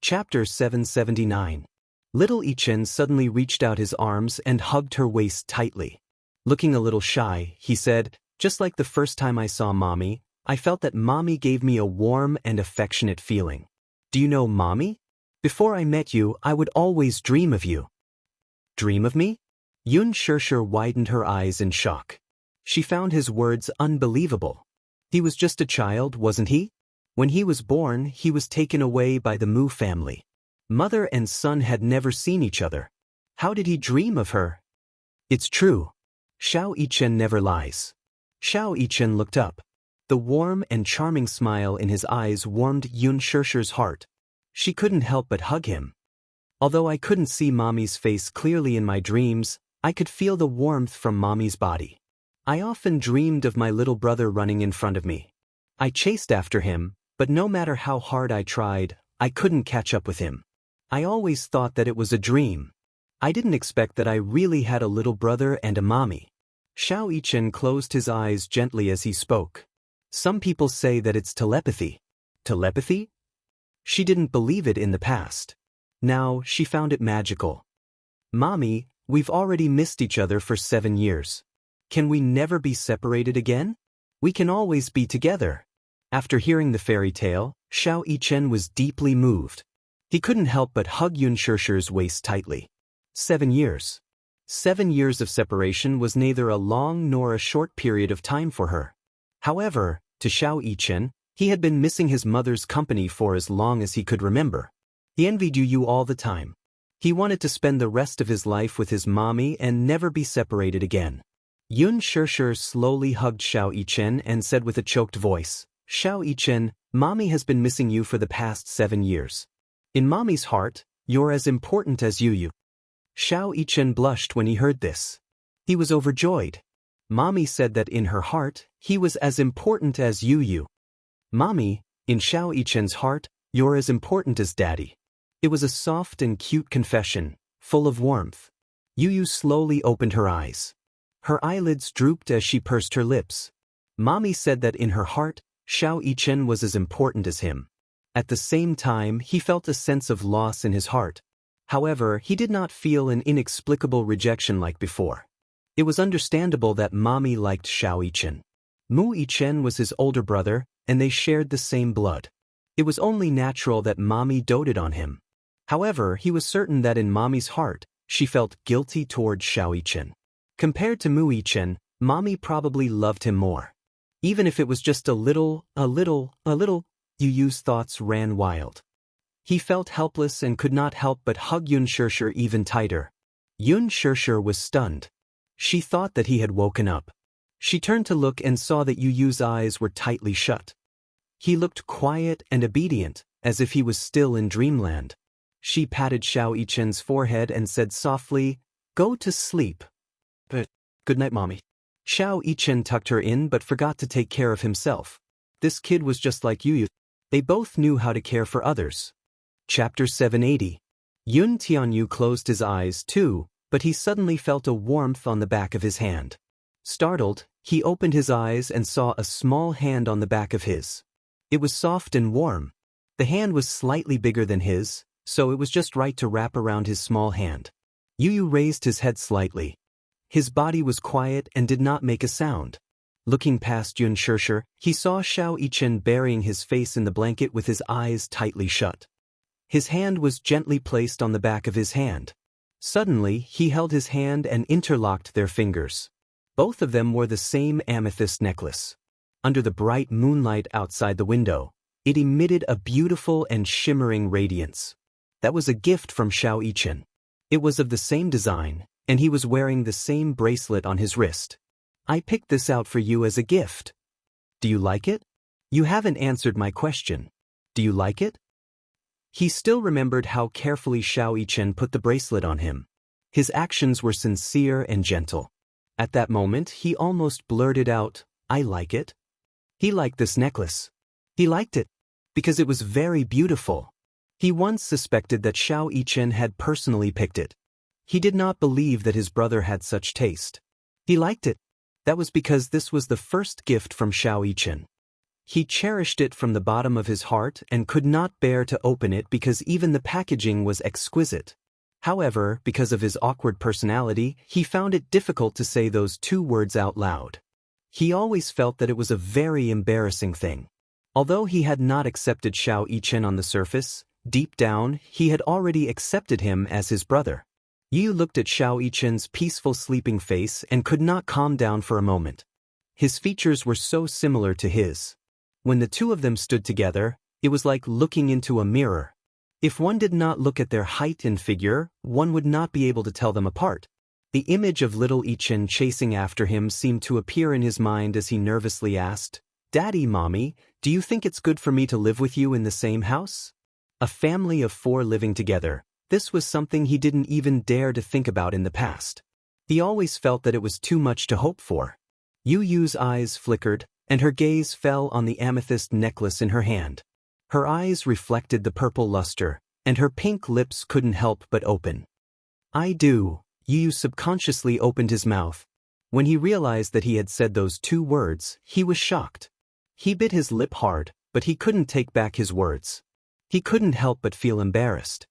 Chapter 779. Little Ichen suddenly reached out his arms and hugged her waist tightly. Looking a little shy, he said, "Just like the first time I saw Mommy, I felt that Mommy gave me a warm and affectionate feeling. Do you know, Mommy? Before I met you, I would always dream of you." "Dream of me?" Yun Shirshir widened her eyes in shock. She found his words unbelievable. He was just a child, wasn't he? When he was born, he was taken away by the Mu family. Mother and son had never seen each other. How did he dream of her? It's true. Xiao Yichen never lies. Xiao Yichen looked up. The warm and charming smile in his eyes warmed Yun Shirshir's heart. She couldn't help but hug him. Although I couldn't see Mommy's face clearly in my dreams, I could feel the warmth from Mommy's body. I often dreamed of my little brother running in front of me. I chased after him, but no matter how hard I tried, I couldn't catch up with him. I always thought that it was a dream. I didn't expect that I really had a little brother and a mommy. Xiao Yichen closed his eyes gently as he spoke. Some people say that it's telepathy. Telepathy? She didn't believe it in the past. Now, she found it magical. "Mommy, we've already missed each other for 7 years. Can we never be separated again? We can always be together." After hearing the fairy tale, Xiao Yichen was deeply moved. He couldn't help but hug Yun Shirshir's waist tightly. 7 years. 7 years of separation was neither a long nor a short period of time for her. However, to Xiao Yichen, he had been missing his mother's company for as long as he could remember. He envied you all the time. He wanted to spend the rest of his life with his mommy and never be separated again. Yun Shirshir slowly hugged Xiao Yichen and said with a choked voice, "Xiao Yichen, Mommy has been missing you for the past 7 years. In Mommy's heart, you're as important as you." Xiao Yichen blushed when he heard this. He was overjoyed. Mommy said that in her heart, he was as important as you. "Mommy, in Xiao Yichen's heart, you're as important as Daddy." It was a soft and cute confession, full of warmth. Yu slowly opened her eyes. Her eyelids drooped as she pursed her lips. Mommy said that in her heart, Xiao Yichen was as important as him. At the same time, he felt a sense of loss in his heart. However, he did not feel an inexplicable rejection like before. It was understandable that Mommy liked Xiao Yichen. Mu Yichen was his older brother, and they shared the same blood. It was only natural that Mommy doted on him. However, he was certain that in Mommy's heart, she felt guilty toward Xiao Yichen. Compared to Mu Yichen, Mommy probably loved him more. Even if it was just a little, Yu's thoughts ran wild. He felt helpless and could not help but hug Yun Shirshir even tighter. Yun Shirshir was stunned. She thought that he had woken up. She turned to look and saw that Yu's eyes were tightly shut. He looked quiet and obedient, as if he was still in dreamland. She patted Xiao Yichen's forehead and said softly, "Go to sleep." "But, good night, Mommy." Xiao Yichen tucked her in but forgot to take care of himself. This kid was just like Yu. They both knew how to care for others. Chapter 780. Yun Tianyu closed his eyes too, but he suddenly felt a warmth on the back of his hand. Startled, he opened his eyes and saw a small hand on the back of his. It was soft and warm. The hand was slightly bigger than his, so it was just right to wrap around his small hand. Yu raised his head slightly. His body was quiet and did not make a sound. Looking past Yun Shirshir, he saw Xiao Yichen burying his face in the blanket with his eyes tightly shut. His hand was gently placed on the back of his hand. Suddenly, he held his hand and interlocked their fingers. Both of them wore the same amethyst necklace. Under the bright moonlight outside the window, it emitted a beautiful and shimmering radiance. That was a gift from Xiao Yichen. It was of the same design, and he was wearing the same bracelet on his wrist. "I picked this out for you as a gift. Do you like it?" "You haven't answered my question. Do you like it?" He still remembered how carefully Xiao Yichen put the bracelet on him. His actions were sincere and gentle. At that moment, he almost blurted out, "I like it." He liked this necklace. He liked it because it was very beautiful. He once suspected that Xiao Yichen had personally picked it. He did not believe that his brother had such taste. He liked it. That was because this was the first gift from Xiao Yichen. He cherished it from the bottom of his heart and could not bear to open it because even the packaging was exquisite. However, because of his awkward personality, he found it difficult to say those two words out loud. He always felt that it was a very embarrassing thing. Although he had not accepted Xiao Yichen on the surface, deep down, he had already accepted him as his brother. Yu looked at Xiao Yichen's peaceful sleeping face and could not calm down for a moment. His features were so similar to his. When the two of them stood together, it was like looking into a mirror. If one did not look at their height and figure, one would not be able to tell them apart. The image of little Yichen chasing after him seemed to appear in his mind as he nervously asked, "Daddy, Mommy, do you think it's good for me to live with you in the same house?" A family of 4 living together, this was something he didn't even dare to think about in the past. He always felt that it was too much to hope for. Yu Yu's eyes flickered, and her gaze fell on the amethyst necklace in her hand. Her eyes reflected the purple luster, and her pink lips couldn't help but open. "I do." Yu subconsciously opened his mouth. When he realized that he had said those 2 words, he was shocked. He bit his lip hard, but he couldn't take back his words. He couldn't help but feel embarrassed.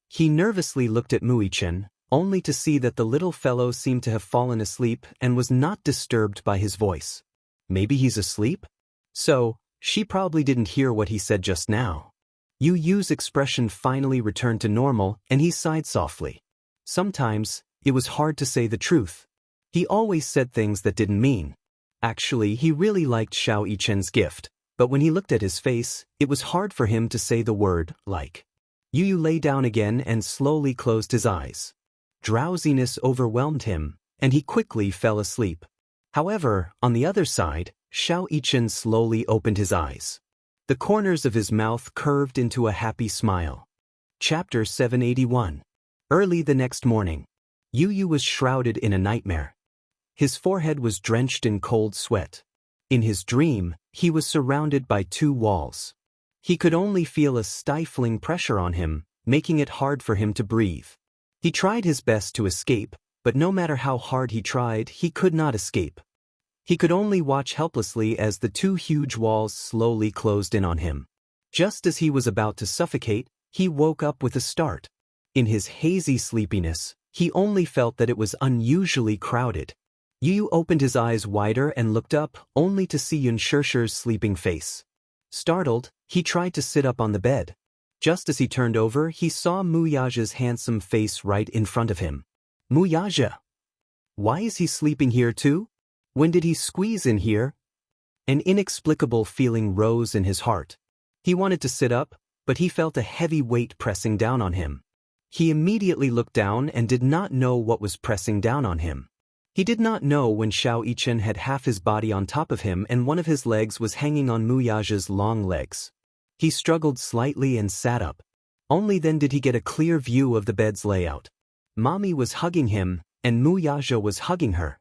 He nervously looked at Mu Yichen, only to see that the little fellow seemed to have fallen asleep and was not disturbed by his voice. Maybe he's asleep? So, she probably didn't hear what he said just now. Yu Yu's expression finally returned to normal, and he sighed softly. Sometimes, it was hard to say the truth. He always said things that didn't mean. Actually, he really liked Xiao Yichen's gift, but when he looked at his face, it was hard for him to say the word, like. Yu Yu lay down again and slowly closed his eyes. Drowsiness overwhelmed him, and he quickly fell asleep. However, on the other side, Xiao Yichen slowly opened his eyes. The corners of his mouth curved into a happy smile. Chapter 781. Early the next morning, Yu Yu was shrouded in a nightmare. His forehead was drenched in cold sweat. In his dream, he was surrounded by 2 walls. He could only feel a stifling pressure on him, making it hard for him to breathe. He tried his best to escape, but no matter how hard he tried, he could not escape. He could only watch helplessly as the 2 huge walls slowly closed in on him. Just as he was about to suffocate, he woke up with a start. In his hazy sleepiness, he only felt that it was unusually crowded. Yu Yu opened his eyes wider and looked up, only to see Yun Shishir's sleeping face. Startled, he tried to sit up on the bed. Just as he turned over, he saw Mu Yaja's handsome face right in front of him. Mu Yaja? Why is he sleeping here too? When did he squeeze in here? An inexplicable feeling rose in his heart. He wanted to sit up, but he felt a heavy weight pressing down on him. He immediately looked down and did not know what was pressing down on him. He did not know when Xiao Yichen had half his body on top of him and one of his legs was hanging on Mu Yaja's long legs. He struggled slightly and sat up. Only then did he get a clear view of the bed's layout. Mommy was hugging him, and Mu Yaja was hugging her.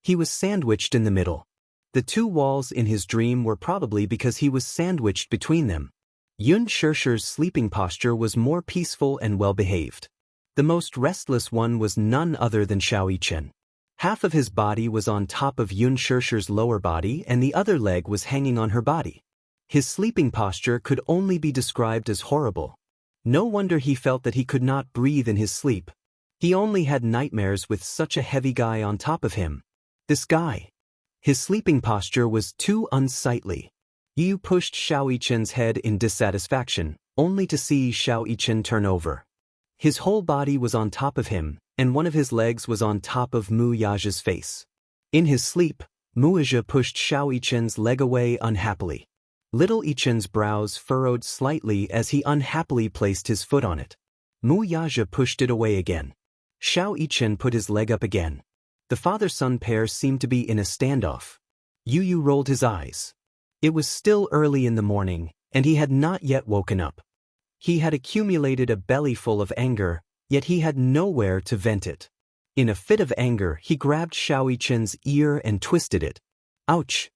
He was sandwiched in the middle. The 2 walls in his dream were probably because he was sandwiched between them. Yun Shishir's sleeping posture was more peaceful and well-behaved. The most restless one was none other than Xiao Yichen. Half of his body was on top of Yun Shishir's lower body and the other leg was hanging on her body. His sleeping posture could only be described as horrible. No wonder he felt that he could not breathe in his sleep. He only had nightmares with such a heavy guy on top of him. This guy. His sleeping posture was too unsightly. Yu pushed Xiao Yichen's head in dissatisfaction, only to see Xiao Yichen turn over. His whole body was on top of him, and one of his legs was on top of Mu Yaja's face. In his sleep, Mu Yaja pushed Xiao Yichen's leg away unhappily. Little Yichen's brows furrowed slightly as he unhappily placed his foot on it. Mu Yaja pushed it away again. Xiao Yichen put his leg up again. The father-son pair seemed to be in a standoff. Yu Yu rolled his eyes. It was still early in the morning, and he had not yet woken up. He had accumulated a bellyful of anger, yet he had nowhere to vent it. In a fit of anger, he grabbed Xiao Yichen's ear and twisted it. Ouch!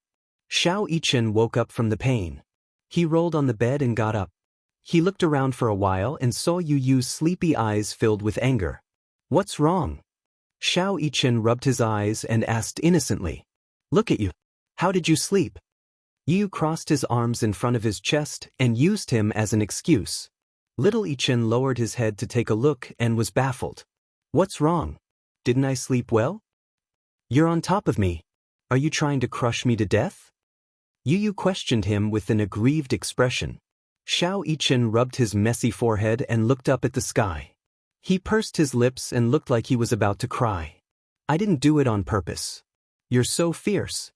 Xiao Yichen woke up from the pain. He rolled on the bed and got up. He looked around for a while and saw Yu Yu's sleepy eyes filled with anger. What's wrong? Xiao Yichen rubbed his eyes and asked innocently. Look at you. How did you sleep? Yu crossed his arms in front of his chest and used him as an excuse. Little Ichin lowered his head to take a look and was baffled. What's wrong? Didn't I sleep well? You're on top of me. Are you trying to crush me to death? Yu questioned him with an aggrieved expression. Xiao Ichin rubbed his messy forehead and looked up at the sky. He pursed his lips and looked like he was about to cry. I didn't do it on purpose. You're so fierce.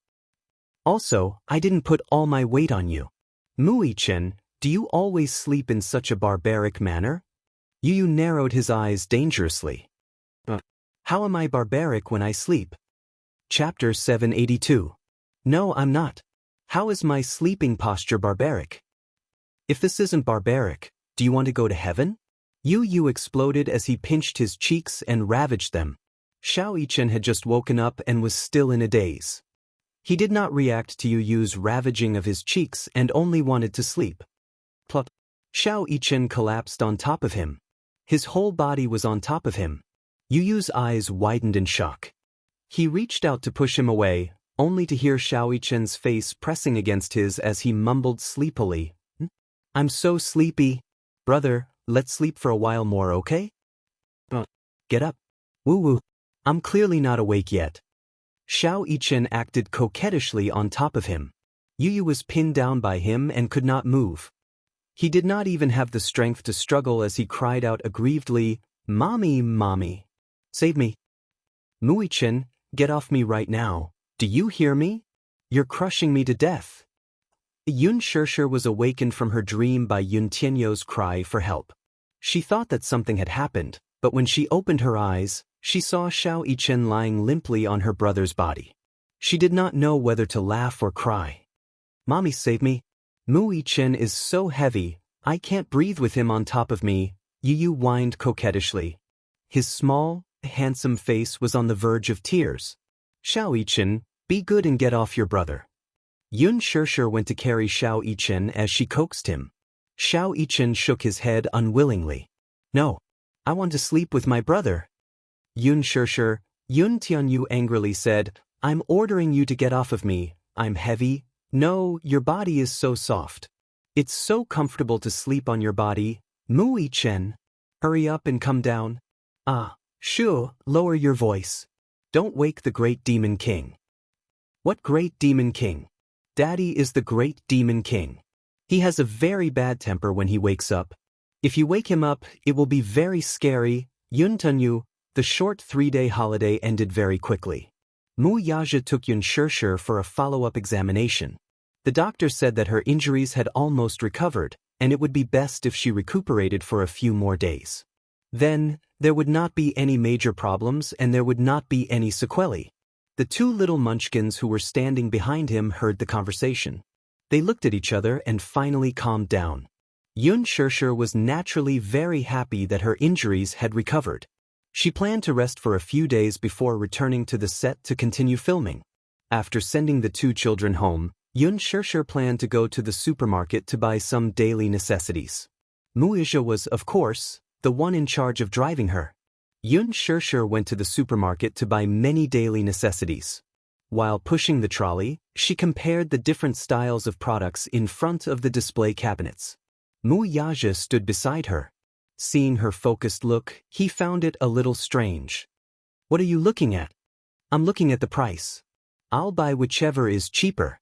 Also, I didn't put all my weight on you. Mu Ichin, do you always sleep in such a barbaric manner? Yu narrowed his eyes dangerously. How am I barbaric when I sleep? Chapter 782. No, I'm not. How is my sleeping posture barbaric? If this isn't barbaric, do you want to go to heaven? Yu exploded as he pinched his cheeks and ravaged them. Xiao Ichin had just woken up and was still in a daze. He did not react to Yu's ravaging of his cheeks and only wanted to sleep. Plop. Xiao Ichin collapsed on top of him. His whole body was on top of him. Yu's eyes widened in shock. He reached out to push him away, only to hear Xiao Ichin's face pressing against his as he mumbled sleepily, I'm so sleepy. Brother, let's sleep for a while more, okay? Get up. Woo-woo. I'm clearly not awake yet. Xiao Ichin acted coquettishly on top of him. Yu was pinned down by him and could not move. He did not even have the strength to struggle as he cried out aggrievedly, Mommy, mommy. Save me. Mu Ichin, get off me right now. Do you hear me? You're crushing me to death. Yun Shirshir was awakened from her dream by Yun Tianyou's cry for help. She thought that something had happened, but when she opened her eyes, she saw Xiao Ichin lying limply on her brother's body. She did not know whether to laugh or cry. Mommy, save me. Mu Ichin is so heavy, I can't breathe with him on top of me, Yu whined coquettishly. His small, handsome face was on the verge of tears. Xiao Ichin, be good and get off your brother. Yun Shirshir went to carry Xiao Ichin as she coaxed him. Xiao Ichin shook his head unwillingly. No, I want to sleep with my brother. Yun Shirshir, Yun Tianyou angrily said, I'm ordering you to get off of me, I'm heavy. No, your body is so soft. It's so comfortable to sleep on your body. Mu Ichin, hurry up and come down. Shu, lower your voice. Don't wake the great demon king. What great demon king? Daddy is the great demon king. He has a very bad temper when he wakes up. If you wake him up, it will be very scary. Yun Tianyou, the short 3-day holiday ended very quickly. Mu Yaja took Yun Shirshir for a follow-up examination. The doctor said that her injuries had almost recovered, and it would be best if she recuperated for a few more days. Then, there would not be any major problems and there would not be any sequelae. The two little munchkins who were standing behind him heard the conversation. They looked at each other and finally calmed down. Yun Shirshir was naturally very happy that her injuries had recovered. She planned to rest for a few days before returning to the set to continue filming. After sending the two children home, Yun Shirshir planned to go to the supermarket to buy some daily necessities. Muizha was, of course, the one in charge of driving her. Yun Shirshir went to the supermarket to buy many daily necessities. While pushing the trolley, she compared the different styles of products in front of the display cabinets. Mu Yaja stood beside her. Seeing her focused look, he found it a little strange. What are you looking at? I'm looking at the price. I'll buy whichever is cheaper.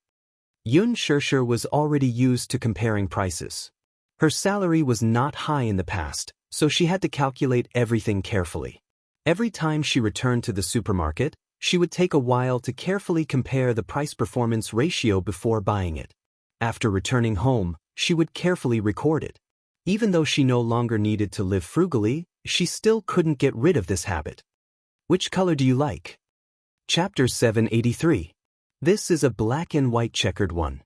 Yun Shirshir was already used to comparing prices. Her salary was not high in the past, so she had to calculate everything carefully. Every time she returned to the supermarket, she would take a while to carefully compare the price-performance ratio before buying it. After returning home, she would carefully record it. Even though she no longer needed to live frugally, she still couldn't get rid of this habit. Which color do you like? Chapter 783. This is a black and white checkered one.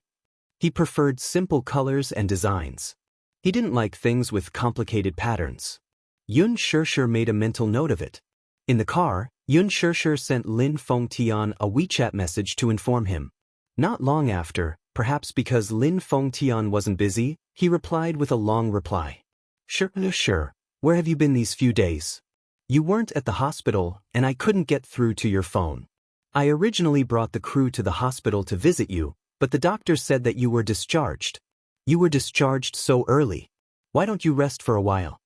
He preferred simple colors and designs. He didn't like things with complicated patterns. Yun Shirshir made a mental note of it. In the car, Yun Shirshir sent Lin Fengtian a WeChat message to inform him. Not long after, perhaps because Lin Fengtian wasn't busy, he replied with a long reply. Sure. Where have you been these few days? You weren't at the hospital, and I couldn't get through to your phone. I originally brought the crew to the hospital to visit you, But the doctor said that you were discharged. You were discharged so early. Why don't you rest for a while?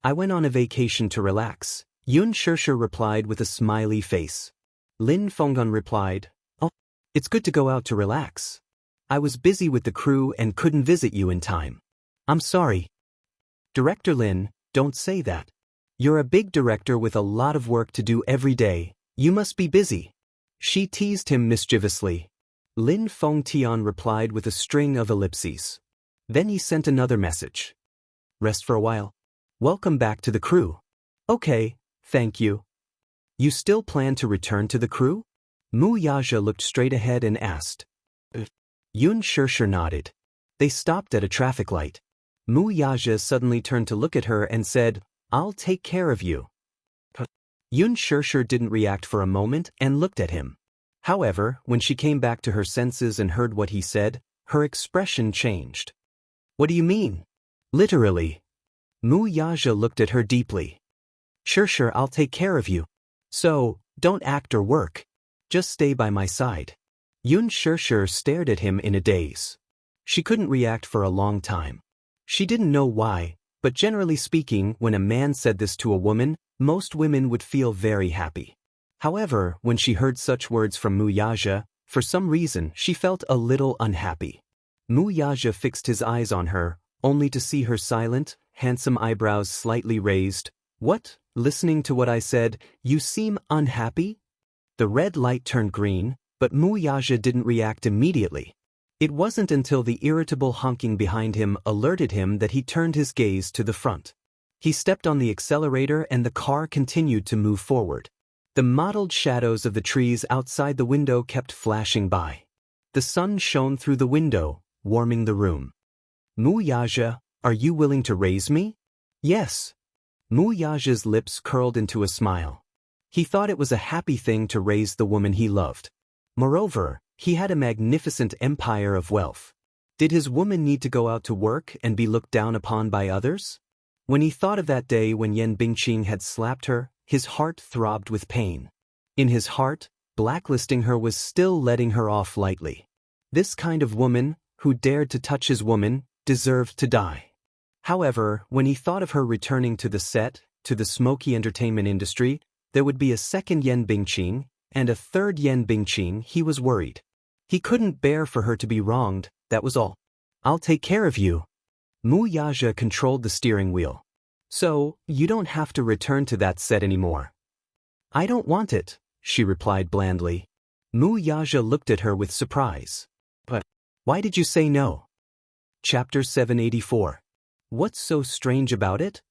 I went on a vacation to relax, Yun Shirshir replied with a smiley face. Lin Fenggan replied, "Oh, it's good to go out to relax. I was busy with the crew and couldn't visit you in time. I'm sorry." Director Lin, don't say that. You're a big director with a lot of work to do every day. You must be busy. She teased him mischievously. Lin Fengtian replied with a string of ellipses. Then he sent another message. Rest for a while. Welcome back to the crew. Okay, thank you. You still plan to return to the crew? Mu Yaja looked straight ahead and asked. Yun Shirshir nodded. They stopped at a traffic light. Mu Yaja suddenly turned to look at her and said, "I'll take care of you." Yun Shirshir didn't react for a moment and looked at him. However, when she came back to her senses and heard what he said, her expression changed. What do you mean? Literally. Mu Yaja looked at her deeply. Shirshir, I'll take care of you. So, don't act or work. Just stay by my side. Yun Shirshir stared at him in a daze. She couldn't react for a long time. She didn't know why, but generally speaking, when a man said this to a woman, most women would feel very happy. However, when she heard such words from Mu Yaja, for some reason she felt a little unhappy. Mu Yaja fixed his eyes on her, only to see her silent, handsome eyebrows slightly raised. What? Listening to what I said, you seem unhappy? The red light turned green, but Mu Yaja didn't react immediately. It wasn't until the irritable honking behind him alerted him that he turned his gaze to the front. He stepped on the accelerator and the car continued to move forward. The mottled shadows of the trees outside the window kept flashing by. The sun shone through the window, warming the room. Mu Yaja, are you willing to raise me? Yes. Mu Yaja's lips curled into a smile. He thought it was a happy thing to raise the woman he loved. Moreover, he had a magnificent empire of wealth. Did his woman need to go out to work and be looked down upon by others? When he thought of that day when Yan Bingqing had slapped her, his heart throbbed with pain. In his heart, blacklisting her was still letting her off lightly. This kind of woman, who dared to touch his woman, deserved to die. However, when he thought of her returning to the set, to the smoky entertainment industry, there would be a second Yan Bingqing, and a third Yan Bingqing. He was worried. He couldn't bear for her to be wronged, that was all. I'll take care of you. Mu Yaja controlled the steering wheel. So, you don't have to return to that set anymore. I don't want it, she replied blandly. Mu Yaja looked at her with surprise. But why did you say no? Chapter 784. What's so strange about it?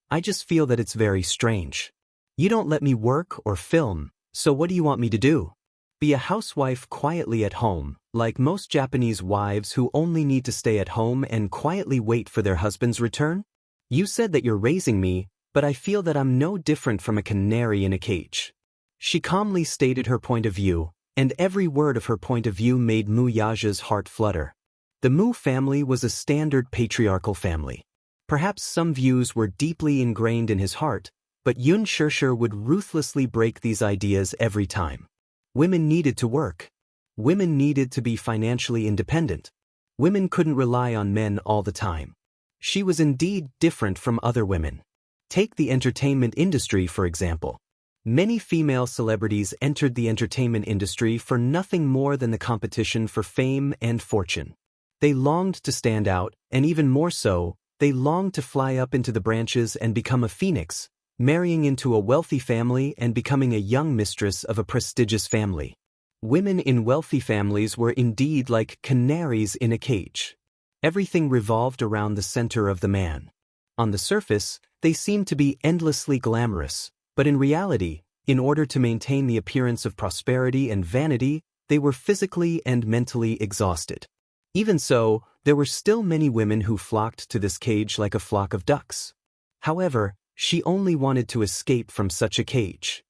I just feel that it's very strange. You don't let me work or film, so what do you want me to do? Be a housewife quietly at home, like most Japanese wives who only need to stay at home and quietly wait for their husband's return? You said that you're raising me, but I feel that I'm no different from a canary in a cage. She calmly stated her point of view, and every word of her point of view made Mu Yaja's heart flutter. The Mu family was a standard patriarchal family. Perhaps some views were deeply ingrained in his heart, but Yun Shirshir would ruthlessly break these ideas every time. Women needed to work. Women needed to be financially independent. Women couldn't rely on men all the time. She was indeed different from other women. Take the entertainment industry, for example. Many female celebrities entered the entertainment industry for nothing more than the competition for fame and fortune. They longed to stand out, and even more so, they longed to fly up into the branches and become a phoenix, marrying into a wealthy family and becoming a young mistress of a prestigious family. Women in wealthy families were indeed like canaries in a cage. Everything revolved around the center of the man. On the surface, they seemed to be endlessly glamorous, but in reality, in order to maintain the appearance of prosperity and vanity, they were physically and mentally exhausted. Even so, there were still many women who flocked to this cage like a flock of ducks. However, she only wanted to escape from such a cage.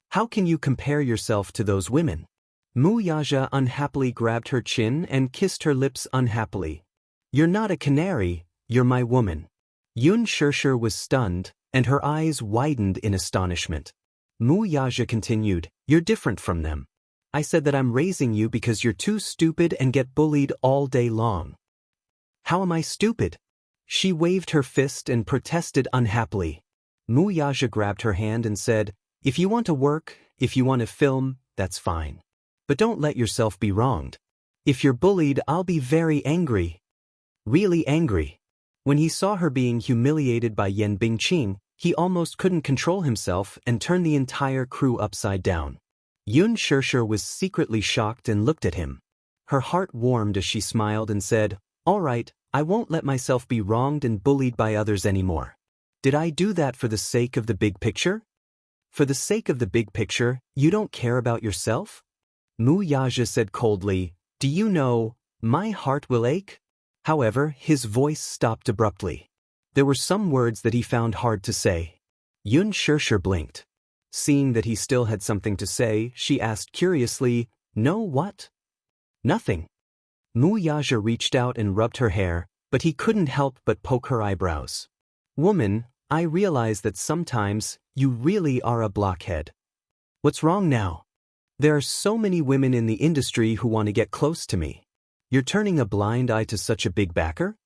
How can you compare yourself to those women? Mu Yaja unhappily grabbed her chin and kissed her lips unhappily. You're not a canary, you're my woman. Yun Shirshir was stunned, and her eyes widened in astonishment. Mu Yaja continued, you're different from them. I said that I'm raising you because you're too stupid and get bullied all day long. How am I stupid? She waved her fist and protested unhappily. Mu Yaja grabbed her hand and said, if you want to work, if you want to film, that's fine. But don't let yourself be wronged. If you're bullied, I'll be very angry. Really angry. When he saw her being humiliated by Yan Bingqing, he almost couldn't control himself and turned the entire crew upside down. Yun Shishir was secretly shocked and looked at him. Her heart warmed as she smiled and said, all right, I won't let myself be wronged and bullied by others anymore. Did I do that for the sake of the big picture? For the sake of the big picture, you don't care about yourself? Mu Yaja said coldly, do you know, my heart will ache? However, his voice stopped abruptly. There were some words that he found hard to say. Yun Shishir blinked. Seeing that he still had something to say, she asked curiously, no what? Nothing. Mu Yaja reached out and rubbed her hair, but he couldn't help but poke her eyebrows. Woman, I realize that sometimes, you really are a blockhead. What's wrong now? There are so many women in the industry who want to get close to me. You're turning a blind eye to such a big backer?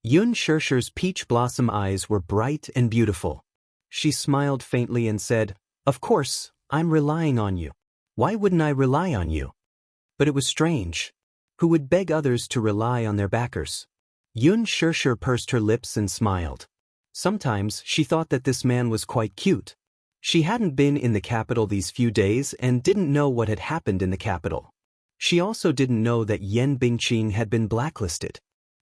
Yun Shishir's peach blossom eyes were bright and beautiful. She smiled faintly and said, of course, I'm relying on you. Why wouldn't I rely on you? But it was strange. Who would beg others to rely on their backers? Yun Shishir pursed her lips and smiled. Sometimes she thought that this man was quite cute. She hadn't been in the capital these few days and didn't know what had happened in the capital. She also didn't know that Yan Bingqing had been blacklisted.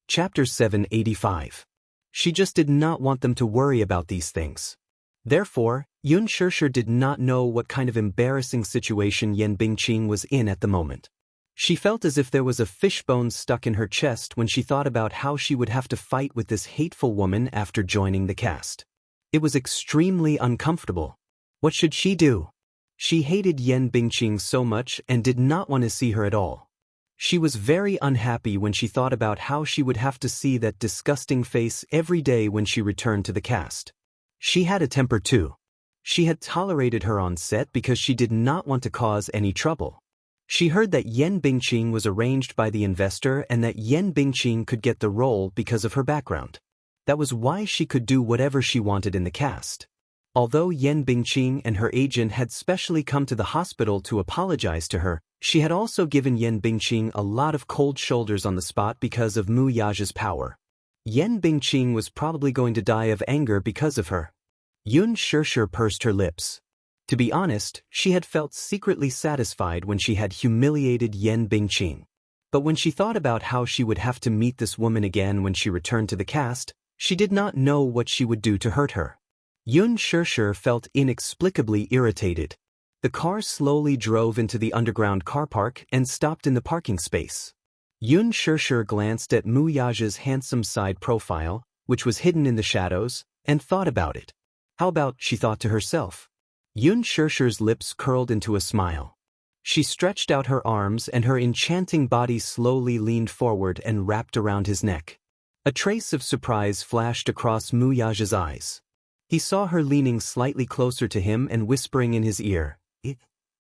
Chapter 785. She just did not want them to worry about these things. Therefore, Yun Shishir did not know what kind of embarrassing situation Yan Bingqing was in at the moment. She felt as if there was a fishbone stuck in her chest when she thought about how she would have to fight with this hateful woman after joining the cast. It was extremely uncomfortable. What should she do? She hated Yan Bingqing so much and did not want to see her at all. She was very unhappy when she thought about how she would have to see that disgusting face every day when she returned to the cast. She had a temper too. She had tolerated her on set because she did not want to cause any trouble. She heard that Yan Bingqing was arranged by the investor and that Yan Bingqing could get the role because of her background. That was why she could do whatever she wanted in the cast. Although Yan Bingqing and her agent had specially come to the hospital to apologize to her, she had also given Yan Bingqing a lot of cold shoulders on the spot because of Mu Yaja's power. Yan Bingqing was probably going to die of anger because of her. Yun Shishir pursed her lips. To be honest, she had felt secretly satisfied when she had humiliated Yan Bingqing. But when she thought about how she would have to meet this woman again when she returned to the cast, she did not know what she would do to hurt her. Yun Shishir felt inexplicably irritated. The car slowly drove into the underground car park and stopped in the parking space. Yun Shishir glanced at Mu Yaja's handsome side profile, which was hidden in the shadows, and thought about it. How about, she thought to herself. Yun Shishir's lips curled into a smile. She stretched out her arms and her enchanting body slowly leaned forward and wrapped around his neck. A trace of surprise flashed across Mu Yaja's eyes. He saw her leaning slightly closer to him and whispering in his ear.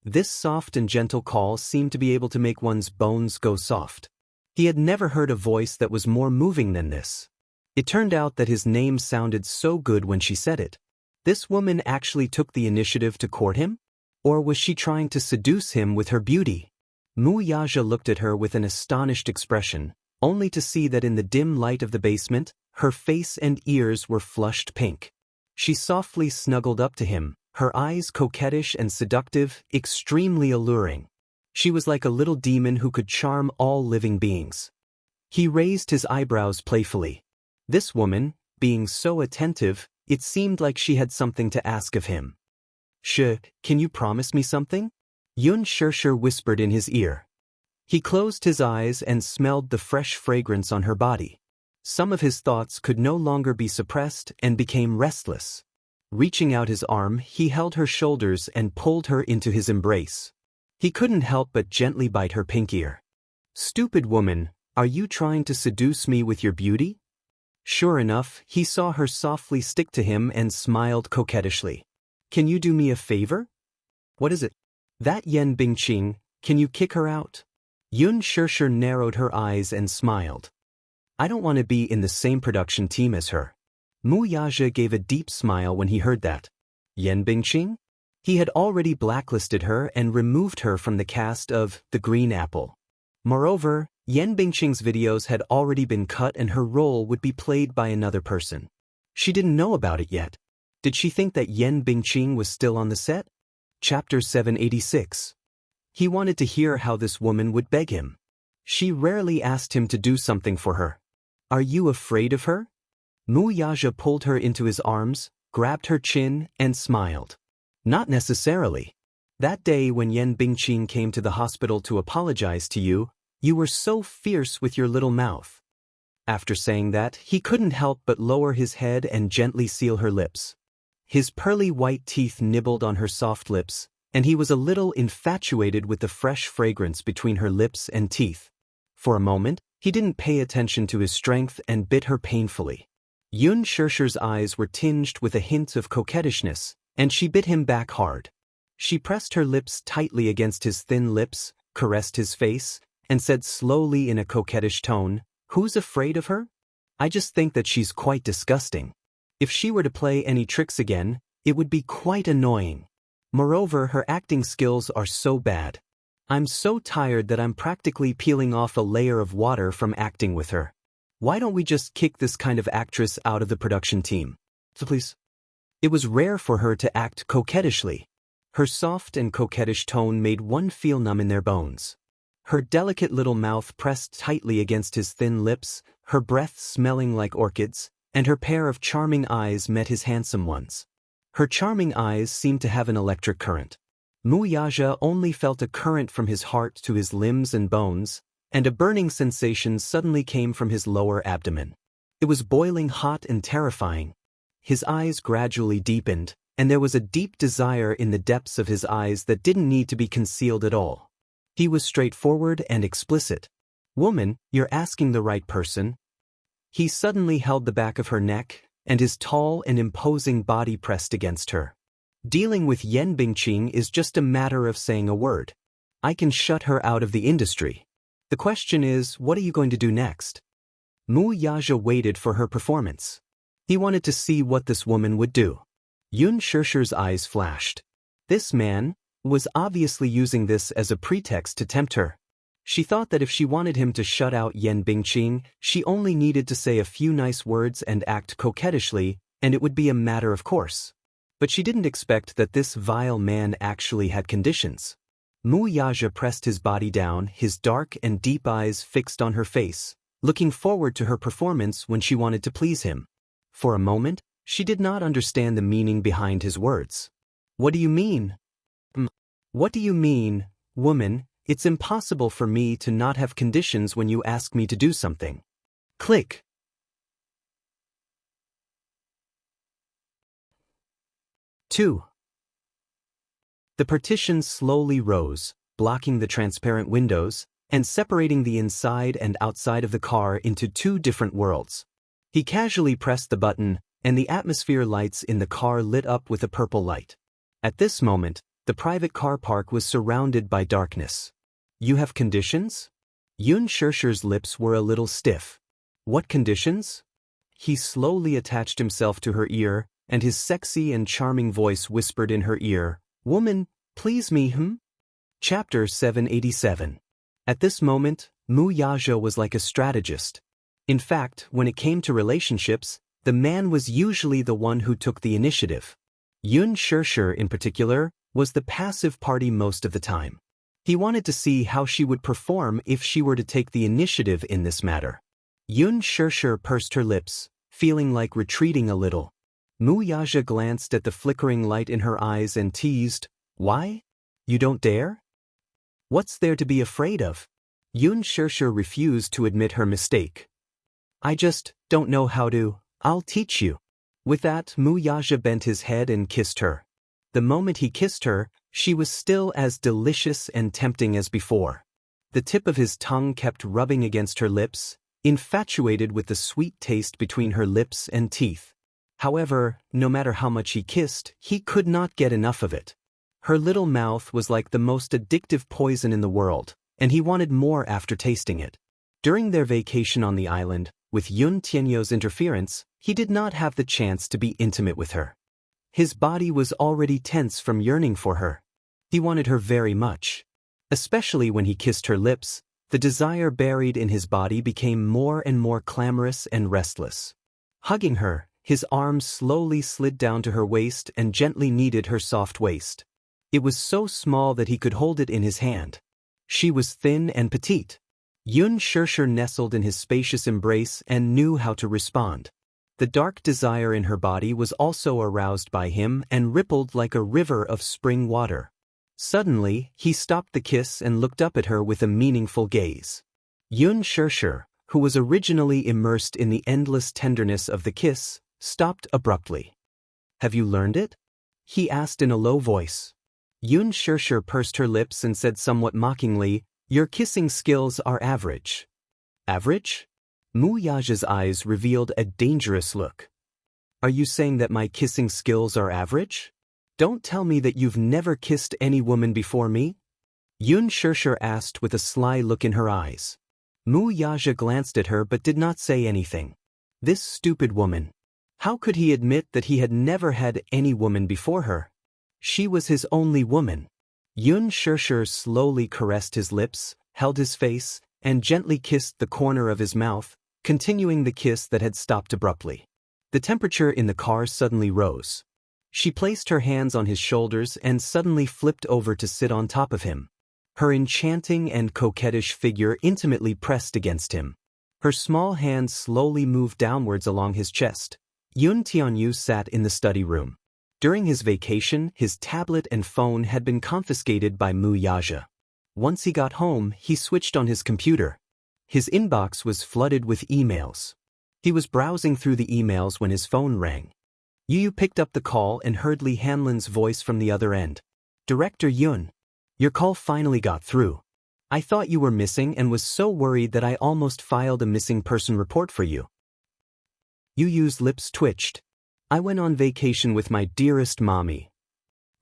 This soft and gentle call seemed to be able to make one's bones go soft. He had never heard a voice that was more moving than this. It turned out that his name sounded so good when she said it. This woman actually took the initiative to court him? Or was she trying to seduce him with her beauty? Mu Yaja looked at her with an astonished expression, only to see that in the dim light of the basement, her face and ears were flushed pink. She softly snuggled up to him, her eyes coquettish and seductive, extremely alluring. She was like a little demon who could charm all living beings. He raised his eyebrows playfully. This woman, being so attentive, it seemed like she had something to ask of him. Can you promise me something? Yun Shishir whispered in his ear. He closed his eyes and smelled the fresh fragrance on her body. Some of his thoughts could no longer be suppressed and became restless. Reaching out his arm, he held her shoulders and pulled her into his embrace. He couldn't help but gently bite her pink ear. Stupid woman, are you trying to seduce me with your beauty? Sure enough, he saw her softly stick to him and smiled coquettishly. Can you do me a favor? What is it? That Yan Bingqing, Can you kick her out? Yun Shirshir narrowed her eyes and smiled. I don't want to be in the same production team as her. Mu Yaja gave a deep smile when he heard that. Yan Bingqing? He had already blacklisted her and removed her from the cast of The Green Apple. Moreover, Yan Bingqing's videos had already been cut and her role would be played by another person. She didn't know about it yet. Did she think that Yan Bingqing was still on the set? Chapter 786. He wanted to hear how this woman would beg him. She rarely asked him to do something for her. Are you afraid of her? Mu Yaja pulled her into his arms, grabbed her chin, and smiled. Not necessarily. That day when Yan Bingqing came to the hospital to apologize to you, you were so fierce with your little mouth. After saying that, he couldn't help but lower his head and gently seal her lips. His pearly white teeth nibbled on her soft lips, and he was a little infatuated with the fresh fragrance between her lips and teeth. For a moment, he didn't pay attention to his strength and bit her painfully. Yun Shirshir's eyes were tinged with a hint of coquettishness, and she bit him back hard. She pressed her lips tightly against his thin lips, caressed his face, and said slowly in a coquettish tone, "Who's afraid of her? I just think that she's quite disgusting. If she were to play any tricks again, it would be quite annoying. Moreover, her acting skills are so bad. I'm so tired that I'm practically peeling off a layer of water from acting with her. Why don't we just kick this kind of actress out of the production team? So please." It was rare for her to act coquettishly. Her soft and coquettish tone made one feel numb in their bones. Her delicate little mouth pressed tightly against his thin lips, her breath smelling like orchids, and her pair of charming eyes met his handsome ones. Her charming eyes seemed to have an electric current. Mu Yaja only felt a current from his heart to his limbs and bones, and a burning sensation suddenly came from his lower abdomen. It was boiling hot and terrifying. His eyes gradually deepened, and there was a deep desire in the depths of his eyes that didn't need to be concealed at all. He was straightforward and explicit. "Woman, you're asking the right person." He suddenly held the back of her neck, and his tall and imposing body pressed against her. Dealing with Yan Bingqing is just a matter of saying a word. I can shut her out of the industry. The question is, what are you going to do next? Mu Yaja waited for her performance. He wanted to see what this woman would do. Yun Shirshir's eyes flashed. This man was obviously using this as a pretext to tempt her. She thought that if she wanted him to shut out Yan Bingqing, she only needed to say a few nice words and act coquettishly, and it would be a matter of course. But she didn't expect that this vile man actually had conditions. Mu Yaja pressed his body down, his dark and deep eyes fixed on her face, looking forward to her performance when she wanted to please him. For a moment, she did not understand the meaning behind his words. "What do you mean?" "What do you mean, woman? It's impossible for me to not have conditions when you ask me to do something." Click. Two. The partition slowly rose, blocking the transparent windows, and separating the inside and outside of the car into two different worlds. He casually pressed the button, and the atmosphere lights in the car lit up with a purple light. At this moment, the private car park was surrounded by darkness. "You have conditions?" Yun Shirshir's lips were a little stiff. "What conditions?" He slowly attached himself to her ear, and his sexy and charming voice whispered in her ear, "Woman, please me, Chapter 787. At this moment, Mu Yaja was like a strategist. In fact, when it came to relationships, the man was usually the one who took the initiative. Yun Shirshir, in particular, was the passive party most of the time. He wanted to see how she would perform if she were to take the initiative in this matter. Yun Shirshir pursed her lips, feeling like retreating a little. Mu Yaja glanced at the flickering light in her eyes and teased, "Why? You don't dare? What's there to be afraid of?" Yun Shirshir refused to admit her mistake. "I just don't know how to. I'll teach you." With that, Mu Yaja bent his head and kissed her. The moment he kissed her, she was still as delicious and tempting as before. The tip of his tongue kept rubbing against her lips, infatuated with the sweet taste between her lips and teeth. However, no matter how much he kissed, he could not get enough of it. Her little mouth was like the most addictive poison in the world, and he wanted more after tasting it. During their vacation on the island, with Yun Tianyo's interference, he did not have the chance to be intimate with her. His body was already tense from yearning for her. He wanted her very much. Especially when he kissed her lips, the desire buried in his body became more and more clamorous and restless. Hugging her, his arms slowly slid down to her waist and gently kneaded her soft waist. It was so small that he could hold it in his hand. She was thin and petite. Yun Shirshir nestled in his spacious embrace and knew how to respond. The dark desire in her body was also aroused by him and rippled like a river of spring water. Suddenly, he stopped the kiss and looked up at her with a meaningful gaze. Yun Shirshir, who was originally immersed in the endless tenderness of the kiss, stopped abruptly. "Have you learned it?" he asked in a low voice. Yun Shirshir pursed her lips and said somewhat mockingly, "Your kissing skills are average." "Average?" Mu Yaja's eyes revealed a dangerous look. "Are you saying that my kissing skills are average? Don't tell me that you've never kissed any woman before me?" Yun Shirshir asked with a sly look in her eyes. Mu Yaja glanced at her but did not say anything. This stupid woman. How could he admit that he had never had any woman before her? She was his only woman. Yun Shirshir slowly caressed his lips, held his face, and gently kissed the corner of his mouth, continuing the kiss that had stopped abruptly. The temperature in the car suddenly rose. She placed her hands on his shoulders and suddenly flipped over to sit on top of him. Her enchanting and coquettish figure intimately pressed against him. Her small hands slowly moved downwards along his chest. Yun Tianyu sat in the study room. During his vacation, his tablet and phone had been confiscated by Mu Yaja. Once he got home, he switched on his computer. His inbox was flooded with emails. He was browsing through the emails when his phone rang. Yu picked up the call and heard Li Hanlin's voice from the other end. "Director Yun, your call finally got through. I thought you were missing and was so worried that I almost filed a missing person report for you." Yu's lips twitched. "I went on vacation with my dearest mommy."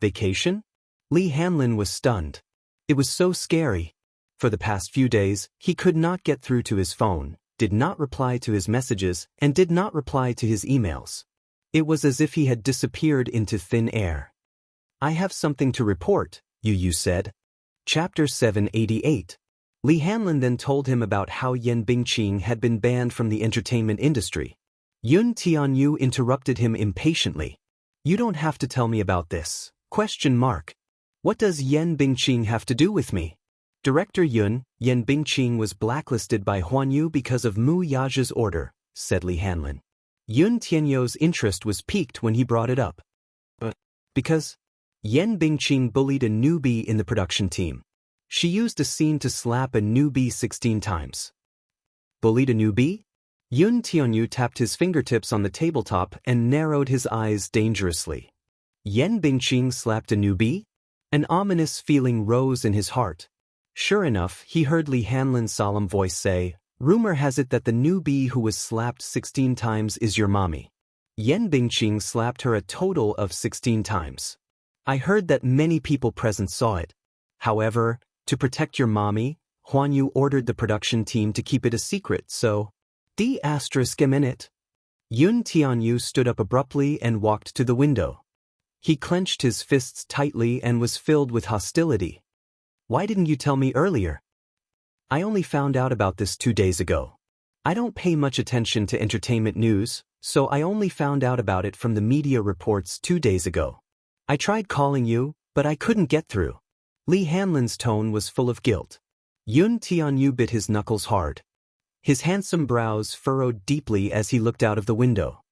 "Vacation?" Li Hanlin was stunned. It was so scary. For the past few days, he could not get through to his phone, did not reply to his messages, and did not reply to his emails. It was as if he had disappeared into thin air. "I have something to report," Yu said. Chapter 788. Li Hanlin then told him about how Yan Bingqing had been banned from the entertainment industry. Yun Tianyu interrupted him impatiently. "You don't have to tell me about this. ? What does Yan Bingqing have to do with me?" "Director Yun, Yan Bingqing was blacklisted by Huanyu because of Mu Yaja's order," said Li Hanlin. Yun Tianyo's interest was piqued when he brought it up. "But because Yan Bingqing bullied a newbie in the production team. She used a scene to slap a newbie 16 times. "Bullied a newbie?" Yun Tianyu tapped his fingertips on the tabletop and narrowed his eyes dangerously. Yan Bingqing slapped a newbie? An ominous feeling rose in his heart. Sure enough, he heard Li Hanlin's solemn voice say, "Rumor has it that the newbie who was slapped 16 times is your mommy." Yan Bingqing slapped her a total of 16 times. "I heard that many people present saw it. However, to protect your mommy, Huanyu ordered the production team to keep it a secret, so D***. Yun Tianyu stood up abruptly and walked to the window. He clenched his fists tightly and was filled with hostility. "Why didn't you tell me earlier? I only found out about this 2 days ago. I don't pay much attention to entertainment news, so I only found out about it from the media reports 2 days ago. I tried calling you, but I couldn't get through." Li Hanlin's tone was full of guilt. Yun Tianyu bit his knuckles hard. His handsome brows furrowed deeply as he looked out of the window.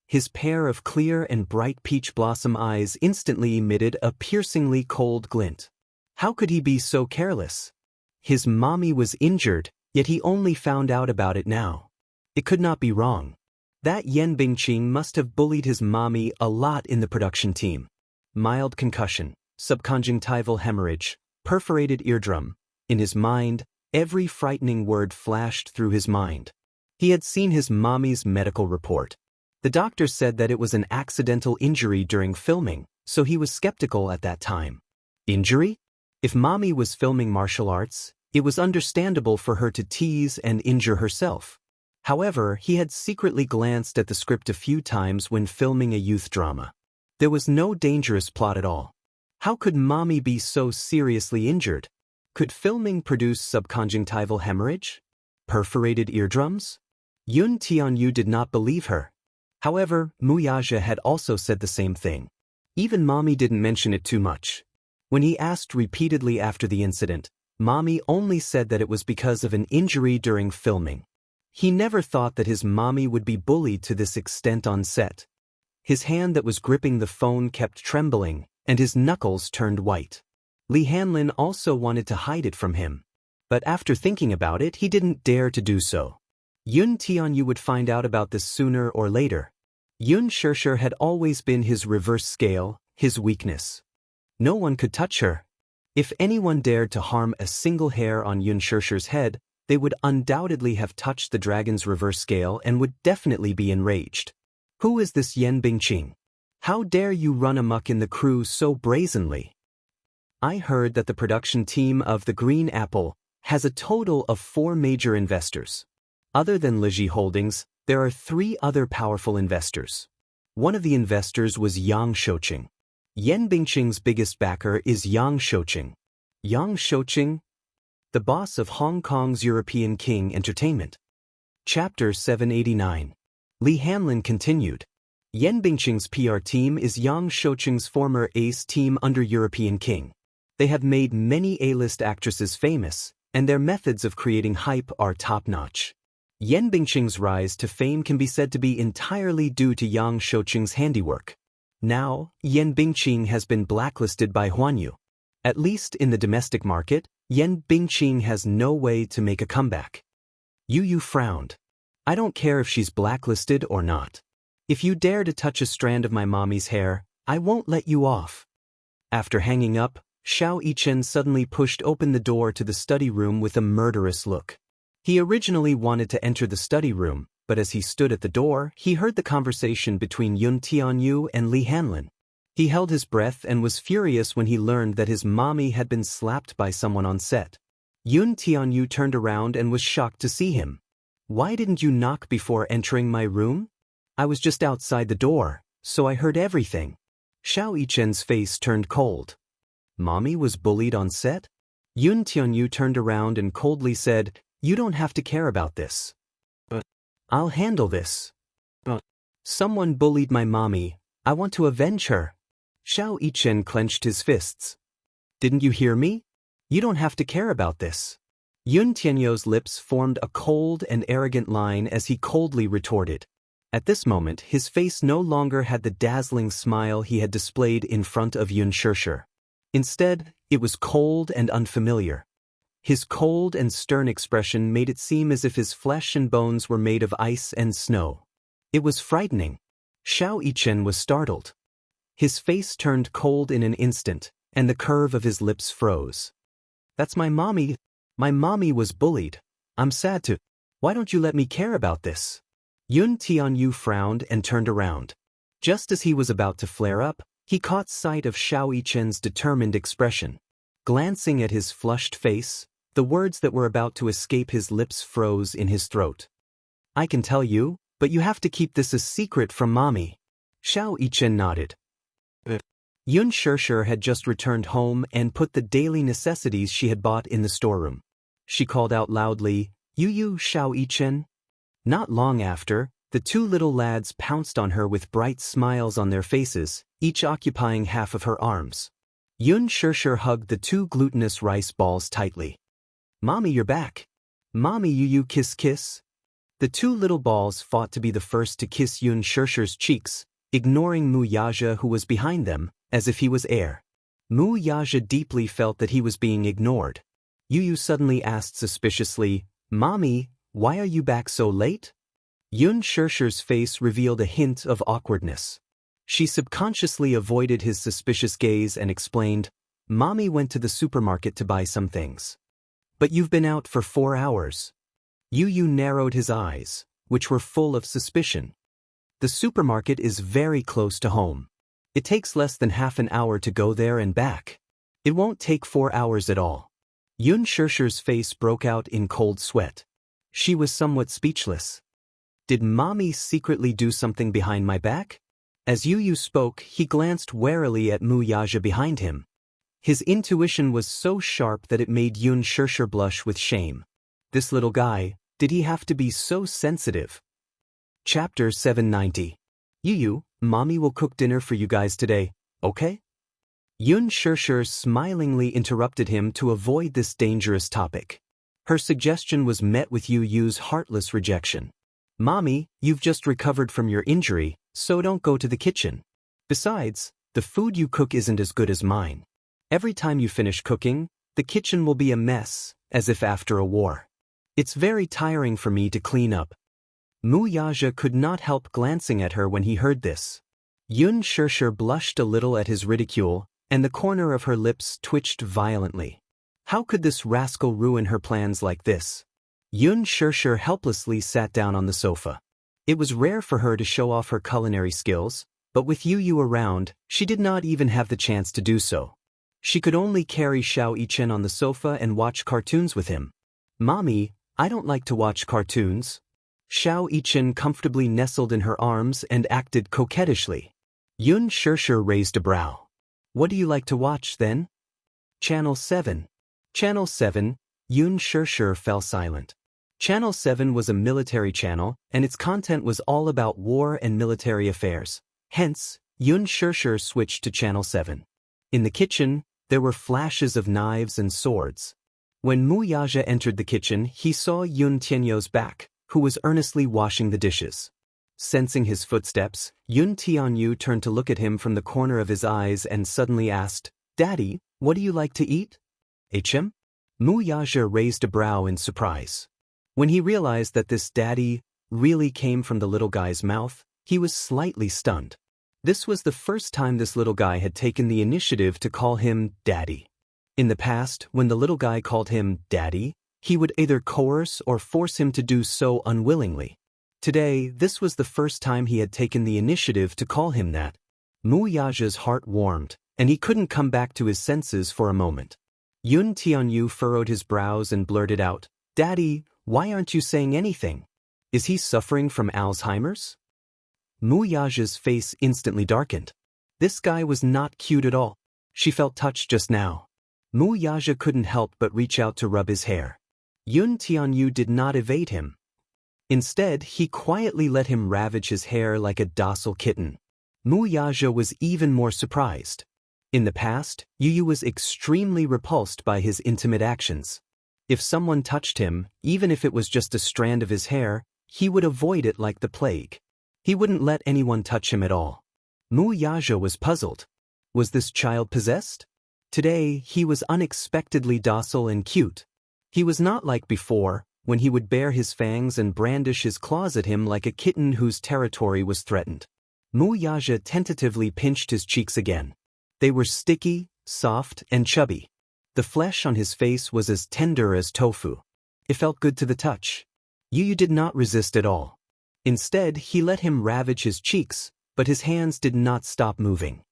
His pair of clear and bright peach blossom eyes instantly emitted a piercingly cold glint. How could he be so careless? His mommy was injured, yet he only found out about it now. It could not be wrong. That Yan Bingqing must have bullied his mommy a lot in the production team. Mild concussion, subconjunctival hemorrhage, perforated eardrum. In his mind, every frightening word flashed through his mind. He had seen his mommy's medical report. The doctor said that it was an accidental injury during filming, so he was skeptical at that time. Injury? If Mommy was filming martial arts, it was understandable for her to tease and injure herself. However, he had secretly glanced at the script a few times when filming a youth drama. There was no dangerous plot at all. How could Mommy be so seriously injured? Could filming produce subconjunctival hemorrhage? Perforated eardrums? Yoon Tae-yu did not believe her. However, Muyaja had also said the same thing. Even Mommy didn't mention it too much. When he asked repeatedly after the incident, Mommy only said that it was because of an injury during filming. He never thought that his mommy would be bullied to this extent on set. His hand that was gripping the phone kept trembling, and his knuckles turned white. Lee Hanlin also wanted to hide it from him. But after thinking about it, he didn't dare to do so. Yoon Tae-yu would find out about this sooner or later. Yoon Shurshur had always been his reverse scale, his weakness. No one could touch her. If anyone dared to harm a single hair on Yoon Shurshur's head, they would undoubtedly have touched the dragon's reverse scale and would definitely be enraged. Who is this Yen Bingqing? How dare you run amok in the crew so brazenly? I heard that the production team of The Green Apple has a total of 4 major investors. Other than Liji Holdings, there are 3 other powerful investors. One of the investors was Yang Shouqing. Yen Bingqing's biggest backer is Yang Shouqing. Yang Shouqing, the boss of Hong Kong's European King Entertainment. Chapter 789. Lee Hanlin continued. Yen Bingqing's PR team is Yang Shouqing's former ace team under European King. They have made many A-list actresses famous, and their methods of creating hype are top-notch. Yen Bingqing's rise to fame can be said to be entirely due to Yang Shouqing's handiwork. Now, Yen Bingqing has been blacklisted by Huanyu. At least in the domestic market, Yen Bingqing has no way to make a comeback. Yu frowned. I don't care if she's blacklisted or not. If you dare to touch a strand of my mommy's hair, I won't let you off. After hanging up, Xiao Yichen suddenly pushed open the door to the study room with a murderous look. He originally wanted to enter the study room, but as he stood at the door, he heard the conversation between Yoon Tae-yu and Lee Hanlin. He held his breath and was furious when he learned that his mommy had been slapped by someone on set. Yoon Tae-yu turned around and was shocked to see him. Why didn't you knock before entering my room? I was just outside the door, so I heard everything. Xiao Yichen's face turned cold. Mommy was bullied on set? Yoon Tae-yu turned around and coldly said, You don't have to care about this. But I'll handle this. But someone bullied my mommy. I want to avenge her. Xiao Yichen clenched his fists. Didn't you hear me? You don't have to care about this. Yoon Tae-yu's lips formed a cold and arrogant line as he coldly retorted. At this moment, his face no longer had the dazzling smile he had displayed in front of Yoon Shurshur. Instead, it was cold and unfamiliar. His cold and stern expression made it seem as if his flesh and bones were made of ice and snow. It was frightening. Xiao Yichen was startled. His face turned cold in an instant, and the curve of his lips froze. That's my mommy. My mommy was bullied. I'm sad to. Why don't you let me care about this? Yoon Tae-yu frowned and turned around. Just as he was about to flare up, he caught sight of Xiao Yichen's determined expression. Glancing at his flushed face, the words that were about to escape his lips froze in his throat. I can tell you, but you have to keep this a secret from mommy. Xiao Yichen nodded. Yoon Shurshur had just returned home and put the daily necessities she had bought in the storeroom. She called out loudly, You, Xiao Yichen? Not long after, the 2 little lads pounced on her with bright smiles on their faces, each occupying half of her arms. Yoon Shurshur hugged the 2 glutinous rice balls tightly. Mommy, you're back. Mommy, you kiss. The 2 little balls fought to be the first to kiss Yoon Shurshur's cheeks, ignoring Muyaja who was behind them, as if he was air. Muyaja deeply felt that he was being ignored. Yu suddenly asked suspiciously, Mommy, why are you back so late? Yoon Shurshur's face revealed a hint of awkwardness. She subconsciously avoided his suspicious gaze and explained, Mommy went to the supermarket to buy some things. But you've been out for 4 hours. Yu narrowed his eyes, which were full of suspicion. The supermarket is very close to home. It takes less than half an hour to go there and back. It won't take 4 hours at all. Yun Shirshir's face broke out in cold sweat. She was somewhat speechless. Did Mommy secretly do something behind my back? As Yu spoke, he glanced warily at Mu Yaja behind him. His intuition was so sharp that it made Yun Shirshir blush with shame. This little guy, did he have to be so sensitive? Chapter 790. Yu, Mommy will cook dinner for you guys today, okay? Yun Shirshir smilingly interrupted him to avoid this dangerous topic. Her suggestion was met with Yu's heartless rejection. Mommy, you've just recovered from your injury, so don't go to the kitchen. Besides, the food you cook isn't as good as mine. Every time you finish cooking, the kitchen will be a mess, as if after a war. It's very tiring for me to clean up. Mu Yaja could not help glancing at her when he heard this. Yun Shirshir blushed a little at his ridicule, and the corner of her lips twitched violently. How could this rascal ruin her plans like this? Yun Shirshir helplessly sat down on the sofa. It was rare for her to show off her culinary skills, but with Yu around, she did not even have the chance to do so. She could only carry Xiao Yichen on the sofa and watch cartoons with him. Mommy, I don't like to watch cartoons. Xiao Yichen comfortably nestled in her arms and acted coquettishly. Yun Shirshir raised a brow. What do you like to watch, then? Channel 7. Channel 7, Yun Shirshir fell silent. Channel 7 was a military channel, and its content was all about war and military affairs. Hence, Yun Shirshir switched to Channel 7. In the kitchen, there were flashes of knives and swords. When Mu Yaja entered the kitchen, he saw Yun Tianyou's back, who was earnestly washing the dishes. Sensing his footsteps, Yun Tianyou turned to look at him from the corner of his eyes and suddenly asked, Daddy, what do you like to eat? Hm? Mu Yaja raised a brow in surprise. When he realized that this daddy really came from the little guy's mouth, he was slightly stunned. This was the first time this little guy had taken the initiative to call him daddy. In the past, when the little guy called him daddy, he would either coerce or force him to do so unwillingly. Today, this was the first time he had taken the initiative to call him that. Mu Yaja's heart warmed, and he couldn't come back to his senses for a moment. Yun Tianyou furrowed his brows and blurted out, Daddy, why aren't you saying anything? Is he suffering from Alzheimer's? Mu Yaja's face instantly darkened. This guy was not cute at all. She felt touched just now. Mu Yaja couldn't help but reach out to rub his hair. Yun Tianyou did not evade him. Instead, he quietly let him ravage his hair like a docile kitten. Mu Yaja was even more surprised. In the past, Yu was extremely repulsed by his intimate actions. If someone touched him, even if it was just a strand of his hair, he would avoid it like the plague. He wouldn't let anyone touch him at all. Mu Yaja was puzzled. Was this child possessed? Today, he was unexpectedly docile and cute. He was not like before, when he would bare his fangs and brandish his claws at him like a kitten whose territory was threatened. Mu Yaja tentatively pinched his cheeks again. They were sticky, soft, and chubby. The flesh on his face was as tender as tofu. It felt good to the touch. Yu did not resist at all. Instead, he let him ravage his cheeks, but his hands did not stop moving.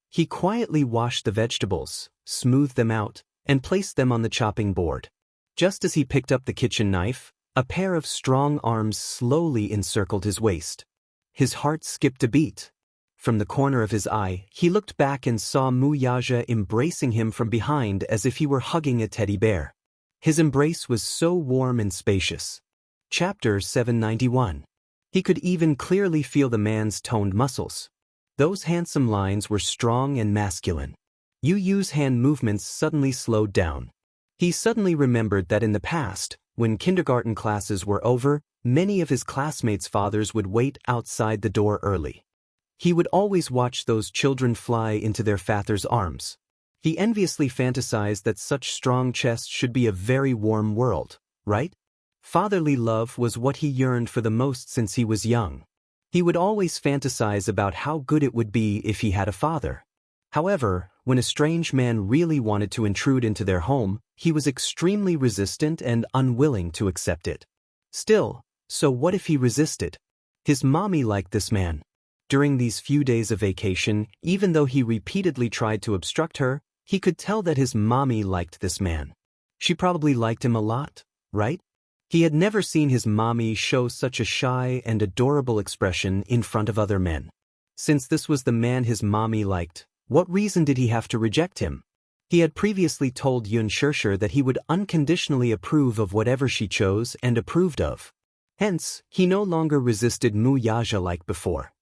He quietly washed the vegetables, smoothed them out, and placed them on the chopping board. Just as he picked up the kitchen knife, a pair of strong arms slowly encircled his waist. His heart skipped a beat. From the corner of his eye, he looked back and saw Mu Yaja embracing him from behind as if he were hugging a teddy bear. His embrace was so warm and spacious. Chapter 791. He could even clearly feel the man's toned muscles. Those handsome lines were strong and masculine. Yu's hand movements suddenly slowed down. He suddenly remembered that in the past, when kindergarten classes were over, many of his classmates' fathers would wait outside the door early. He would always watch those children fly into their father's arms. He enviously fantasized that such strong chests should be a very warm world, right? Fatherly love was what he yearned for the most since he was young. He would always fantasize about how good it would be if he had a father. However, when a strange man really wanted to intrude into their home, he was extremely resistant and unwilling to accept it. Still, so what if he resisted? His mommy liked this man. During these few days of vacation, even though he repeatedly tried to obstruct her, He could tell that his mommy liked this man. She probably liked him a lot, right? He had never seen his mommy show such a shy and adorable expression in front of other men. Since this was the man his mommy liked, what reason did he have to reject him? He had previously told Yun Shirshir that he would unconditionally approve of whatever she chose and approved of. Hence, he no longer resisted Mu Yaja like before.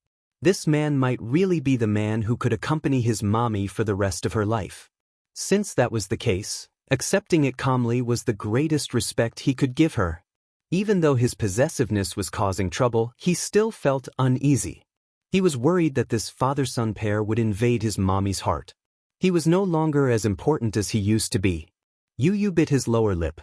This man might really be the man who could accompany his mommy for the rest of her life. Since that was the case, accepting it calmly was the greatest respect he could give her. Even though his possessiveness was causing trouble, he still felt uneasy. He was worried that this father-son pair would invade his mommy's heart. He was no longer as important as he used to be. Yu bit his lower lip.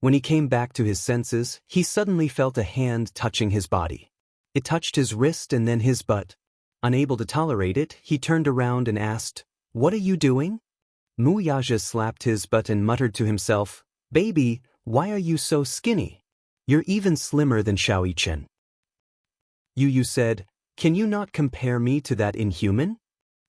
When he came back to his senses, he suddenly felt a hand touching his body. It touched his wrist and then his butt. Unable to tolerate it, he turned around and asked, "What are you doing?" Mu Yaja slapped his butt and muttered to himself, "Baby, why are you so skinny? You're even slimmer than Xiao Yichen." Yu said, "Can you not compare me to that inhuman?"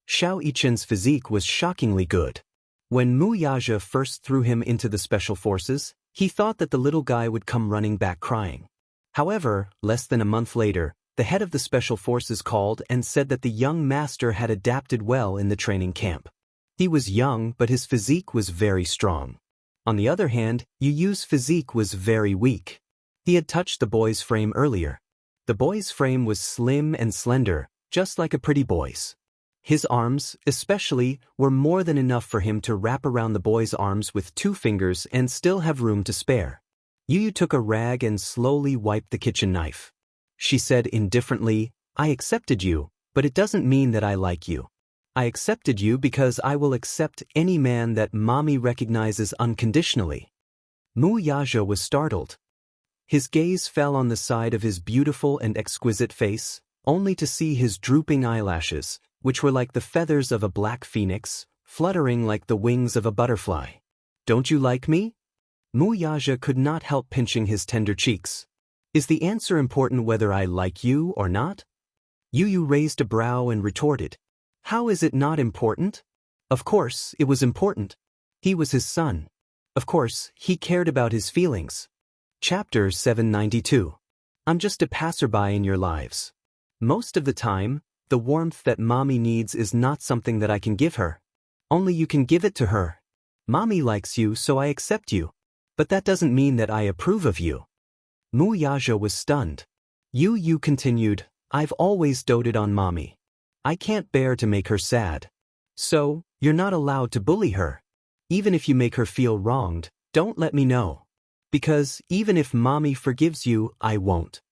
Xiao Yichen's physique was shockingly good. When Mu Yaja first threw him into the special forces, he thought that the little guy would come running back crying. However, less than a month later, the head of the special forces called and said that the young master had adapted well in the training camp. He was young, but his physique was very strong. On the other hand, Yu's physique was very weak. He had touched the boy's frame earlier. The boy's frame was slim and slender, just like a pretty boy's. His arms, especially, were more than enough for him to wrap around the boy's arms with 2 fingers and still have room to spare. Yu took a rag and slowly wiped the kitchen knife. She said indifferently, "I accepted you, but it doesn't mean that I like you. I accepted you because I will accept any man that mommy recognizes unconditionally." Mu Yaja was startled. His gaze fell on the side of his beautiful and exquisite face, only to see his drooping eyelashes, which were like the feathers of a black phoenix, fluttering like the wings of a butterfly. "Don't you like me?" Mu Yaja could not help pinching his tender cheeks. "Is the answer important whether I like you or not?" Yu raised a brow and retorted, "How is it not important? Of course, it was important. He was his son. Of course, he cared about his feelings." Chapter 792. I'm just a passerby in your lives. Most of the time, the warmth that mommy needs is not something that I can give her. Only you can give it to her. Mommy likes you, so I accept you. But that doesn't mean that I approve of you. Mu Yaja was stunned. Yu continued, "I've always doted on mommy. I can't bear to make her sad. So, you're not allowed to bully her. Even if you make her feel wronged, don't let me know. Because even if mommy forgives you, I won't."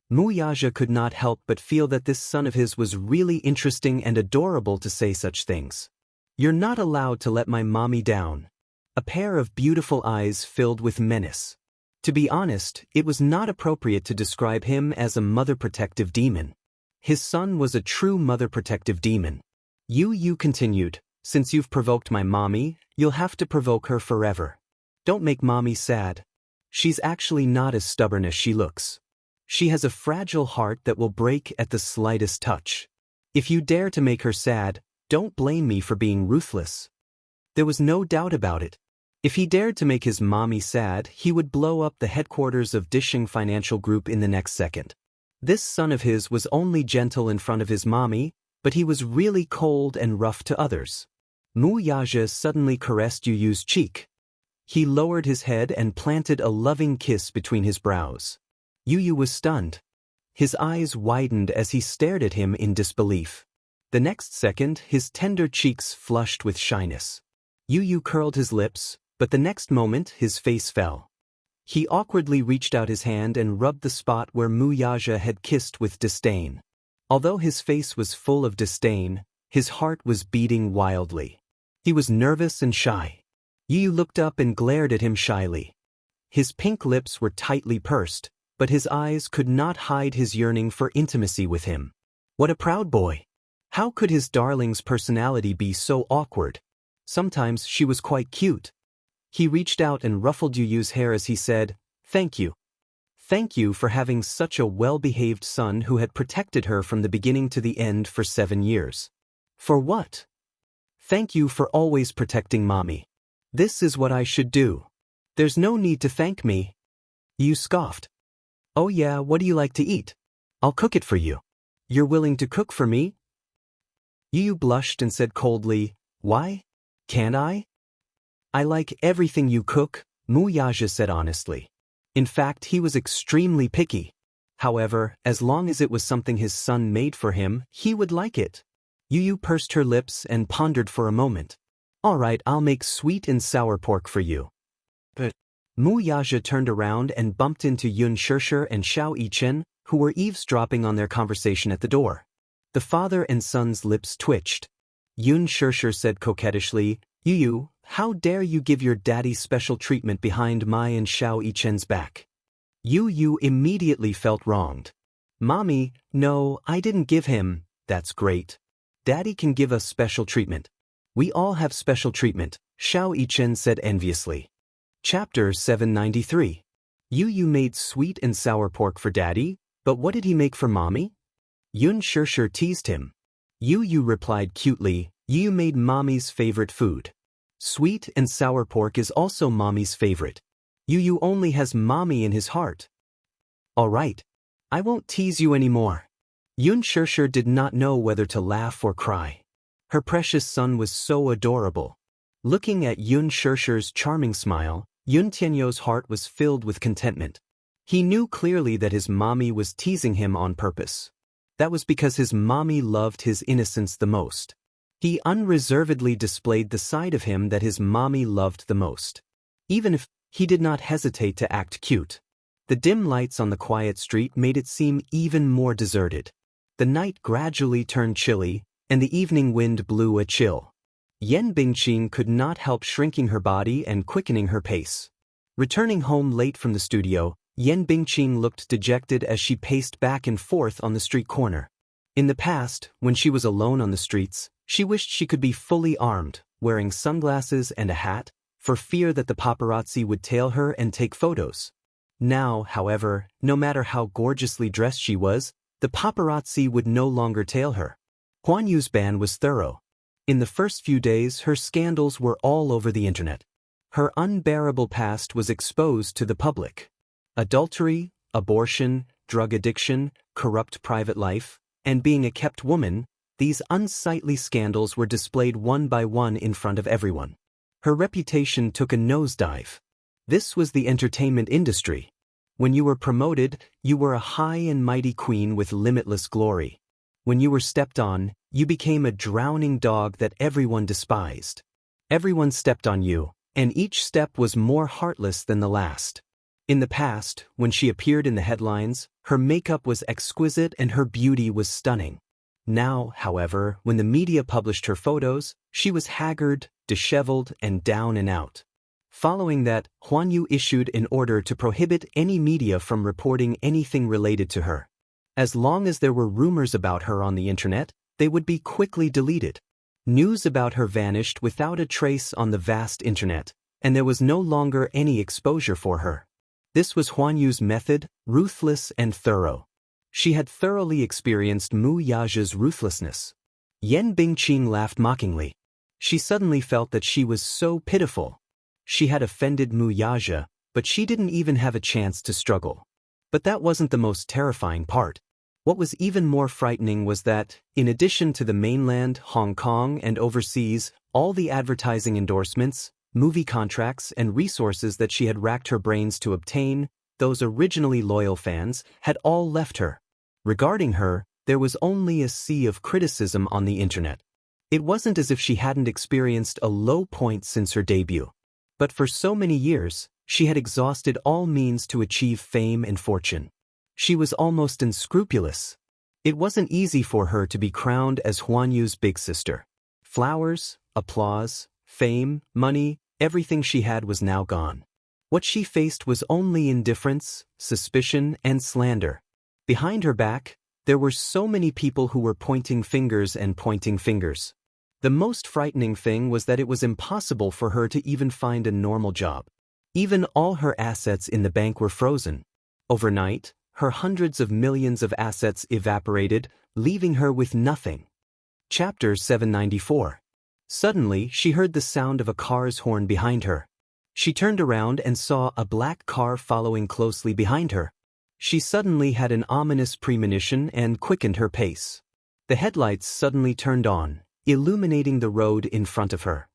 Mu Yaja could not help but feel that this son of his was really interesting and adorable to say such things. "You're not allowed to let my mommy down." A pair of beautiful eyes filled with menace. To be honest, it was not appropriate to describe him as a mother-protective demon. His son was a true mother-protective demon. Yu continued, "Since you've provoked my mommy, you'll have to provoke her forever. Don't make mommy sad. She's actually not as stubborn as she looks. She has a fragile heart that will break at the slightest touch. If you dare to make her sad, don't blame me for being ruthless." There was no doubt about it. If he dared to make his mommy sad, he would blow up the headquarters of Dishing Financial Group in the next second. This son of his was only gentle in front of his mommy, but he was really cold and rough to others. Mu Yaja suddenly caressed Yu's cheek. He lowered his head and planted a loving kiss between his brows. Yu was stunned. His eyes widened as he stared at him in disbelief. The next second, his tender cheeks flushed with shyness. Yu curled his lips, but the next moment his face fell. He awkwardly reached out his hand and rubbed the spot where Mu Yaja had kissed with disdain. Although his face was full of disdain, his heart was beating wildly. He was nervous and shy. Yu looked up and glared at him shyly. His pink lips were tightly pursed, but his eyes could not hide his yearning for intimacy with him. What a proud boy! How could his darling's personality be so awkward? Sometimes she was quite cute. He reached out and ruffled Yu's hair as he said, "Thank you. Thank you for having such a well-behaved son who had protected her from the beginning to the end for 7 years." "For what?" Thank you for always protecting mommy. This is what I should do. There's no need to thank me. Yu scoffed. Oh yeah, what do you like to eat? I'll cook it for you. You're willing to cook for me? Yu blushed and said coldly, Why? Can't I? I like everything you cook, Mu Yaja said honestly. In fact, he was extremely picky. However, as long as it was something his son made for him, he would like it. Yu pursed her lips and pondered for a moment. All right, I'll make sweet and sour pork for you. But Mu Yaja turned around and bumped into Yun Shishir and Xiao Yichen, who were eavesdropping on their conversation at the door. The father and son's lips twitched. Yun Shishir said coquettishly, Yu, how dare you give your daddy special treatment behind my and Xiao Yichen's back? Yu immediately felt wronged. Mommy, no, I didn't give him. That's great. Daddy can give us special treatment. We all have special treatment, Xiao Yichen said enviously. Chapter 793. Yu made sweet and sour pork for daddy, but what did he make for mommy? Yun Shishir teased him. Yu replied cutely, Yu made mommy's favorite food. Sweet and sour pork is also mommy's favorite. Yu only has mommy in his heart. All right. I won't tease you anymore. Yun Shishir did not know whether to laugh or cry. Her precious son was so adorable. Looking at Yun Shishir's charming smile, Yun Tianyo's heart was filled with contentment. He knew clearly that his mommy was teasing him on purpose. That was because his mommy loved his innocence the most. He unreservedly displayed the side of him that his mommy loved the most. Even if he did not hesitate to act cute. The dim lights on the quiet street made it seem even more deserted. The night gradually turned chilly, and the evening wind blew a chill. Yan Bingqing could not help shrinking her body and quickening her pace. Returning home late from the studio, Yan Bingqing looked dejected as she paced back and forth on the street corner. In the past, when she was alone on the streets, she wished she could be fully armed, wearing sunglasses and a hat, for fear that the paparazzi would tail her and take photos. Now, however, no matter how gorgeously dressed she was, the paparazzi would no longer tail her. Huan Yu's ban was thorough. In the first few days, her scandals were all over the internet. Her unbearable past was exposed to the public. Adultery, abortion, drug addiction, corrupt private life, and being a kept woman, these unsightly scandals were displayed one by one in front of everyone. Her reputation took a nosedive. This was the entertainment industry. When you were promoted, you were a high and mighty queen with limitless glory. When you were stepped on, you became a drowning dog that everyone despised. Everyone stepped on you, and each step was more heartless than the last. In the past, when she appeared in the headlines, her makeup was exquisite and her beauty was stunning. Now, however, when the media published her photos, she was haggard, disheveled, and down and out. Following that, Huan Yu issued an order to prohibit any media from reporting anything related to her. As long as there were rumors about her on the internet, they would be quickly deleted. News about her vanished without a trace on the vast internet, and there was no longer any exposure for her. This was Huan Yu's method, ruthless and thorough. She had thoroughly experienced Mu Yaja's ruthlessness. Yan Bingqing laughed mockingly. She suddenly felt that she was so pitiful. She had offended Mu Yaja, but she didn't even have a chance to struggle. But that wasn't the most terrifying part. What was even more frightening was that, in addition to the mainland, Hong Kong, and overseas, all the advertising endorsements, movie contracts, and resources that she had racked her brains to obtain, those originally loyal fans, had all left her. Regarding her, there was only a sea of criticism on the internet. It wasn't as if she hadn't experienced a low point since her debut. But for so many years, she had exhausted all means to achieve fame and fortune. She was almost unscrupulous. It wasn't easy for her to be crowned as Huan Yu's big sister. Flowers, applause, fame, money, everything she had was now gone. What she faced was only indifference, suspicion, and slander. Behind her back, there were so many people who were pointing fingers and pointing fingers. The most frightening thing was that it was impossible for her to even find a normal job. Even all her assets in the bank were frozen. Overnight, her hundreds of millions of assets evaporated, leaving her with nothing. Chapter 794. Suddenly, she heard the sound of a car's horn behind her. She turned around and saw a black car following closely behind her. She suddenly had an ominous premonition and quickened her pace. The headlights suddenly turned on, illuminating the road in front of her.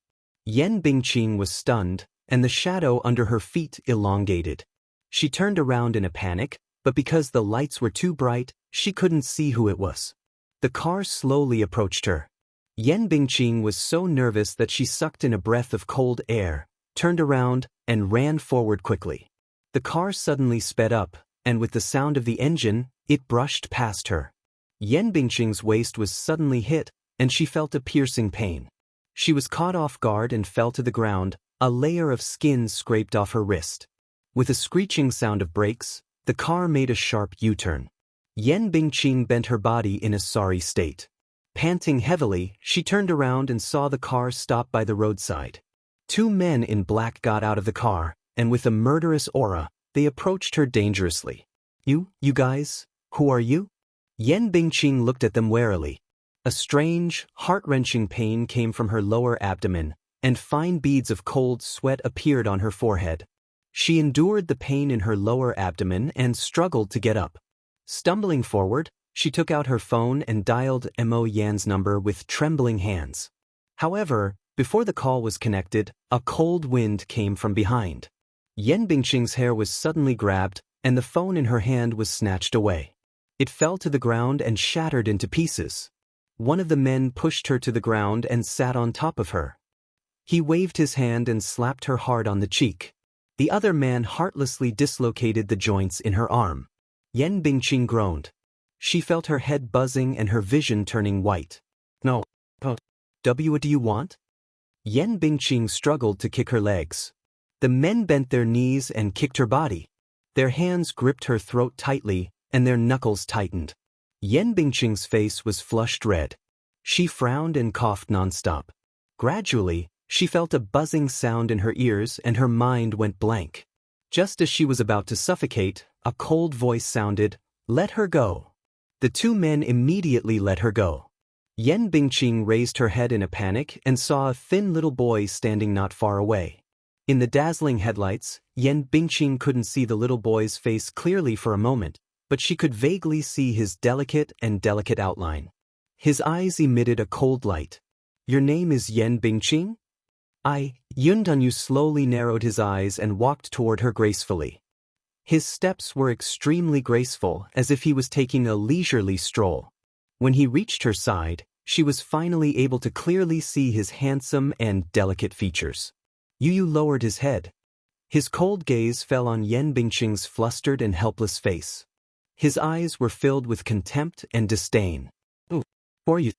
Yan Bingqing was stunned, and the shadow under her feet elongated. She turned around in a panic, but because the lights were too bright, she couldn't see who it was. The car slowly approached her. Yan Bingqing was so nervous that she sucked in a breath of cold air, turned around, and ran forward quickly. The car suddenly sped up, and with the sound of the engine, it brushed past her. Yan Bingqing's waist was suddenly hit, and she felt a piercing pain. She was caught off guard and fell to the ground, a layer of skin scraped off her wrist. With a screeching sound of brakes, the car made a sharp U-turn. Yan Bingqing bent her body in a sorry state. Panting heavily, she turned around and saw the car stop by the roadside. Two men in black got out of the car, and with a murderous aura, they approached her dangerously. You guys, who are you? Yan Bingqing looked at them warily. A strange, heart-wrenching pain came from her lower abdomen, and fine beads of cold sweat appeared on her forehead. She endured the pain in her lower abdomen and struggled to get up. Stumbling forward, she took out her phone and dialed Mo Yan's number with trembling hands. However, before the call was connected, a cold wind came from behind. Yan Bingqing's hair was suddenly grabbed, and the phone in her hand was snatched away. It fell to the ground and shattered into pieces. One of the men pushed her to the ground and sat on top of her. He waved his hand and slapped her hard on the cheek. The other man heartlessly dislocated the joints in her arm. Yan Bingqing groaned. She felt her head buzzing and her vision turning white. No. What do you want? Yan Bingqing struggled to kick her legs. The men bent their knees and kicked her body. Their hands gripped her throat tightly, and their knuckles tightened. Yan Bingqing's face was flushed red. She frowned and coughed nonstop. Gradually, she felt a buzzing sound in her ears and her mind went blank. Just as she was about to suffocate, a cold voice sounded, "Let her go." The two men immediately let her go. Yan Bingqing raised her head in a panic and saw a thin little boy standing not far away. In the dazzling headlights, Yan Bingqing couldn't see the little boy's face clearly for a moment, but she could vaguely see his delicate outline. His eyes emitted a cold light. "Your name is Yan Bingqing?" Yun Dunyu slowly narrowed his eyes and walked toward her gracefully. His steps were extremely graceful, as if he was taking a leisurely stroll. When he reached her side, she was finally able to clearly see his handsome and delicate features. Yu lowered his head. His cold gaze fell on Yan Bingqing's flustered and helpless face. His eyes were filled with contempt and disdain. "Who are you?"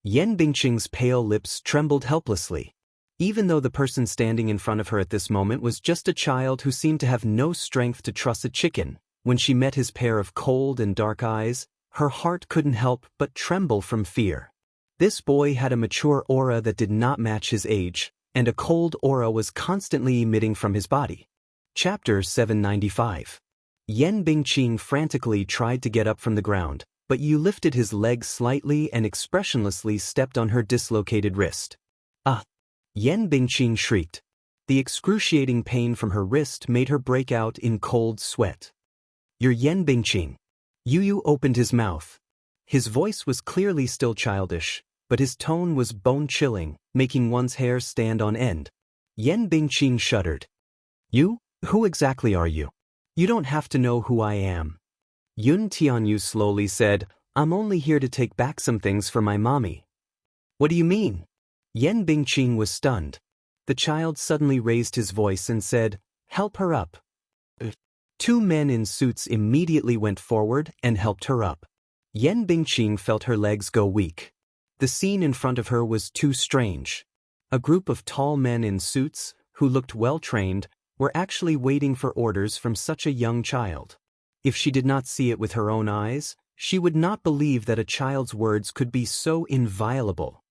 Yan Bingqing's pale lips trembled helplessly. Even though the person standing in front of her at this moment was just a child who seemed to have no strength to truss a chicken, when she met his pair of cold and dark eyes, her heart couldn't help but tremble from fear. This boy had a mature aura that did not match his age, and a cold aura was constantly emitting from his body. Chapter 795. Yan Bingqing frantically tried to get up from the ground, but Yu lifted his leg slightly and expressionlessly stepped on her dislocated wrist. "Ah!" Yan Bingqing shrieked. The excruciating pain from her wrist made her break out in cold sweat. "You're Yan Bingqing." Yu opened his mouth. His voice was clearly still childish, but his tone was bone-chilling, making one's hair stand on end. Yan Bingqing shuddered. "You? Who exactly are you? You don't have to know who I am." Yun Tianyu slowly said, "I'm only here to take back some things for my mommy." "What do you mean?" Yan Bingqing was stunned. The child suddenly raised his voice and said, "Help her up." Two men in suits immediately went forward and helped her up. Yan Bingqing felt her legs go weak. The scene in front of her was too strange. A group of tall men in suits, who looked well-trained, were actually waiting for orders from such a young child. If she did not see it with her own eyes, she would not believe that a child's words could be so inviolable.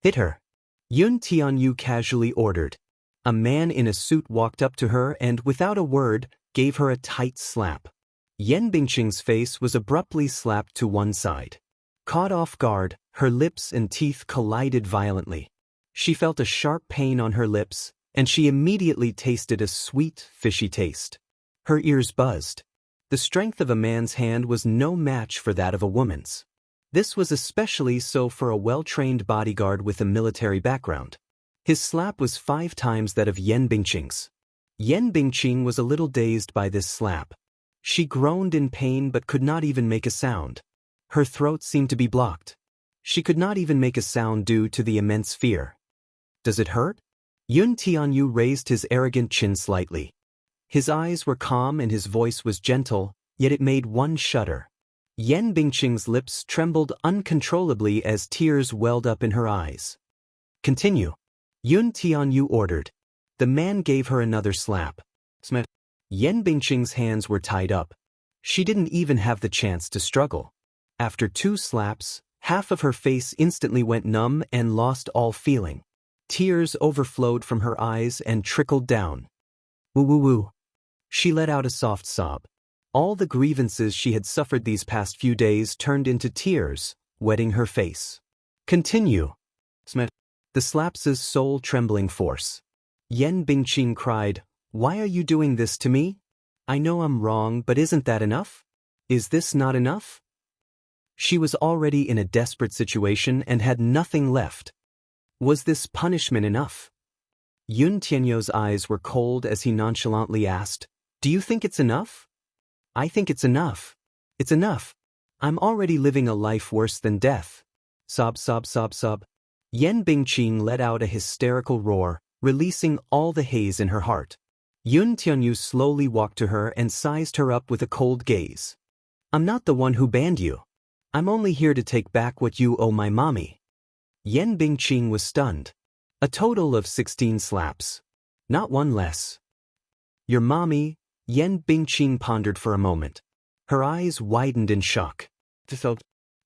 "Hit her," Yun Tianyu casually ordered. A man in a suit walked up to her and, without a word, gave her a tight slap. Yan Bingqing's face was abruptly slapped to one side. Caught off guard, her lips and teeth collided violently. She felt a sharp pain on her lips, and she immediately tasted a sweet, fishy taste. Her ears buzzed. The strength of a man's hand was no match for that of a woman's. This was especially so for a well-trained bodyguard with a military background. His slap was 5 times that of Yan Bingqing's. Yan Bingqing was a little dazed by this slap. She groaned in pain but could not even make a sound. Her throat seemed to be blocked. She could not even make a sound due to the immense fear. Does it hurt? Yun Tianyu raised his arrogant chin slightly. His eyes were calm and his voice was gentle, yet it made one shudder. Yan Bingqing's lips trembled uncontrollably as tears welled up in her eyes. Continue. Yun Tianyu ordered. The man gave her another slap. Yan Bingqing's hands were tied up. She didn't even have the chance to struggle. After 2 slaps, half of her face instantly went numb and lost all feeling. Tears overflowed from her eyes and trickled down. Woo woo woo. She let out a soft sob. All the grievances she had suffered these past few days turned into tears, wetting her face. Continue. The slap's soul-trembling force. Yan Bingqing cried, "Why are you doing this to me? I know I'm wrong, but isn't that enough? Is this not enough?" She was already in a desperate situation and had nothing left. Was this punishment enough? Yun Tianyu's eyes were cold as he nonchalantly asked, "Do you think it's enough?" "I think it's enough. It's enough. I'm already living a life worse than death." Sob, sob, sob, sob. Yan Bingqing let out a hysterical roar, releasing all the haze in her heart. Yun Tianyu slowly walked to her and sized her up with a cold gaze. "I'm not the one who banned you. I'm only here to take back what you owe my mommy." Yan Bingqing was stunned. A total of 16 slaps. Not one less. "Your mommy?" Yan Bingqing pondered for a moment. Her eyes widened in shock.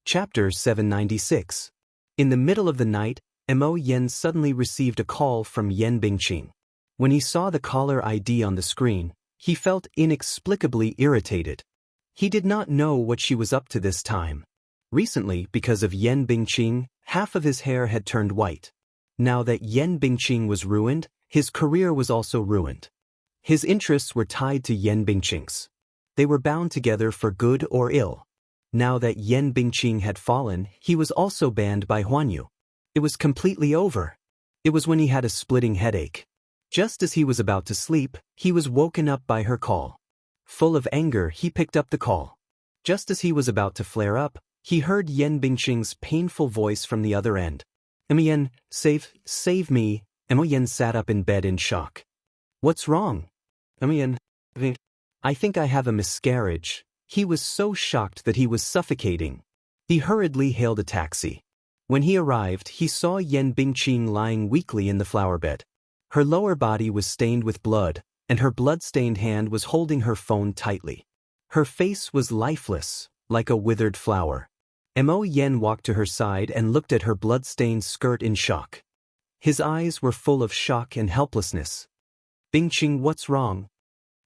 Chapter 796. In the middle of the night, Mo Yen suddenly received a call from Yan Bingqing. When he saw the caller ID on the screen, he felt inexplicably irritated. He did not know what she was up to this time. Recently, because of Yan Bingqing, half of his hair had turned white. Now that Yan Bingqing was ruined, his career was also ruined. His interests were tied to Yan Bingqing's. They were bound together for good or ill. Now that Yan Bingqing had fallen, he was also banned by Huanyu. It was completely over. It was when he had a splitting headache. Just as he was about to sleep, he was woken up by her call. Full of anger, he picked up the call. Just as he was about to flare up, he heard Yan Bingqing's painful voice from the other end. "Yen, save me." Yen sat up in bed in shock. "What's wrong?" "Yen, I think I have a miscarriage." He was so shocked that he was suffocating. He hurriedly hailed a taxi. When he arrived, he saw Yan Bingqing lying weakly in the flower bed. Her lower body was stained with blood, and her blood-stained hand was holding her phone tightly. Her face was lifeless, like a withered flower. Mo Yen walked to her side and looked at her blood-stained skirt in shock. His eyes were full of shock and helplessness. "Bingqing, what's wrong?"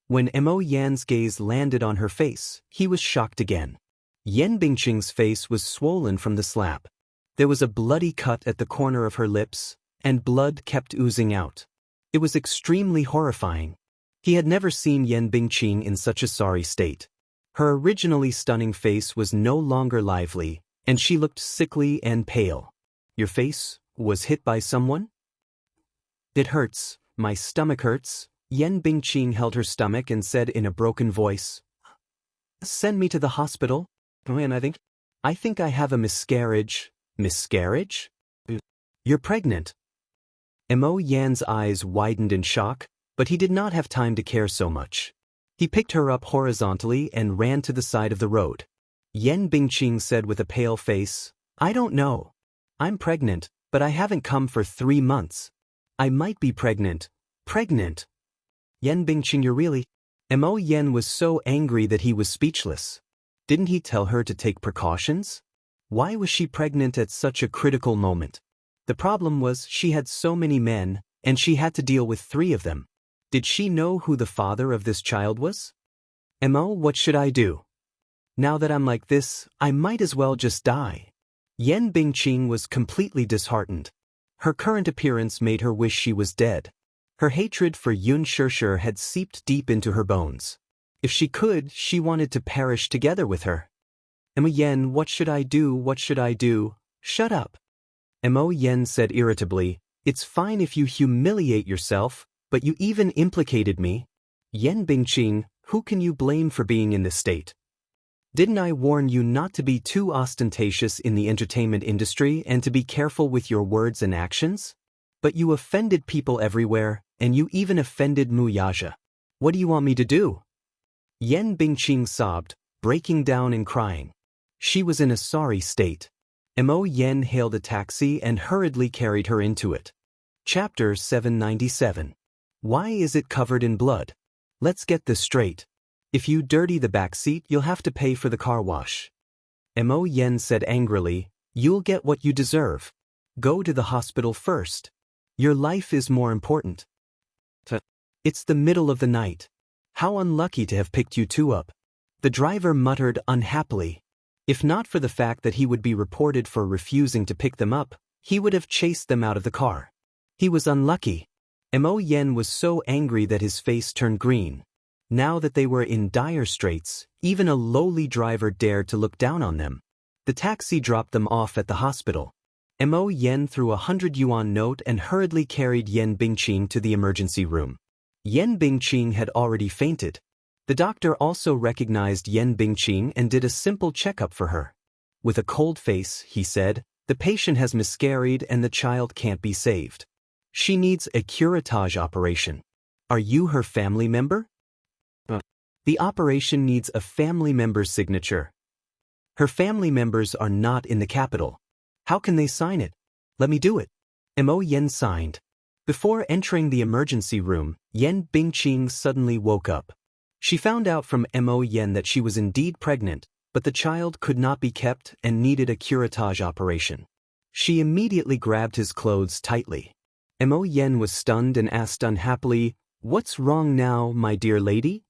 When Mo Yan's gaze landed on her face, he was shocked again. Yan Bingqing's face was swollen from the slap. There was a bloody cut at the corner of her lips, and blood kept oozing out. It was extremely horrifying. He had never seen Yan Bingqing in such a sorry state. Her originally stunning face was no longer lively, and she looked sickly and pale. "Your face was hit by someone?" "It hurts. My stomach hurts." Yan Bingqing held her stomach and said in a broken voice, "Send me to the hospital." I think I have a miscarriage." "Miscarriage? You're pregnant." Mo Yan's eyes widened in shock, but he did not have time to care so much. He picked her up horizontally and ran to the side of the road. Yan Bingqing said with a pale face, "I don't know. I'm pregnant, but I haven't come for 3 months. I might be pregnant." "Pregnant? Yan Bingqing, you're really—" Mo Yen was so angry that he was speechless. Didn't he tell her to take precautions? Why was she pregnant at such a critical moment? The problem was she had so many men, and she had to deal with 3 of them. Did she know who the father of this child was? "Mo, what should I do? Now that I'm like this, I might as well just die." Yan Bingqing was completely disheartened. Her current appearance made her wish she was dead. Her hatred for Yun Shishir had seeped deep into her bones. If she could, she wanted to perish together with her. Mo Yen, what should I do? What should I do? Shut up. Mo Yen said irritably, it's fine if you humiliate yourself, but you even implicated me. Yen Bingqing, who can you blame for being in this state? Didn't I warn you not to be too ostentatious in the entertainment industry and to be careful with your words and actions? But you offended people everywhere, and you even offended Mu Yaja. What do you want me to do? Yen Bingqing sobbed, breaking down and crying. She was in a sorry state. Mo Yen hailed a taxi and hurriedly carried her into it. Chapter 797. Why is it covered in blood? Let's get this straight. If you dirty the back seat, you'll have to pay for the car wash. Mo Yen said angrily, you'll get what you deserve. Go to the hospital first. Your life is more important. It's the middle of the night. How unlucky to have picked you two up. The driver muttered unhappily. If not for the fact that he would be reported for refusing to pick them up, he would have chased them out of the car. He was unlucky. Mo Yen was so angry that his face turned green. Now that they were in dire straits, even a lowly driver dared to look down on them. The taxi dropped them off at the hospital. Mo Yen threw a 100 yuan note and hurriedly carried Yen Bingqing to the emergency room. Yen Bingqing had already fainted. The doctor also recognized Yen Bingqing and did a simple checkup for her. With a cold face, he said, the patient has miscarried and the child can't be saved. She needs a curettage operation. Are you her family member? The operation needs a family member's signature. Her family members are not in the capital. How can they sign it? Let me do it. Mo Yen signed. Before entering the emergency room, Yen Bingqing suddenly woke up. She found out from Mo Yen that she was indeed pregnant, but the child could not be kept and needed a curettage operation. She immediately grabbed his clothes tightly. Mo Yen was stunned and asked unhappily, what's wrong now, my dear lady?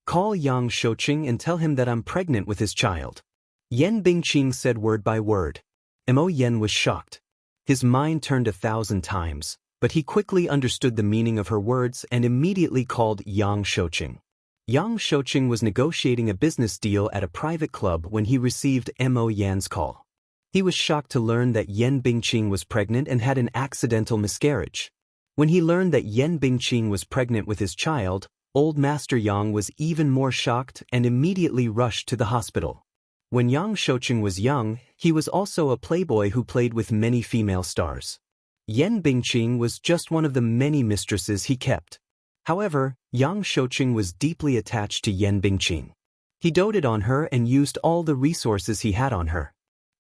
Call Yang Shouqing and tell him that I'm pregnant with his child. Yen Bingqing said word by word. Mo Yen was shocked. His mind turned 1,000 times, but he quickly understood the meaning of her words and immediately called Yang Shouqing. Yang Shouqing was negotiating a business deal at a private club when he received Mo Yan's call. He was shocked to learn that Yen Bingqing was pregnant and had an accidental miscarriage. When he learned that Yen Bingqing was pregnant with his child, Old Master Yang was even more shocked and immediately rushed to the hospital. When Yang Shouqing was young, he was also a playboy who played with many female stars. Yen Bingqing was just one of the many mistresses he kept. However, Yang Shouqing was deeply attached to Yen Bingqing. He doted on her and used all the resources he had on her.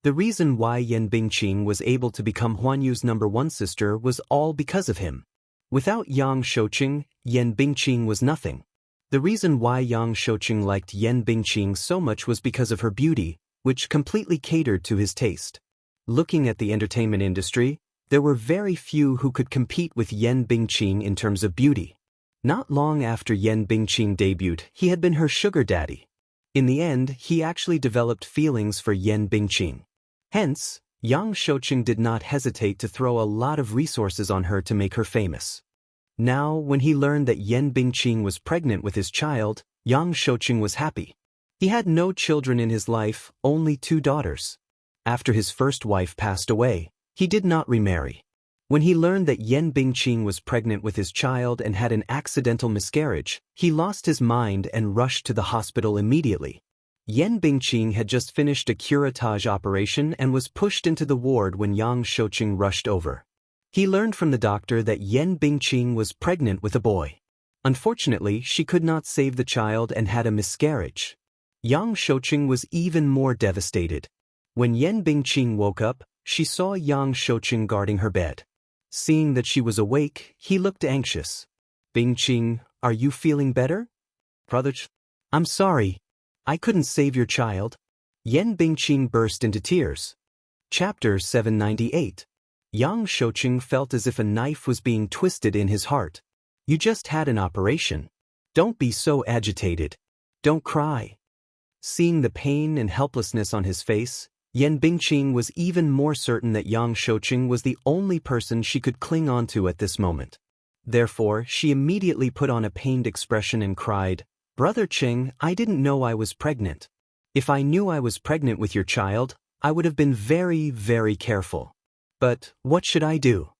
The reason why Yen Bingqing was able to become Huanyu's #1 sister was all because of him. Without Yang Shouqing, Yen Bingqing was nothing. The reason why Yang Shouqing liked Yen Bingqing so much was because of her beauty, which completely catered to his taste. Looking at the entertainment industry, there were very few who could compete with Yen Bingqing in terms of beauty. Not long after Yen Bingqing debuted, he had been her sugar daddy. In the end, he actually developed feelings for Yen Bingqing. Hence, Yang Shouqing did not hesitate to throw a lot of resources on her to make her famous. Now, when he learned that Yen Bingqing was pregnant with his child, Yang Shouqing was happy. He had no children in his life, only 2 daughters. After his first wife passed away, he did not remarry. When he learned that Yen Bingqing was pregnant with his child and had an accidental miscarriage, he lost his mind and rushed to the hospital immediately. Yen Bingqing had just finished a curettage operation and was pushed into the ward when Yang Shouqing rushed over. He learned from the doctor that Yen Bingqing was pregnant with a boy. Unfortunately, she could not save the child and had a miscarriage. Yang Shouqing was even more devastated. When Yen Bingqing woke up, she saw Yang Shouqing guarding her bed. Seeing that she was awake, he looked anxious. Bingqing, are you feeling better? I'm sorry. I couldn't save your child. Yen Bingqing burst into tears. Chapter 798. Yang Shouqing felt as if a knife was being twisted in his heart. You just had an operation. Don't be so agitated. Don't cry. Seeing the pain and helplessness on his face, Yan Bingqing was even more certain that Yang Shouqing was the only person she could cling onto at this moment. Therefore, she immediately put on a pained expression and cried, "Brother Qing, I didn't know I was pregnant. If I knew I was pregnant with your child, I would have been very, very careful. But what should I do?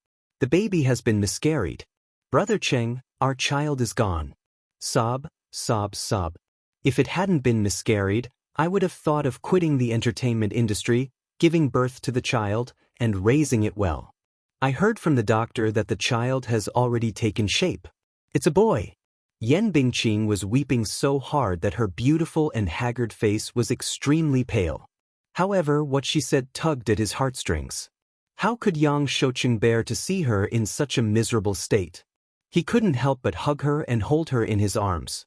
The baby has been miscarried. Brother Qing, our child is gone." Sob, sob, sob. If it hadn't been miscarried, I would have thought of quitting the entertainment industry, giving birth to the child, and raising it well. I heard from the doctor that the child has already taken shape. It's a boy. Yan Bingqing was weeping so hard that her beautiful and haggard face was extremely pale. However, what she said tugged at his heartstrings. How could Yang Shouqing bear to see her in such a miserable state? He couldn't help but hug her and hold her in his arms.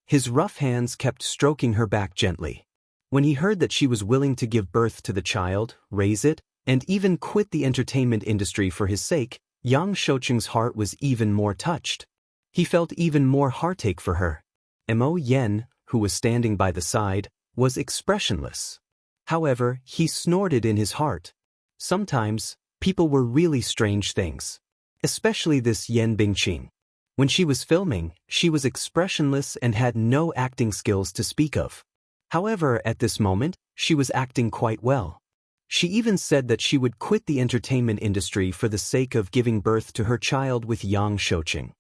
His rough hands kept stroking her back gently. When he heard that she was willing to give birth to the child, raise it, and even quit the entertainment industry for his sake, Yang Shouqing's heart was even more touched. He felt even more heartache for her. Mo Yen, who was standing by the side, was expressionless. However, he snorted in his heart. Sometimes, people were really strange things. Especially this Yan Bingqing. When she was filming, she was expressionless and had no acting skills to speak of. However, at this moment, she was acting quite well. She even said that she would quit the entertainment industry for the sake of giving birth to her child with Yang Shouqing.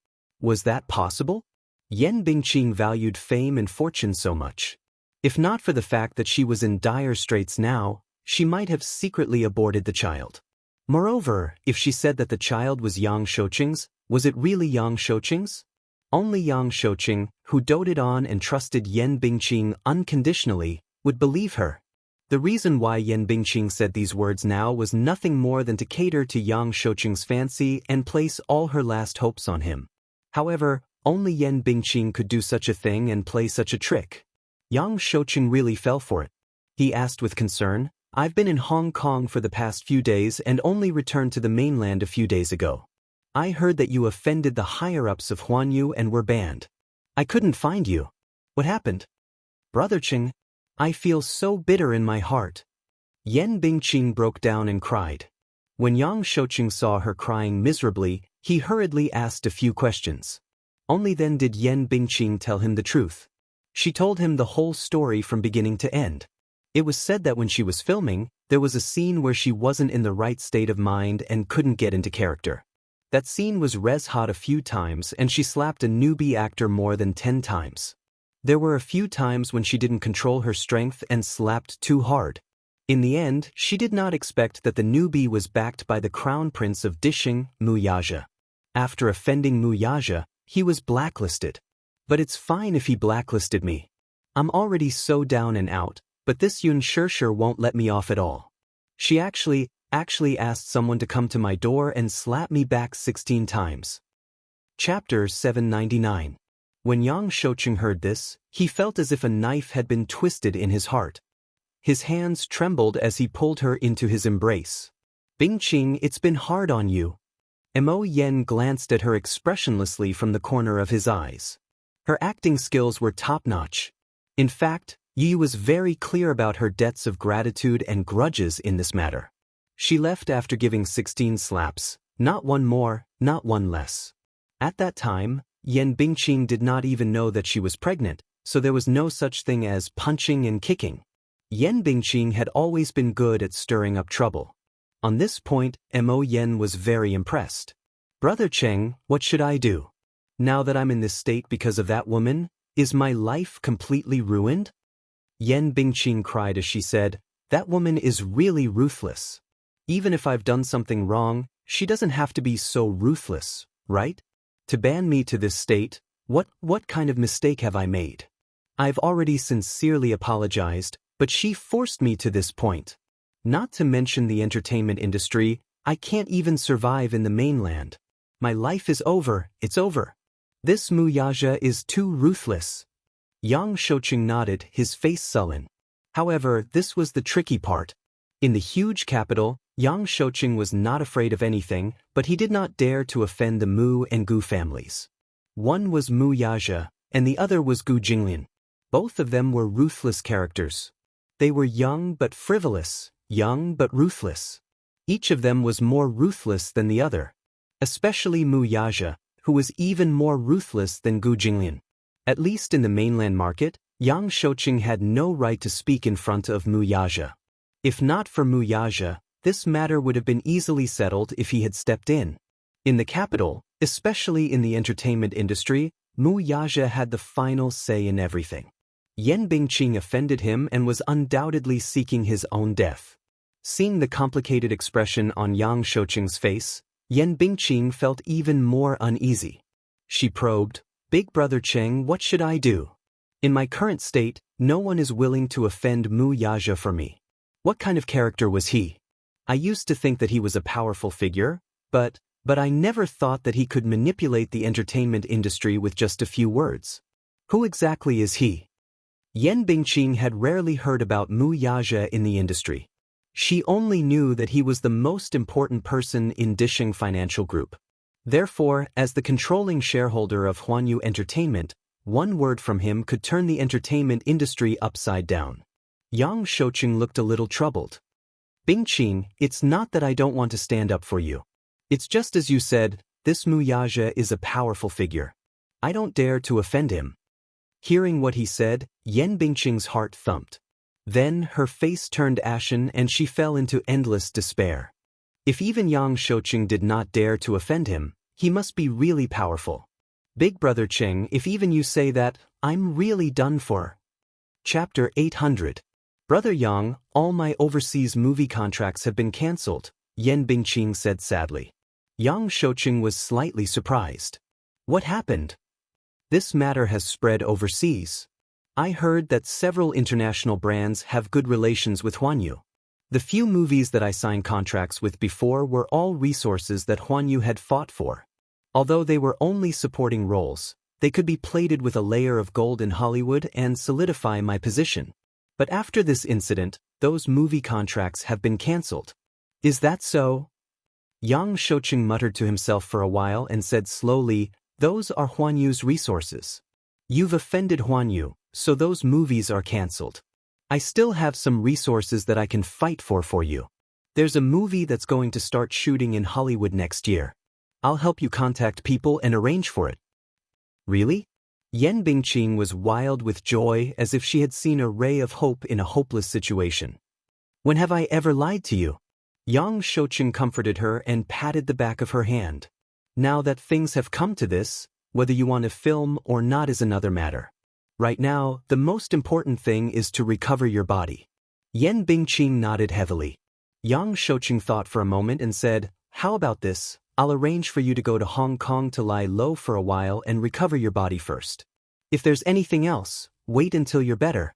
Was that possible? Yan Bingqing valued fame and fortune so much. If not for the fact that she was in dire straits now, she might have secretly aborted the child. Moreover, if she said that the child was Yang Shouqing's, was it really Yang Shouqing's? Only Yang Shouqing, who doted on and trusted Yan Bingqing unconditionally, would believe her. The reason why Yan Bingqing said these words now was nothing more than to cater to Yang Shouqing's fancy and place all her last hopes on him. However, only Yan Bingqing could do such a thing and play such a trick. Yang Shouqing really fell for it. He asked with concern, "I've been in Hong Kong for the past few days and only returned to the mainland a few days ago. I heard that you offended the higher-ups of Huanyu and were banned. I couldn't find you. What happened? Brother Qing, I feel so bitter in my heart." Yan Bingqing broke down and cried. When Yang Shouqing saw her crying miserably, he hurriedly asked a few questions. Only then did Yan Bingqing tell him the truth. She told him the whole story from beginning to end. It was said that when she was filming, there was a scene where she wasn't in the right state of mind and couldn't get into character. That scene was red-hot a few times and she slapped a newbie actor more than 10 times. There were a few times when she didn't control her strength and slapped too hard. In the end, she did not expect that the newbie was backed by the crown prince of Dishing, Mu Yaja. After offending Mu Yaja, he was blacklisted. But it's fine if he blacklisted me. I'm already so down and out, but this Yun Shirshir won't let me off at all. She actually asked someone to come to my door and slap me back 16 times. Chapter 799. When Yang Shouqing heard this, he felt as if a knife had been twisted in his heart. His hands trembled as he pulled her into his embrace. "Bingqing, it's been hard on you." Mo Yen glanced at her expressionlessly from the corner of his eyes. Her acting skills were top-notch. In fact, Yu was very clear about her debts of gratitude and grudges in this matter. She left after giving 16 slaps, not one more, not one less. At that time, Yan Bingqing did not even know that she was pregnant, so there was no such thing as punching and kicking. Yan Bingqing had always been good at stirring up trouble. On this point, Mo Yen was very impressed. "Brother Cheng, what should I do? Now that I'm in this state because of that woman, is my life completely ruined?" Yan Bingqing cried as she said, "That woman is really ruthless. Even if I've done something wrong, she doesn't have to be so ruthless, right? To ban me to this state, what kind of mistake have I made? I've already sincerely apologized, but she forced me to this point. Not to mention the entertainment industry, I can't even survive in the mainland. My life is over, it's over. This Mu Yaja is too ruthless." Yang Shouqing nodded, his face sullen. However, this was the tricky part. In the huge capital, Yang Shouqing was not afraid of anything, but he did not dare to offend the Mu and Gu families. One was Mu Yaja, and the other was Gu Jinglin. Both of them were ruthless characters. They were young but frivolous, young but ruthless. Each of them was more ruthless than the other. Especially Mu Yaja, who was even more ruthless than Gu Jinglian. At least in the mainland market, Yang Shouqing had no right to speak in front of Mu Yaja. If not for Mu Yaja, this matter would have been easily settled if he had stepped in. In the capital, especially in the entertainment industry, Mu Yaja had the final say in everything. Yan Bingqing offended him and was undoubtedly seeking his own death. Seeing the complicated expression on Yang Shouqing's face, Yan Bingqing felt even more uneasy. She probed, "Big Brother Cheng, what should I do? In my current state, no one is willing to offend Mu Yaja for me. What kind of character was he? I used to think that he was a powerful figure, but I never thought that he could manipulate the entertainment industry with just a few words. Who exactly is he?" Yan Bingqing had rarely heard about Mu Yaja in the industry. She only knew that he was the most important person in Disheng Financial Group. Therefore, as the controlling shareholder of Huanyu Entertainment, one word from him could turn the entertainment industry upside down. Yang Shouqing looked a little troubled. "Bingqing, it's not that I don't want to stand up for you. It's just as you said, this Mu Yaja is a powerful figure. I don't dare to offend him." Hearing what he said, Yan Bingqing's heart thumped. Then her face turned ashen and she fell into endless despair. If even Yang Shouqing did not dare to offend him, he must be really powerful. "Big Brother Cheng, if even you say that, I'm really done for." Chapter 800. "Brother Yang, all my overseas movie contracts have been cancelled," Yan Bingqing said sadly. Yang Shouqing was slightly surprised. "What happened?" "This matter has spread overseas. I heard that several international brands have good relations with Huanyu. The few movies that I signed contracts with before were all resources that Huanyu had fought for. Although they were only supporting roles, they could be plated with a layer of gold in Hollywood and solidify my position. But after this incident, those movie contracts have been cancelled." "Is that so?" Yang Shouqing muttered to himself for a while and said slowly, "Those are Huanyu's resources. You've offended Huanyu, so those movies are cancelled. I still have some resources that I can fight for you. There's a movie that's going to start shooting in Hollywood next year. I'll help you contact people and arrange for it." "Really?" Yan Bingqing was wild with joy as if she had seen a ray of hope in a hopeless situation. "When have I ever lied to you?" Yang Shouqing comforted her and patted the back of her hand. "Now that things have come to this, whether you want to film or not is another matter. Right now, the most important thing is to recover your body." Yan Bingqing nodded heavily. Yang Shouqing thought for a moment and said, "How about this? I'll arrange for you to go to Hong Kong to lie low for a while and recover your body first. If there's anything else, wait until you're better."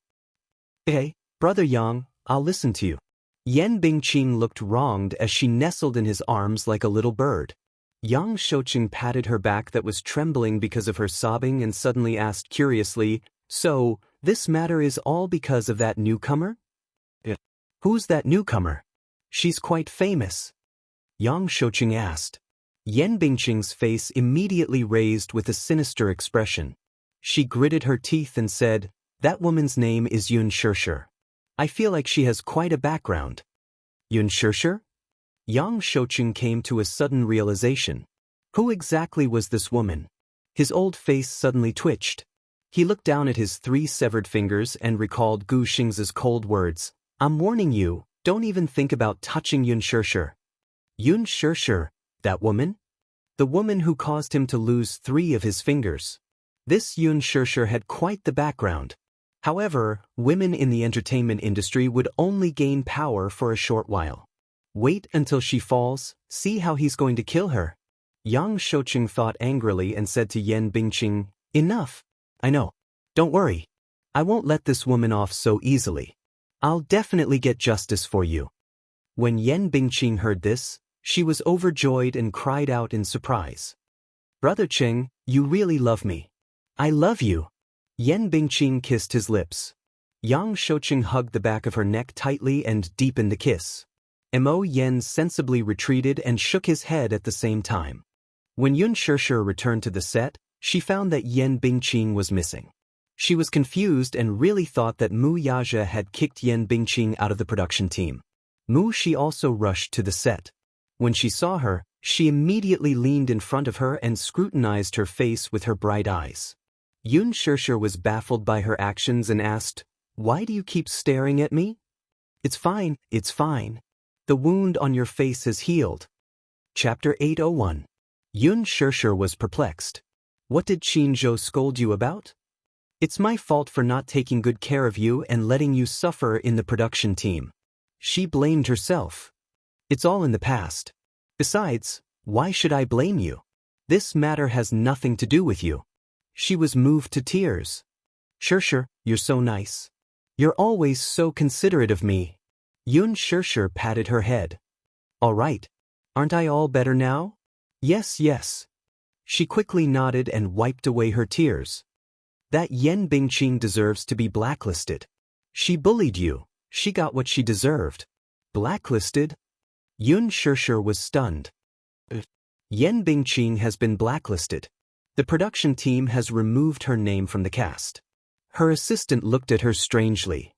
"Hey, Brother Yang, I'll listen to you." Yan Bingqing looked wronged as she nestled in his arms like a little bird. Yang Shouqing patted her back that was trembling because of her sobbing and suddenly asked curiously, "So, this matter is all because of that newcomer?" "Yeah." "Who's that newcomer? She's quite famous." Yang Shouqing asked. Yan Bingqing's face immediately raised with a sinister expression. She gritted her teeth and said, "That woman's name is Yun Shirshir. I feel like she has quite a background." "Yun Shirshir?" Yang Shouqing came to a sudden realization. Who exactly was this woman? His old face suddenly twitched. He looked down at his 3 severed fingers and recalled Gu Xing's cold words, "I'm warning you, don't even think about touching Yun Shirshir." Yun Shirshir, that woman? The woman who caused him to lose 3 of his fingers. This Yun Shirshir had quite the background. However, women in the entertainment industry would only gain power for a short while. Wait until she falls, see how he's going to kill her. Yang Shouqing thought angrily and said to Yan Bingqing, "Enough. I know. Don't worry. I won't let this woman off so easily. I'll definitely get justice for you." When Yan Bingqing heard this, she was overjoyed and cried out in surprise. "Brother Cheng, you really love me." "I love you." Yan Bingqing kissed his lips. Yang Shouqing hugged the back of her neck tightly and deepened the kiss. Mo Yen sensibly retreated and shook his head at the same time. When Yun Shirshir returned to the set, she found that Yan Bingqing was missing. She was confused and really thought that Mu Yaja had kicked Yan Bingqing out of the production team. She also rushed to the set. When she saw her, she immediately leaned in front of her and scrutinized her face with her bright eyes. Yoon Shirshir was baffled by her actions and asked, "Why do you keep staring at me?" It's fine, it's fine. The wound on your face has healed." Chapter 801. Yoon Shirshir was perplexed. "What did Chin Zhou scold you about?" "It's my fault for not taking good care of you and letting you suffer in the production team." She blamed herself. "It's all in the past. Besides, why should I blame you? This matter has nothing to do with you." She was moved to tears. "Shirshir, you're so nice. You're always so considerate of me." Yoon Shirshir patted her head. "All right. Aren't I all better now?" "Yes, yes." She quickly nodded and wiped away her tears. "That Yen Bingqing deserves to be blacklisted. She bullied you. She got what she deserved." "Blacklisted?" Yoon Shirshir was stunned. "Yen Bingqing has been blacklisted. The production team has removed her name from the cast." Her assistant looked at her strangely.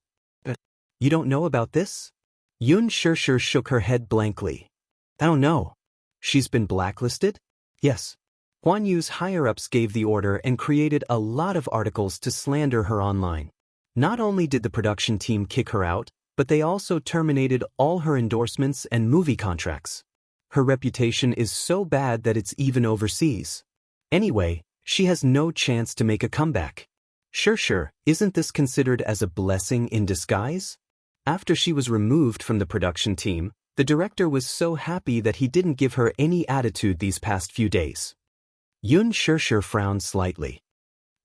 "You don't know about this?" Yoon Shirshir shook her head blankly. "I don't know. She's been blacklisted?" "Yes." Huan Yu's higher-ups gave the order and created a lot of articles to slander her online. Not only did the production team kick her out, but they also terminated all her endorsements and movie contracts. Her reputation is so bad that it's even overseas. Anyway, she has no chance to make a comeback. Shirshir, isn't this considered as a blessing in disguise? After she was removed from the production team, the director was so happy that he didn't give her any attitude these past few days. Yoon Shirshir frowned slightly.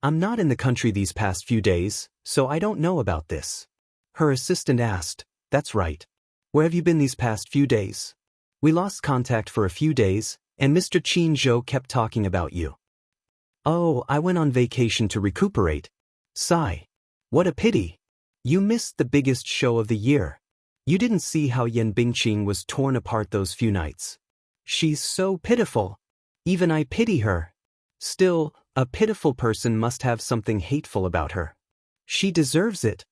"I'm not in the country these past few days, so I don't know about this." Her assistant asked, "That's right. Where have you been these past few days?" "We lost contact for a few days, and Mr. Chin Zhou kept talking about you." "Oh, I went on vacation to recuperate." Sigh. "What a pity. You missed the biggest show of the year. You didn't see how Yen Bingqing was torn apart those few nights. She's so pitiful. Even I pity her. Still, a pitiful person must have something hateful about her. She deserves it."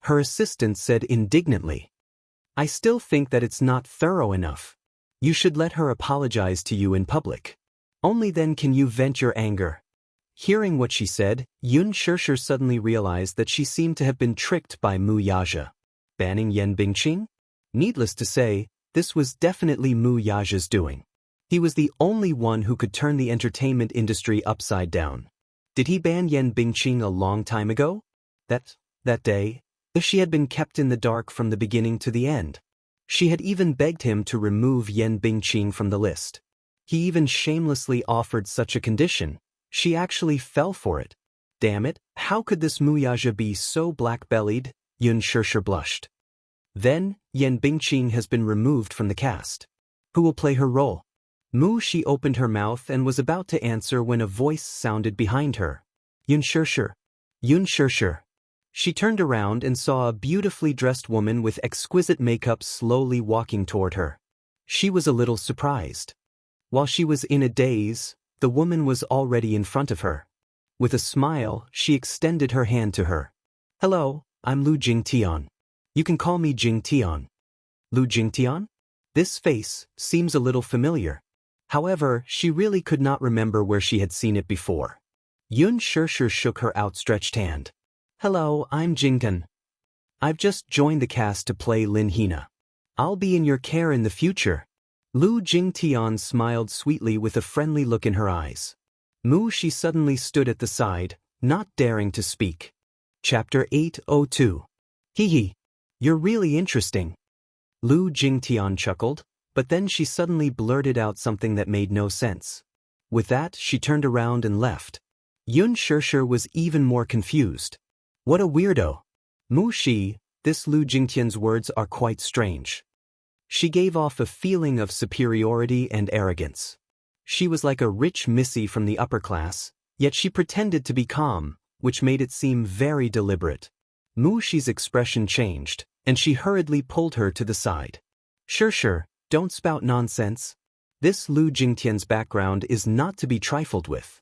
Her assistant said indignantly. "I still think that it's not thorough enough. You should let her apologize to you in public. Only then can you vent your anger." Hearing what she said, Yoon Shirshir suddenly realized that she seemed to have been tricked by Mu Yaja. Banning Yen Bingqing? Needless to say, this was definitely Mu Yaja's doing. He was the only one who could turn the entertainment industry upside down. Did he ban Yen Bingqing a long time ago? That day, she had been kept in the dark from the beginning to the end. She had even begged him to remove Yen Bingqing from the list. He even shamelessly offered such a condition. She actually fell for it. Damn it, how could this Muyaja be so black-bellied? Yoon Shirshir blushed. Then, Yen Bingqing has been removed from the cast. Who will play her role? She opened her mouth and was about to answer when a voice sounded behind her. Yoon Shirshir. Yoon Shirshir. She turned around and saw a beautifully dressed woman with exquisite makeup slowly walking toward her. She was a little surprised. While she was in a daze, the woman was already in front of her. With a smile, she extended her hand to her. "Hello, I'm Lu Jingtian. You can call me Jingtian." Lu Jingtian? This face seems a little familiar. However, she really could not remember where she had seen it before. Yoon Shirshir shook her outstretched hand. "Hello, I'm Jingtian. I've just joined the cast to play Lin Hina. I'll be in your care in the future." Lu Jingtian smiled sweetly with a friendly look in her eyes. She suddenly stood at the side, not daring to speak. Chapter 802. Hee. You're really interesting. Lu Jingtian chuckled, but then she suddenly blurted out something that made no sense. With that, she turned around and left. Yoon Shirshir was even more confused. What a weirdo. This Lu Jingtian's words are quite strange. She gave off a feeling of superiority and arrogance. She was like a rich missy from the upper class, yet she pretended to be calm, which made it seem very deliberate. Mushi's expression changed, and she hurriedly pulled her to the side. Shirshir, don't spout nonsense. This Lu Jingtian's background is not to be trifled with.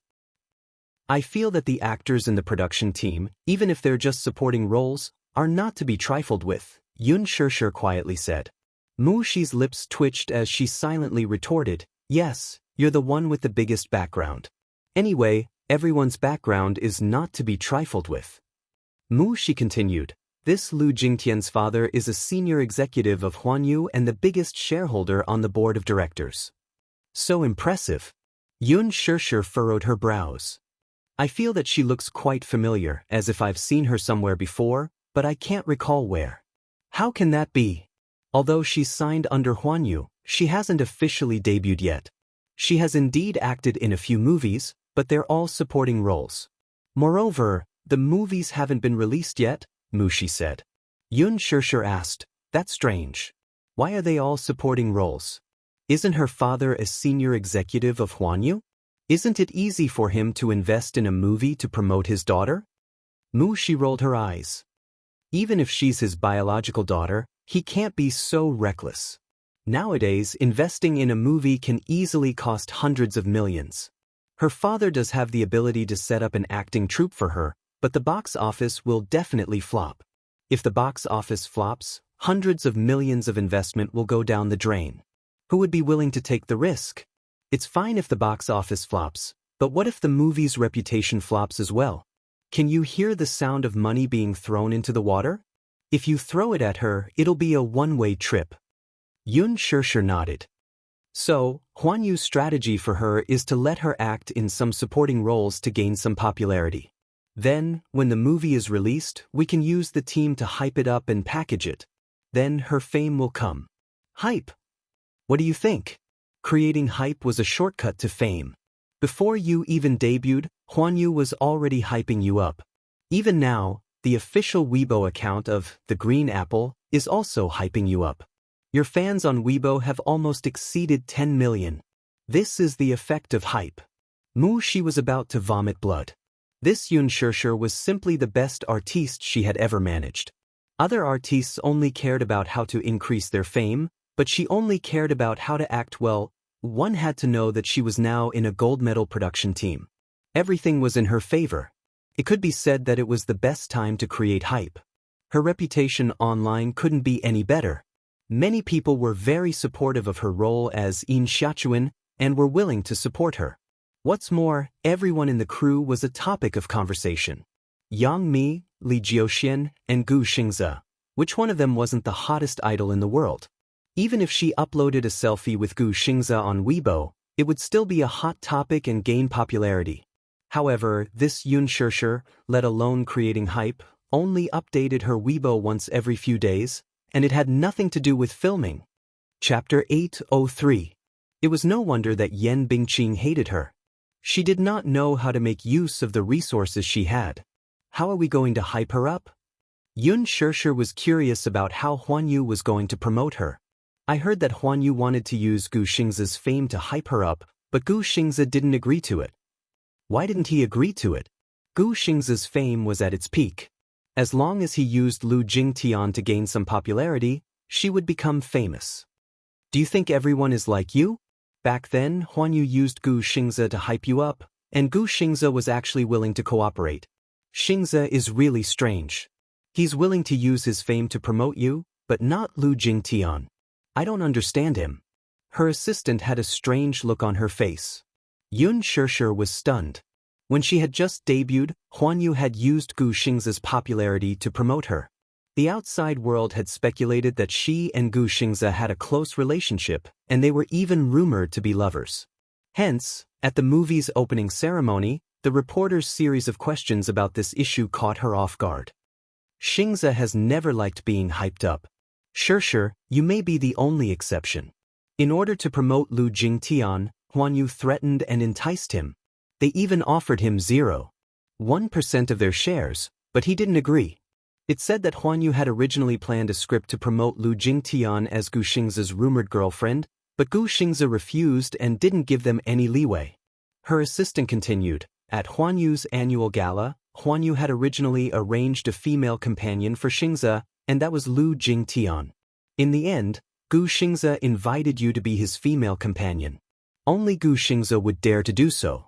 I feel that the actors in the production team, even if they're just supporting roles, are not to be trifled with, Yoon Shirshir quietly said. Mu Shi's lips twitched as she silently retorted, "Yes, you're the one with the biggest background. Anyway, everyone's background is not to be trifled with." Mu Shi continued, "This Lu Jingtian's father is a senior executive of Huanyu and the biggest shareholder on the board of directors." "So impressive." Yun Shishir furrowed her brows. "I feel that she looks quite familiar, as if I've seen her somewhere before, but I can't recall where." "How can that be? Although she's signed under Huanyu, she hasn't officially debuted yet. She has indeed acted in a few movies, but they're all supporting roles. Moreover, the movies haven't been released yet," Mu Shi said. Yun Shishir asked, "That's strange. Why are they all supporting roles? Isn't her father a senior executive of Huanyu? Isn't it easy for him to invest in a movie to promote his daughter?" Mu Shi rolled her eyes. "Even if she's his biological daughter, he can't be so reckless. Nowadays, investing in a movie can easily cost hundreds of millions. Her father does have the ability to set up an acting troupe for her, but the box office will definitely flop. If the box office flops, hundreds of millions of investment will go down the drain. Who would be willing to take the risk? It's fine if the box office flops, but what if the movie's reputation flops as well? Can you hear the sound of money being thrown into the water? If you throw it at her, it'll be a one-way trip." Yun Shishir nodded. "So, Huanyu's strategy for her is to let her act in some supporting roles to gain some popularity. Then, when the movie is released, we can use the team to hype it up and package it. Then her fame will come." "Hype? What do you think?" Creating hype was a shortcut to fame. Before you even debuted, Huanyu was already hyping you up. Even now, the official Weibo account of The Green Apple is also hyping you up. Your fans on Weibo have almost exceeded 10 million. This is the effect of hype. Mu Shi was about to vomit blood. This Yun Shishir was simply the best artiste she had ever managed. Other artists only cared about how to increase their fame, but she only cared about how to act well. One had to know that she was now in a gold medal production team. Everything was in her favor. It could be said that it was the best time to create hype. Her reputation online couldn't be any better. Many people were very supportive of her role as Yin Xiachuan and were willing to support her. What's more, everyone in the crew was a topic of conversation. Yang Mi, Li Jiuxian, and Gu Xingze. Which one of them wasn't the hottest idol in the world? Even if she uploaded a selfie with Gu Xingze on Weibo, it would still be a hot topic and gain popularity. However, this Yun Shishir, let alone creating hype, only updated her Weibo once every few days, and it had nothing to do with filming. Chapter 803. It was no wonder that Yan Bingqing hated her. She did not know how to make use of the resources she had. How are we going to hype her up? Yun Shishir was curious about how Huanyu was going to promote her. "I heard that Huanyu wanted to use Gu Xingze's fame to hype her up, but Gu Xingze didn't agree to it." "Why didn't he agree to it?" Gu Xingze's fame was at its peak. As long as he used Lu Jingtian to gain some popularity, she would become famous. "Do you think everyone is like you? Back then, Huanyu used Gu Xingze to hype you up, and Gu Xingze was actually willing to cooperate. Xingze is really strange. He's willing to use his fame to promote you, but not Lu Jingtian. I don't understand him." Her assistant had a strange look on her face. Yun Shishir was stunned. When she had just debuted, Huanyu had used Gu Xingze's popularity to promote her. The outside world had speculated that she and Gu Xingze had a close relationship, and they were even rumored to be lovers. Hence, at the movie's opening ceremony, the reporter's series of questions about this issue caught her off guard. Xingze has never liked being hyped up. Shishir, you may be the only exception. In order to promote Lu Jingtian, Huanyu threatened and enticed him. They even offered him 0.1% of their shares, but he didn't agree. It said that Huanyu had originally planned a script to promote Lu Jingtian as Gu Xingze's rumored girlfriend, but Gu Xingze refused and didn't give them any leeway. Her assistant continued, "At Huanyu's annual gala, Huanyu had originally arranged a female companion for Xingze, and that was Lu Jingtian. In the end, Gu Xingze invited you to be his female companion. Only Gu Xingze would dare to do so.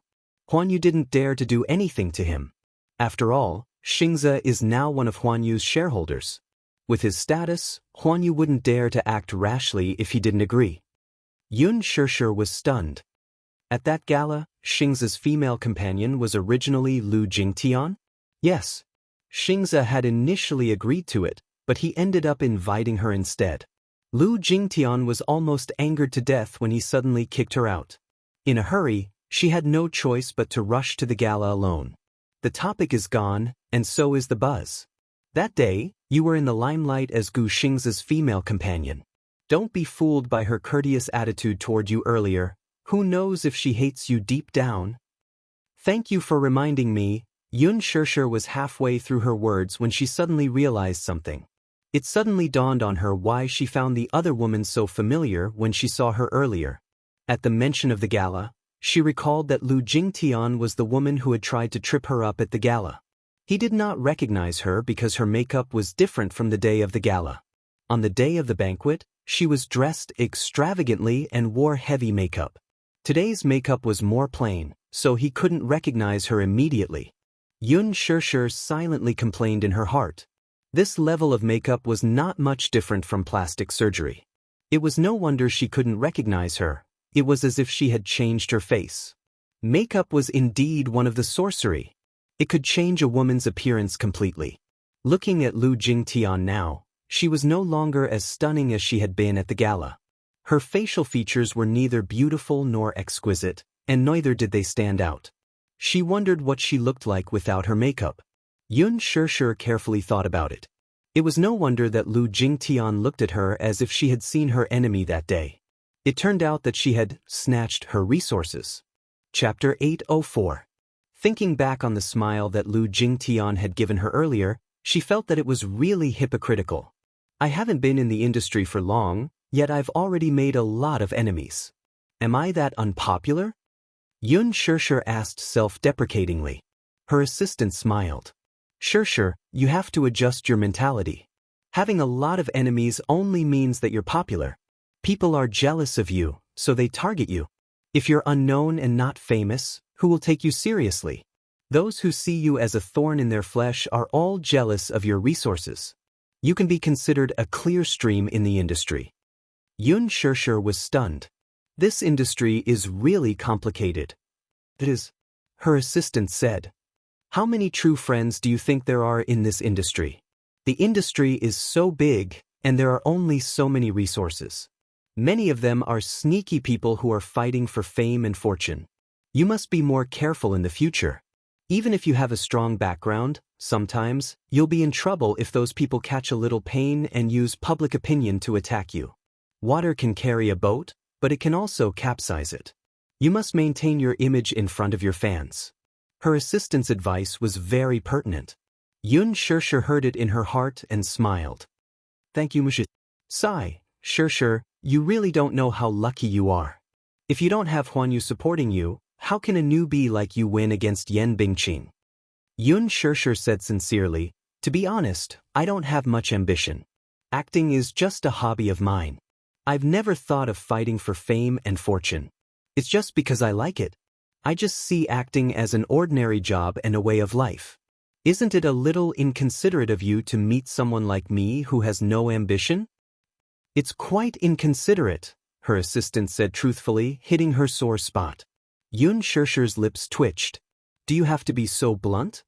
Huanyu didn't dare to do anything to him. After all, Xingze is now one of Huanyu's shareholders. With his status, Huan Yu wouldn't dare to act rashly if he didn't agree. Yun Shishir was stunned. At that gala, Xingza's female companion was originally Lu Jingtian? Yes. Xingza had initially agreed to it, but he ended up inviting her instead. Lu Jingtian was almost angered to death when he suddenly kicked her out. In a hurry, she had no choice but to rush to the gala alone. The topic is gone, and so is the buzz. That day, you were in the limelight as Gu Xingza's female companion. Don't be fooled by her courteous attitude toward you earlier. Who knows if she hates you deep down? Thank you for reminding me. Yun Shishir was halfway through her words when she suddenly realized something. It suddenly dawned on her why she found the other woman so familiar when she saw her earlier. At the mention of the gala, she recalled that Lu Jingtian was the woman who had tried to trip her up at the gala. He did not recognize her because her makeup was different from the day of the gala. On the day of the banquet, she was dressed extravagantly and wore heavy makeup. Today's makeup was more plain, so he couldn't recognize her immediately. Yun Shishir silently complained in her heart. This level of makeup was not much different from plastic surgery. It was no wonder she couldn't recognize her. It was as if she had changed her face. Makeup was indeed one of the sorcery. It could change a woman's appearance completely. Looking at Lu Jingtian now, she was no longer as stunning as she had been at the gala. Her facial features were neither beautiful nor exquisite, and neither did they stand out. She wondered what she looked like without her makeup. Yun Shishir carefully thought about it. It was no wonder that Lu Jingtian looked at her as if she had seen her enemy that day. It turned out that she had snatched her resources. Chapter 804. Thinking back on the smile that Lu Jingtian had given her earlier, she felt that it was really hypocritical. I haven't been in the industry for long, yet I've already made a lot of enemies. Am I that unpopular? Yun Shishir asked self-deprecatingly. Her assistant smiled. Shishir, you have to adjust your mentality. Having a lot of enemies only means that you're popular. People are jealous of you, so they target you. If you're unknown and not famous, who will take you seriously? Those who see you as a thorn in their flesh are all jealous of your resources. You can be considered a clear stream in the industry. Yun Shishir was stunned. This industry is really complicated. It is, her assistant said. How many true friends do you think there are in this industry? The industry is so big, and there are only so many resources. Many of them are sneaky people who are fighting for fame and fortune. You must be more careful in the future. Even if you have a strong background, sometimes you'll be in trouble if those people catch a little pain and use public opinion to attack you. Water can carry a boat, but it can also capsize it. You must maintain your image in front of your fans. Her assistant's advice was very pertinent. Yun Shishir heard it in her heart and smiled. Thank you, Mushi. Sigh, Shishir, you really don't know how lucky you are. If you don't have Huan Yu supporting you, how can a newbie like you win against Yan Bingqing? Yun Shishir said sincerely, to be honest, I don't have much ambition. Acting is just a hobby of mine. I've never thought of fighting for fame and fortune. It's just because I like it. I just see acting as an ordinary job and a way of life. Isn't it a little inconsiderate of you to meet someone like me who has no ambition? It's quite inconsiderate, her assistant said truthfully, hitting her sore spot. Yun Shishir's lips twitched. Do you have to be so blunt?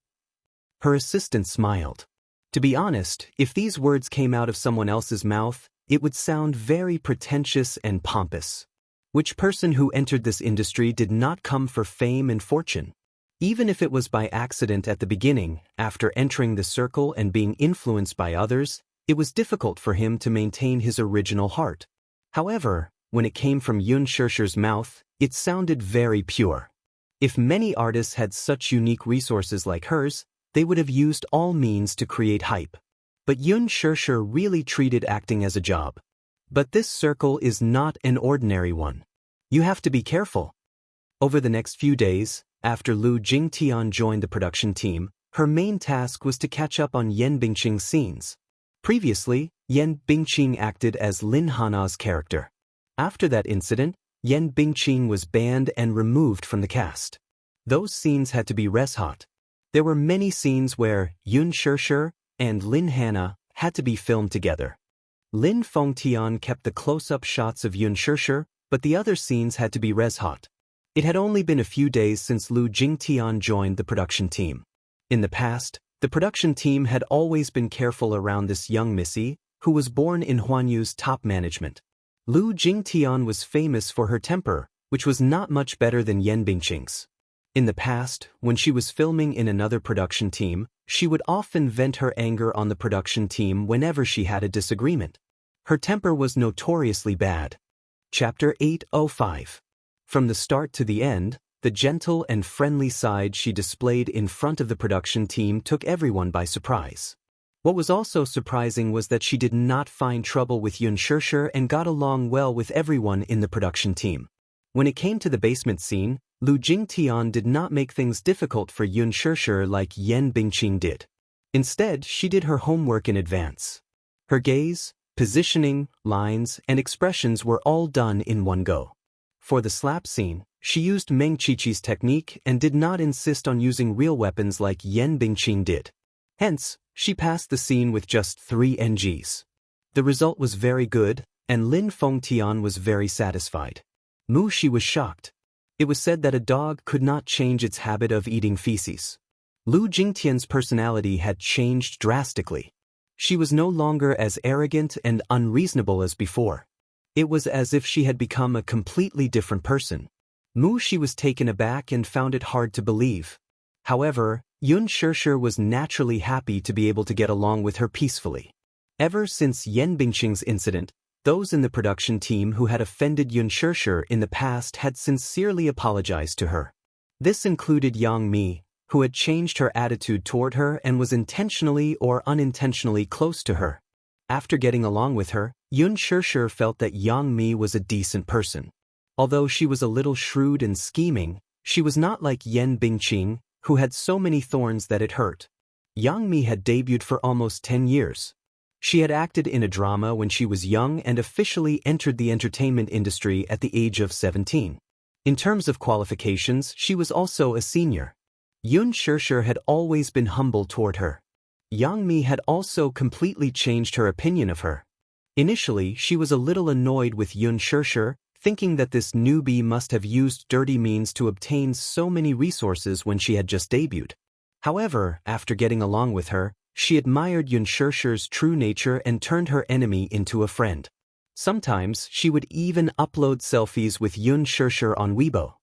Her assistant smiled. To be honest, if these words came out of someone else's mouth, it would sound very pretentious and pompous. Which person who entered this industry did not come for fame and fortune? Even if it was by accident at the beginning, after entering the circle and being influenced by others, it was difficult for him to maintain his original heart. However, when it came from Yun Shishir's mouth, it sounded very pure. If many artists had such unique resources like hers, they would have used all means to create hype. But Yun Shishir really treated acting as a job. But this circle is not an ordinary one. You have to be careful. Over the next few days, after Lu Jingtian joined the production team, her main task was to catch up on Yan Bingqing's scenes. Previously, Yan Bingqing acted as Lin Hana's character. After that incident, Yan Bingqing was banned and removed from the cast. Those scenes had to be res hot. There were many scenes where Yun Shishir and Lin Hana had to be filmed together. Lin Fengtian kept the close-up shots of Yun Shishir, but the other scenes had to be res-hot. It had only been a few days since Lu Jingtian joined the production team. In the past, the production team had always been careful around this young Missy, who was born in Huanyu's top management. Lu Jingtian was famous for her temper, which was not much better than Yan Bingqing's. In the past, when she was filming in another production team, she would often vent her anger on the production team whenever she had a disagreement. Her temper was notoriously bad. Chapter 805. From the start to the end, the gentle and friendly side she displayed in front of the production team took everyone by surprise. What was also surprising was that she did not find trouble with Yun Shishir and got along well with everyone in the production team. When it came to the basement scene, Lu Jingtian did not make things difficult for Yun Shishir like Yan Bingqing did. Instead, she did her homework in advance. Her gaze, positioning, lines, and expressions were all done in one go. For the slap scene, she used Meng Qiqi's technique and did not insist on using real weapons like Yan Bingqing did. Hence, she passed the scene with just 3 NGs. The result was very good, and Lin Fengtian was very satisfied. Mu Shi was shocked. It was said that a dog could not change its habit of eating feces. Lu Jingtian's personality had changed drastically. She was no longer as arrogant and unreasonable as before. It was as if she had become a completely different person. Mu Shi was taken aback and found it hard to believe. However, Yun Shishir was naturally happy to be able to get along with her peacefully. Ever since Yan Bingqing's incident, those in the production team who had offended Yun Shishir in the past had sincerely apologized to her. This included Yang Mi, who had changed her attitude toward her and was intentionally or unintentionally close to her. After getting along with her, Yun Shishir felt that Yang Mi was a decent person. Although she was a little shrewd and scheming, she was not like Yan Bingqing, who had so many thorns that it hurt. Yang Mi had debuted for almost 10 years. She had acted in a drama when she was young and officially entered the entertainment industry at the age of 17. In terms of qualifications, she was also a senior. Yun Shishir had always been humble toward her. Yang Mi had also completely changed her opinion of her. Initially, she was a little annoyed with Yun Shishir, thinking that this newbie must have used dirty means to obtain so many resources when she had just debuted. However, after getting along with her, she admired Yun Shishir's true nature and turned her enemy into a friend. Sometimes, she would even upload selfies with Yun Shishir on Weibo.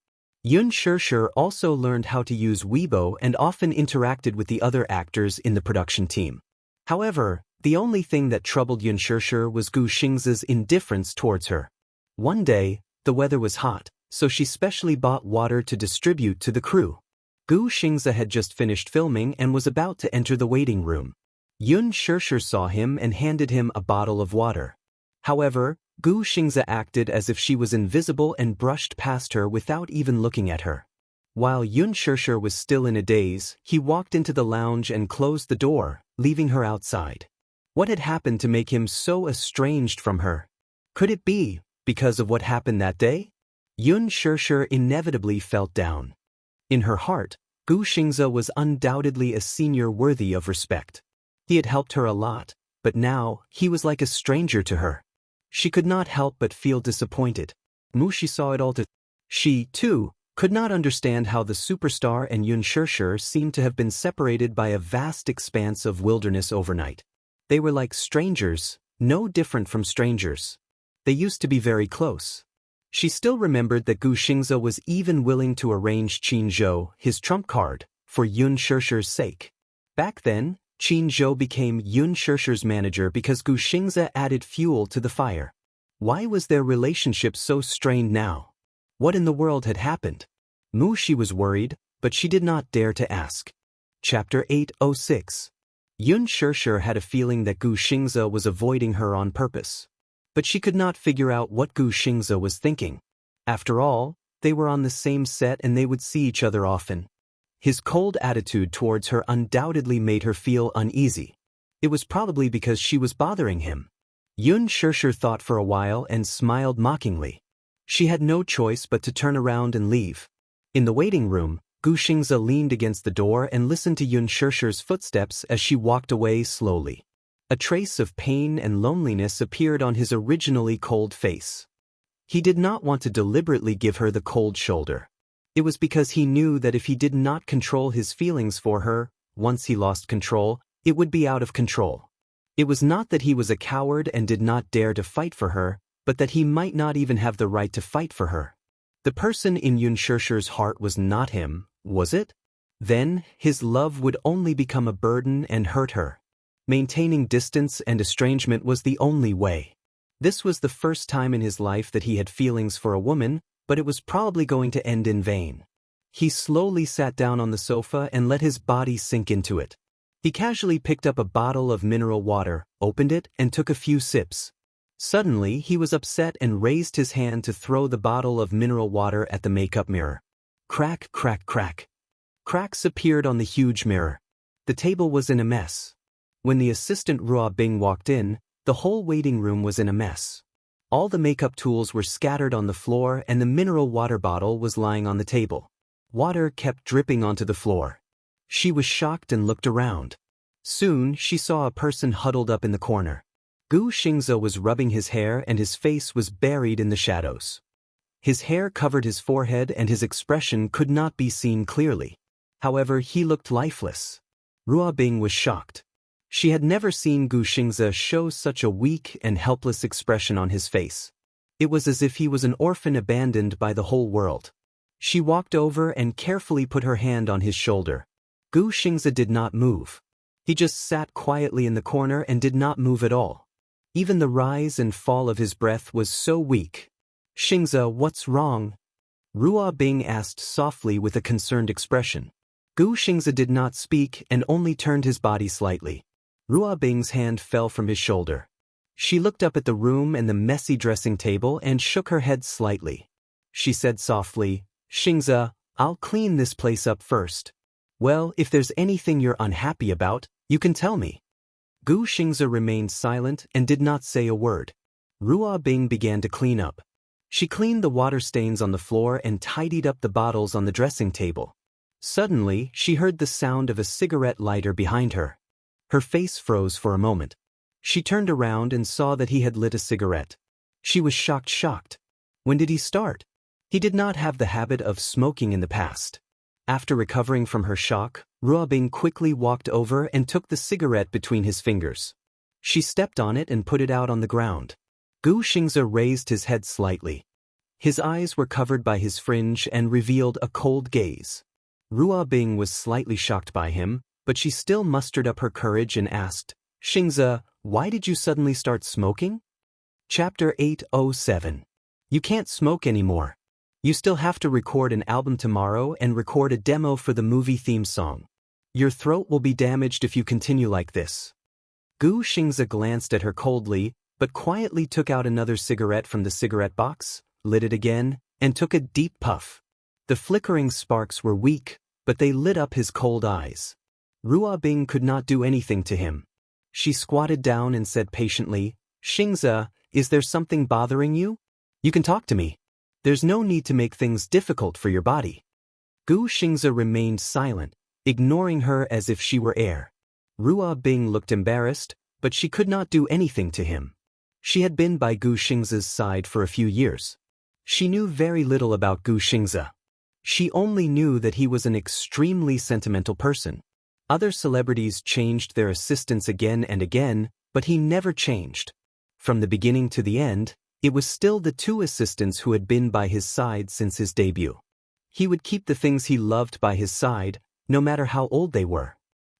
Yun Shishir also learned how to use Weibo and often interacted with the other actors in the production team. However, the only thing that troubled Yun Shishir was Gu Xingze's indifference towards her. One day, the weather was hot, so she specially bought water to distribute to the crew. Gu Xingze had just finished filming and was about to enter the waiting room. Yun Shishir saw him and handed him a bottle of water. However, Gu Xingze acted as if she was invisible and brushed past her without even looking at her. While Yun Shishir was still in a daze, he walked into the lounge and closed the door, leaving her outside. What had happened to make him so estranged from her? Could it be because of what happened that day? Yun Shishir inevitably felt down. In her heart, Gu Xingze was undoubtedly a senior worthy of respect. He had helped her a lot, but now he was like a stranger to her. She could not help but feel disappointed. Mu Shi saw it all too. She, too, could not understand how the superstar and Yun Shishir seemed to have been separated by a vast expanse of wilderness overnight. They were like strangers, no different from strangers. They used to be very close. She still remembered that Gu Xingze was even willing to arrange Qin Zhou, his trump card, for Yun Shishir's sake. Back then, Qin Zhou became Yun Shishir's manager because Gu Xingze added fuel to the fire. Why was their relationship so strained now? What in the world had happened? Mu Shi was worried, but she did not dare to ask. Chapter 806. Yun Shishir had a feeling that Gu Xingze was avoiding her on purpose. But she could not figure out what Gu Xingze was thinking. After all, they were on the same set and they would see each other often. His cold attitude towards her undoubtedly made her feel uneasy. It was probably because she was bothering him. Yun Shishir thought for a while and smiled mockingly. She had no choice but to turn around and leave. In the waiting room, Gu Xingze leaned against the door and listened to Yun Shishir's footsteps as she walked away slowly. A trace of pain and loneliness appeared on his originally cold face. He did not want to deliberately give her the cold shoulder. It was because he knew that if he did not control his feelings for her, once he lost control, it would be out of control. It was not that he was a coward and did not dare to fight for her, but that he might not even have the right to fight for her. The person in Yun Shishir's heart was not him, was it? Then, his love would only become a burden and hurt her. Maintaining distance and estrangement was the only way. This was the first time in his life that he had feelings for a woman, but it was probably going to end in vain. He slowly sat down on the sofa and let his body sink into it. He casually picked up a bottle of mineral water, opened it, and took a few sips. Suddenly, he was upset and raised his hand to throw the bottle of mineral water at the makeup mirror. Crack, crack, crack. Cracks appeared on the huge mirror. The table was in a mess. When the assistant Ruo Bing walked in, the whole waiting room was in a mess. All the makeup tools were scattered on the floor and the mineral water bottle was lying on the table. Water kept dripping onto the floor. She was shocked and looked around. Soon, she saw a person huddled up in the corner. Gu Xingze was rubbing his hair and his face was buried in the shadows. His hair covered his forehead and his expression could not be seen clearly. However, he looked lifeless. Ruo Bing was shocked. She had never seen Gu Xingze show such a weak and helpless expression on his face. It was as if he was an orphan abandoned by the whole world. She walked over and carefully put her hand on his shoulder. Gu Xingze did not move. He just sat quietly in the corner and did not move at all. Even the rise and fall of his breath was so weak. Xingze, what's wrong? Ruo Bing asked softly with a concerned expression. Gu Xingze did not speak and only turned his body slightly. Ruo Bing's hand fell from his shoulder. She looked up at the room and the messy dressing table and shook her head slightly. She said softly, Xingze, I'll clean this place up first. Well, if there's anything you're unhappy about, you can tell me. Gu Xingze remained silent and did not say a word. Ruo Bing began to clean up. She cleaned the water stains on the floor and tidied up the bottles on the dressing table. Suddenly, she heard the sound of a cigarette lighter behind her. Her face froze for a moment. She turned around and saw that he had lit a cigarette. She was shocked. When did he start? He did not have the habit of smoking in the past. After recovering from her shock, Ruo Bing quickly walked over and took the cigarette between his fingers. She stepped on it and put it out on the ground. Gu Xingze raised his head slightly. His eyes were covered by his fringe and revealed a cold gaze. Ruo Bing was slightly shocked by him, but she still mustered up her courage and asked, Xingze, why did you suddenly start smoking? Chapter 807. You can't smoke anymore. You still have to record an album tomorrow and record a demo for the movie theme song. Your throat will be damaged if you continue like this. Gu Xingze glanced at her coldly, but quietly took out another cigarette from the cigarette box, lit it again, and took a deep puff. The flickering sparks were weak, but they lit up his cold eyes. Ruo Bing could not do anything to him. She squatted down and said patiently, Xingze, is there something bothering you? You can talk to me. There's no need to make things difficult for your body. Gu Xingze remained silent, ignoring her as if she were air. Ruo Bing looked embarrassed, but she could not do anything to him. She had been by Gu Xingze's side for a few years. She knew very little about Gu Xingze. She only knew that he was an extremely sentimental person. Other celebrities changed their assistants again and again, but he never changed. From the beginning to the end, it was still the two assistants who had been by his side since his debut. He would keep the things he loved by his side, no matter how old they were.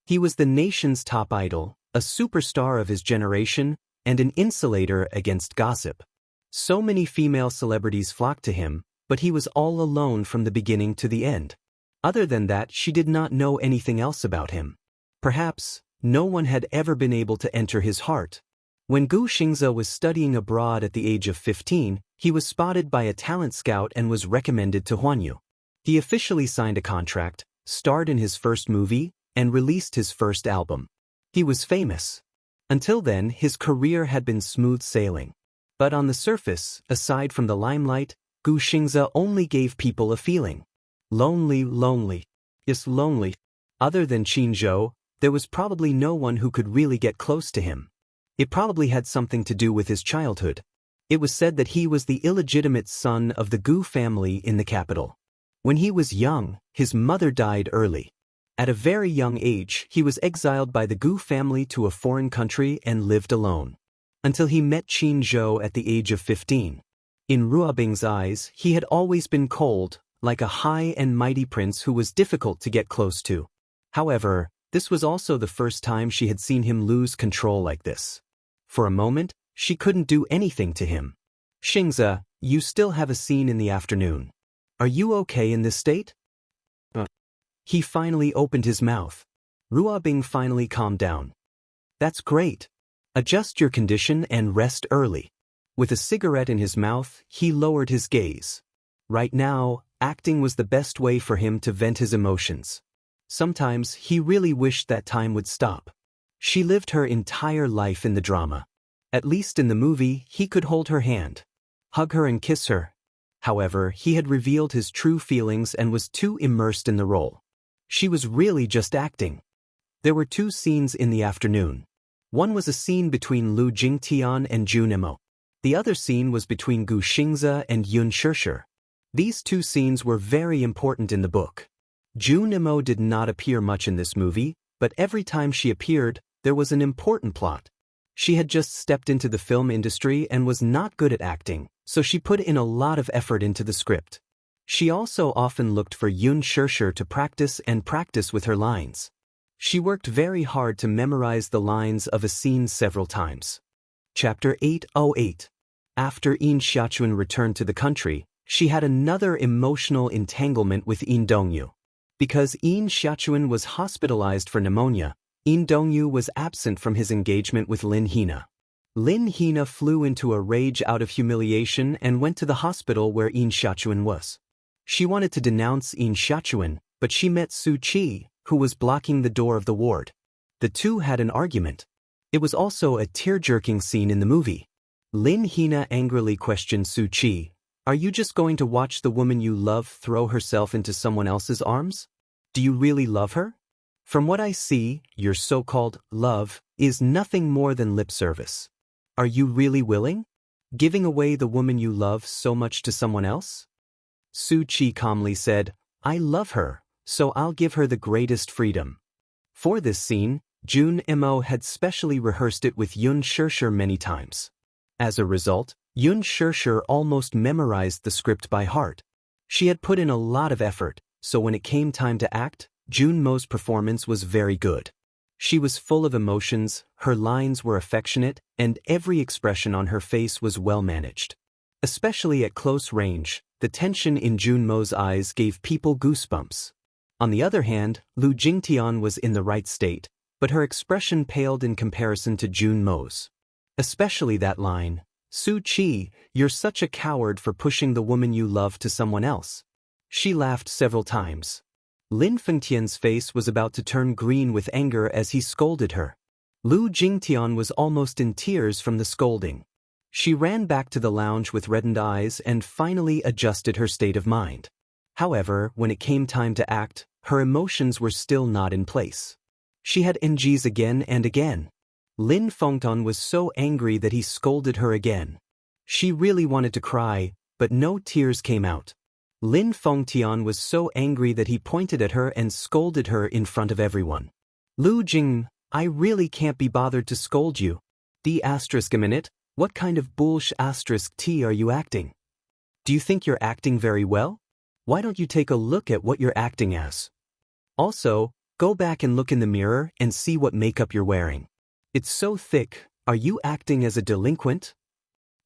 He was the nation's top idol, a superstar of his generation, and an insulator against gossip. So many female celebrities flocked to him, but he was all alone from the beginning to the end. Other than that, she did not know anything else about him. Perhaps, no one had ever been able to enter his heart. When Gu Xingze was studying abroad at the age of 15, he was spotted by a talent scout and was recommended to Huanyu. He officially signed a contract, starred in his first movie, and released his first album. He was famous. Until then, his career had been smooth sailing. But on the surface, aside from the limelight, Gu Xingze only gave people a feeling. Lonely. Yes, lonely. Other than Qin Zhou, there was probably no one who could really get close to him. It probably had something to do with his childhood. It was said that he was the illegitimate son of the Gu family in the capital. When he was young, his mother died early. At a very young age, he was exiled by the Gu family to a foreign country and lived alone. Until he met Qin Zhou at the age of 15. In Ruobing's eyes, he had always been cold, like a high and mighty prince who was difficult to get close to. However, this was also the first time she had seen him lose control like this. For a moment, she couldn't do anything to him. Xingze, you still have a scene in the afternoon. Are you okay in this state? He finally opened his mouth. Ruobing finally calmed down. That's great. Adjust your condition and rest early. With a cigarette in his mouth, he lowered his gaze. Right now, acting was the best way for him to vent his emotions. Sometimes he really wished that time would stop. She lived her entire life in the drama. At least in the movie, he could hold her hand, hug her and kiss her. However, he had revealed his true feelings and was too immersed in the role. She was really just acting. There were 2 scenes in the afternoon. One was a scene between Lu Jingtian and Jun Emo. The other scene was between Gu Xingze and Yun Shishir. These 2 scenes were very important in the book. Jun Emo did not appear much in this movie, but every time she appeared, there was an important plot. She had just stepped into the film industry and was not good at acting, so she put in a lot of effort into the script. She also often looked for Yun Shishir to practice with her lines. She worked very hard to memorize the lines of a scene several times. Chapter 808. After Yin Xiaochuan returned to the country, she had another emotional entanglement with Yin Dongyu. Because Yin Xiaochuan was hospitalized for pneumonia, Yin Dongyu was absent from his engagement with Lin Hina. Lin Hina flew into a rage out of humiliation and went to the hospital where Yin Xiaochuan was. She wanted to denounce Yin Xiaochuan, but she met Su Qi, who was blocking the door of the ward. The 2 had an argument. It was also a tear-jerking scene in the movie. Lin Hina angrily questioned Su Qi, "Are you just going to watch the woman you love throw herself into someone else's arms? Do you really love her? From what I see, your so-called love is nothing more than lip service. Are you really willing? Giving away the woman you love so much to someone else?" Su Qi calmly said, "I love her, so I'll give her the greatest freedom." For this scene, Jun Emo had specially rehearsed it with Yun Shishir many times. As a result, Yun Shishir almost memorized the script by heart. She had put in a lot of effort, so when it came time to act, Jun Mo's performance was very good. She was full of emotions, her lines were affectionate, and every expression on her face was well managed. Especially at close range, the tension in Jun Mo's eyes gave people goosebumps. On the other hand, Lu Jingtian was in the right state, but her expression paled in comparison to Jun Mo's. Especially that line, "Su Qi, you're such a coward for pushing the woman you love to someone else." She laughed several times. Lin Fengtian's face was about to turn green with anger as he scolded her. Lu Jingtian was almost in tears from the scolding. She ran back to the lounge with reddened eyes and finally adjusted her state of mind. However, when it came time to act, her emotions were still not in place. She had NGs again and again. Lin Fengtian was so angry that he scolded her again. She really wanted to cry, but no tears came out. Lin Fengtian was so angry that he pointed at her and scolded her in front of everyone. "Lu Jing, I really can't be bothered to scold you. A minute, what kind of *T are you acting? Do you think you're acting very well? Why don't you take a look at what you're acting as? Also, go back and look in the mirror and see what makeup you're wearing. It's so thick, are you acting as a delinquent?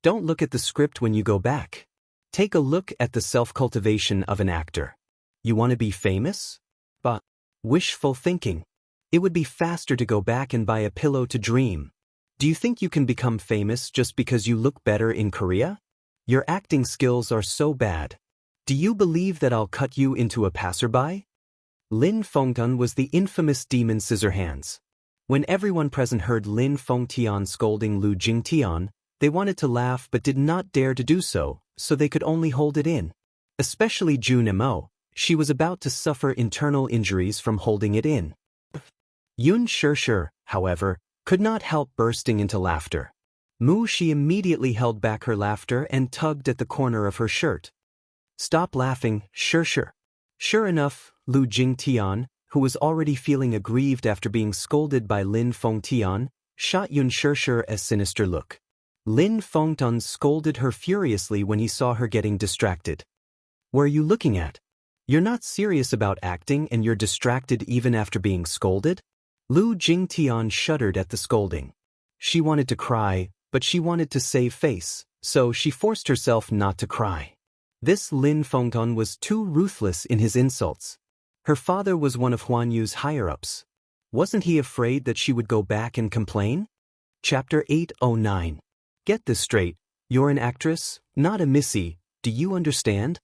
Don't look at the script when you go back. Take a look at the self-cultivation of an actor. You want to be famous? But wishful thinking. It would be faster to go back and buy a pillow to dream. Do you think you can become famous just because you look better in Korea? Your acting skills are so bad. Do you believe that I'll cut you into a passerby?" Lin Fengtian was the infamous demon Scissorhands. When everyone present heard Lin Fengtian scolding Lu Jingtian, they wanted to laugh but did not dare to do so, so they could only hold it in. Especially Jun Emo, she was about to suffer internal injuries from holding it in. Yun Shishir, however, could not help bursting into laughter. She immediately held back her laughter and tugged at the corner of her shirt. Stop laughing, Shirshir. Sure enough, Lu Jingtian, who was already feeling aggrieved after being scolded by Lin Fengtian, shot Yun Shirshir a sinister look. Lin Fengtian scolded her furiously when he saw her getting distracted. What are you looking at? You're not serious about acting and you're distracted even after being scolded? Lu Jingtian shuddered at the scolding. She wanted to cry, but she wanted to save face, so she forced herself not to cry. This Lin Fengtian was too ruthless in his insults. Her father was one of Huan Yu's higher-ups. Wasn't he afraid that she would go back and complain? Chapter 809. Get this straight, you're an actress, not a missy, do you understand?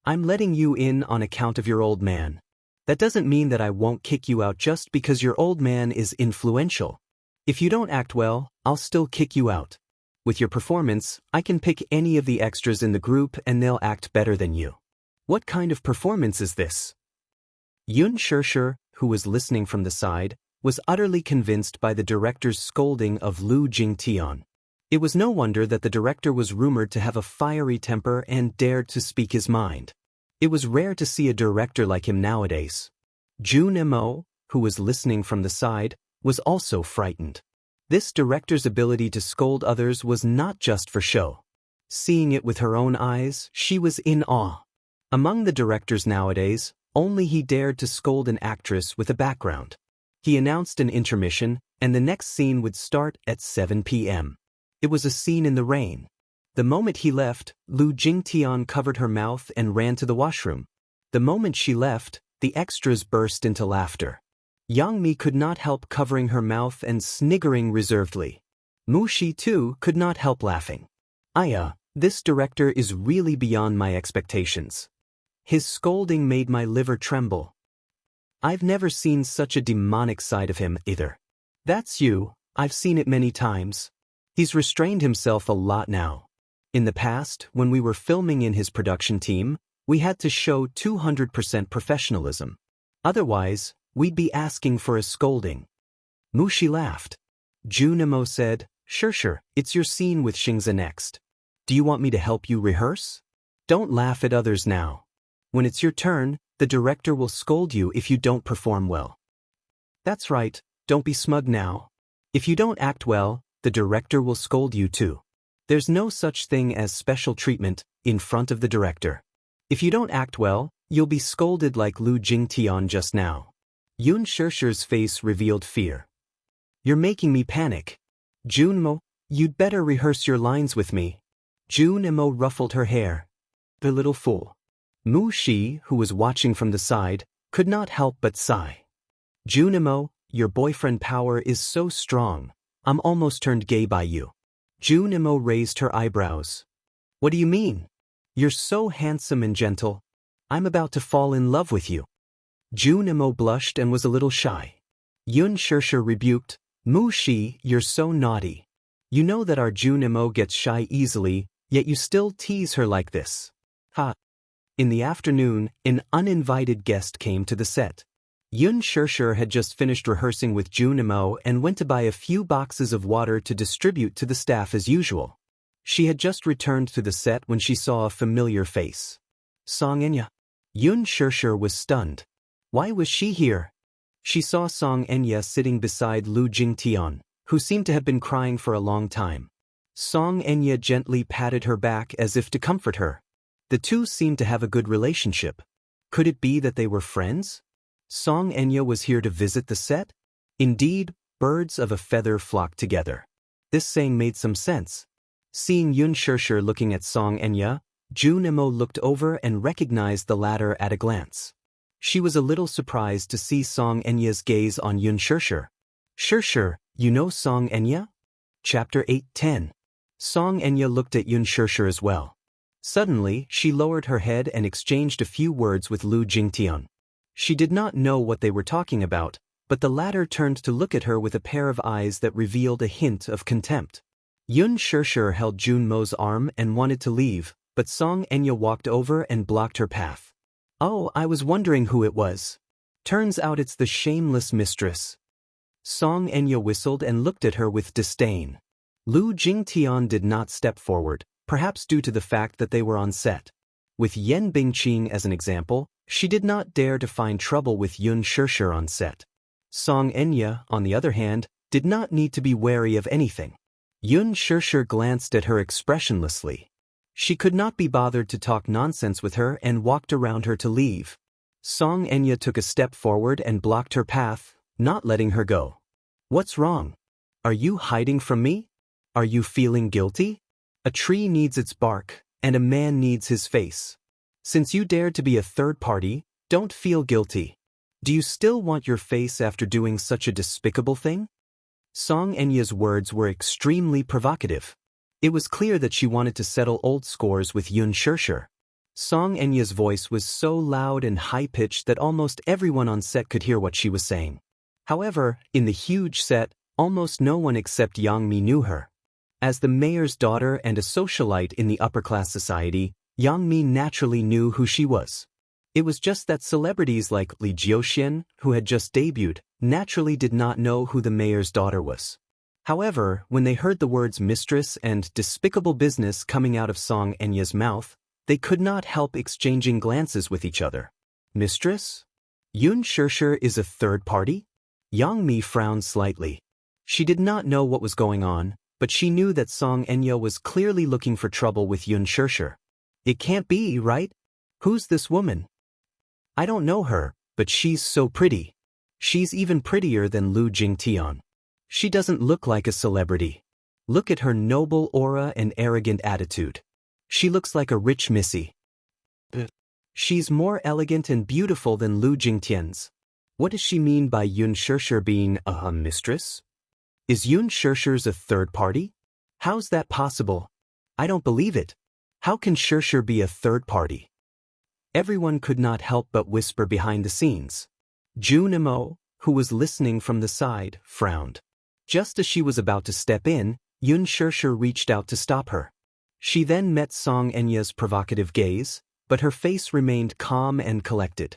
I'm letting you in on account of your old man. That doesn't mean that I won't kick you out just because your old man is influential. If you don't act well, I'll still kick you out. With your performance, I can pick any of the extras in the group and they'll act better than you. What kind of performance is this? Yun Shirshir, who was listening from the side, was utterly convinced by the director's scolding of Lu Jingtian. It was no wonder that the director was rumored to have a fiery temper and dared to speak his mind. It was rare to see a director like him nowadays. Jun Mo, who was listening from the side, was also frightened. This director's ability to scold others was not just for show. Seeing it with her own eyes, she was in awe. Among the directors nowadays, only he dared to scold an actress with a background. He announced an intermission, and the next scene would start at 7 p.m. It was a scene in the rain. The moment he left, Lu Jingtian covered her mouth and ran to the washroom. The moment she left, the extras burst into laughter. Yang Mi could not help covering her mouth and sniggering reservedly. Mu Shi too could not help laughing. Aya, this director is really beyond my expectations. His scolding made my liver tremble. I've never seen such a demonic side of him either. That's you, I've seen it many times. He's restrained himself a lot now. In the past, when we were filming in his production team, we had to show 200% professionalism. Otherwise, we'd be asking for a scolding. Mushi laughed. Junimo said, Sure, it's your scene with Xingzi next. Do you want me to help you rehearse? Don't laugh at others now. When it's your turn, the director will scold you if you don't perform well. That's right, don't be smug now. If you don't act well, the director will scold you too. There's no such thing as special treatment in front of the director. If you don't act well, you'll be scolded like Lu Jingtian just now. Yun Shirshir's face revealed fear. You're making me panic. Junmo, you'd better rehearse your lines with me. Junmo ruffled her hair. The little fool. Mu Shi, who was watching from the side, could not help but sigh. Junimo, your boyfriend power is so strong. I'm almost turned gay by you. Junimo raised her eyebrows. What do you mean? You're so handsome and gentle. I'm about to fall in love with you. Junimo blushed and was a little shy. Yun Shirshir rebuked, Mu Shi, you're so naughty. You know that our Junimo gets shy easily, yet you still tease her like this. Ha! In the afternoon, an uninvited guest came to the set. Yun Shirshir had just finished rehearsing with Junimo and went to buy a few boxes of water to distribute to the staff as usual. She had just returned to the set when she saw a familiar face. Song Enya. Yun Shirshir was stunned. Why was she here? She saw Song Enya sitting beside Lu Jingtian, who seemed to have been crying for a long time. Song Enya gently patted her back as if to comfort her. The two seemed to have a good relationship. Could it be that they were friends? Song Enya was here to visit the set? Indeed, birds of a feather flocked together. This saying made some sense. Seeing Yun Shirshir looking at Song Enya, Junimo looked over and recognized the latter at a glance. She was a little surprised to see Song Enya's gaze on Yun Shirshir. Shirshir, you know Song Enya? Chapter 810. Song Enya looked at Yun Shirshir as well. Suddenly, she lowered her head and exchanged a few words with Lu Jingtian. She did not know what they were talking about, but the latter turned to look at her with a pair of eyes that revealed a hint of contempt. Yun Shirshir held Junmo's arm and wanted to leave, but Song Enya walked over and blocked her path. Oh, I was wondering who it was. Turns out it's the shameless mistress. Song Enya whistled and looked at her with disdain. Lu Jingtian did not step forward, perhaps due to the fact that they were on set. With Yen Bingqing as an example, she did not dare to find trouble with Yun Shishir on set. Song Enya, on the other hand, did not need to be wary of anything. Yun Shishir glanced at her expressionlessly. She could not be bothered to talk nonsense with her and walked around her to leave. Song Enya took a step forward and blocked her path, not letting her go. What's wrong? Are you hiding from me? Are you feeling guilty? A tree needs its bark, and a man needs his face. Since you dared to be a third party, don't feel guilty. Do you still want your face after doing such a despicable thing? Song Enya's words were extremely provocative. It was clear that she wanted to settle old scores with Yun Shishir. Song Enya's voice was so loud and high-pitched that almost everyone on set could hear what she was saying. However, in the huge set, almost no one except Yang Mi knew her. As the mayor's daughter and a socialite in the upper-class society, Yang Mi naturally knew who she was. It was just that celebrities like Li Jiuxian, who had just debuted, naturally did not know who the mayor's daughter was. However, when they heard the words mistress and despicable business coming out of Song Enya's mouth, they could not help exchanging glances with each other. Mistress? Yun Shishir is a third party? Yang Mi frowned slightly. She did not know what was going on, but she knew that Song Enya was clearly looking for trouble with Yun Shishir. It can't be, right? Who's this woman? I don't know her, but she's so pretty. She's even prettier than Lu Jingtian. She doesn't look like a celebrity. Look at her noble aura and arrogant attitude. She looks like a rich missy. She's more elegant and beautiful than Lu Jingtian's. What does she mean by Yun Shishir being a mistress? Is Yun Shishir's a third party? How's that possible? I don't believe it. How can Shishir be a third party? Everyone could not help but whisper behind the scenes. Jun Imo, who was listening from the side, frowned. Just as she was about to step in, Yun Shishir reached out to stop her. She then met Song Enya's provocative gaze, but her face remained calm and collected.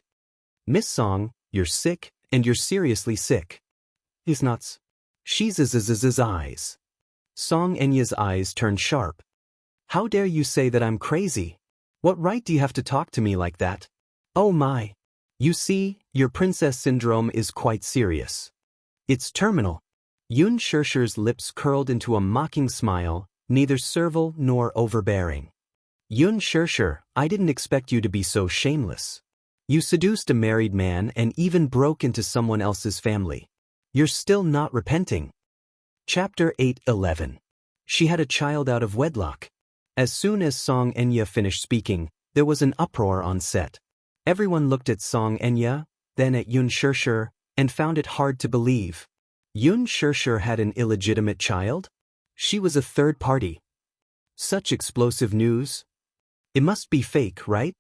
Miss Song, you're sick, and you're seriously sick. He's nuts. She's eyes. Song Enya's eyes turned sharp. How dare you say that I'm crazy? What right do you have to talk to me like that? Oh my. You see, your princess syndrome is quite serious. It's terminal. Yun Shishir's lips curled into a mocking smile, neither servile nor overbearing. Yun Shishir, I didn't expect you to be so shameless. You seduced a married man and even broke into someone else's family. You're still not repenting. Chapter 8:11. She had a child out of wedlock. As soon as Song Enya finished speaking, there was an uproar on set. Everyone looked at Song Enya, then at Yun Shishir, and found it hard to believe. Yun Shishir had an illegitimate child? She was a third party. Such explosive news? It must be fake, right?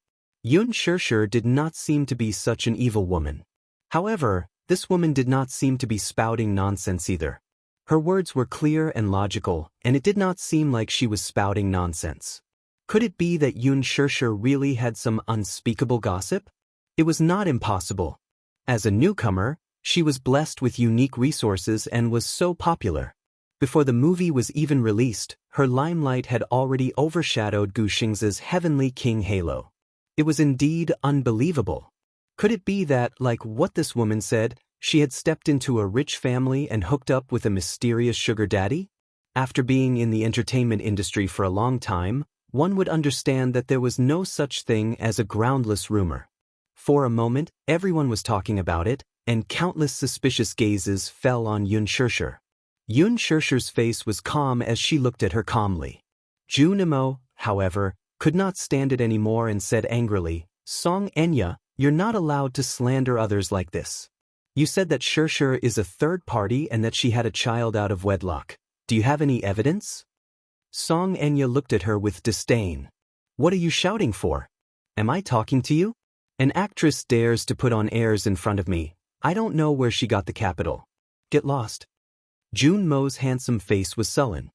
Yun Shishir did not seem to be such an evil woman. However, this woman did not seem to be spouting nonsense either. Her words were clear and logical, and it did not seem like she was spouting nonsense. Could it be that Yun Shishir really had some unspeakable gossip? It was not impossible. As a newcomer, she was blessed with unique resources and was so popular. Before the movie was even released, her limelight had already overshadowed Gu Xing's Heavenly King halo. It was indeed unbelievable. Could it be that, like what this woman said, she had stepped into a rich family and hooked up with a mysterious sugar daddy? After being in the entertainment industry for a long time, one would understand that there was no such thing as a groundless rumor. For a moment, everyone was talking about it, and countless suspicious gazes fell on Yun Shishir. Yun Shishir's face was calm as she looked at her calmly. Jun Imo, however, could not stand it anymore and said angrily, Song Enya, you're not allowed to slander others like this. You said that Shishir is a third party and that she had a child out of wedlock. Do you have any evidence? Song Enya looked at her with disdain. What are you shouting for? Am I talking to you? An actress dares to put on airs in front of me. I don't know where she got the capital. Get lost. Jun Mo's handsome face was sullen.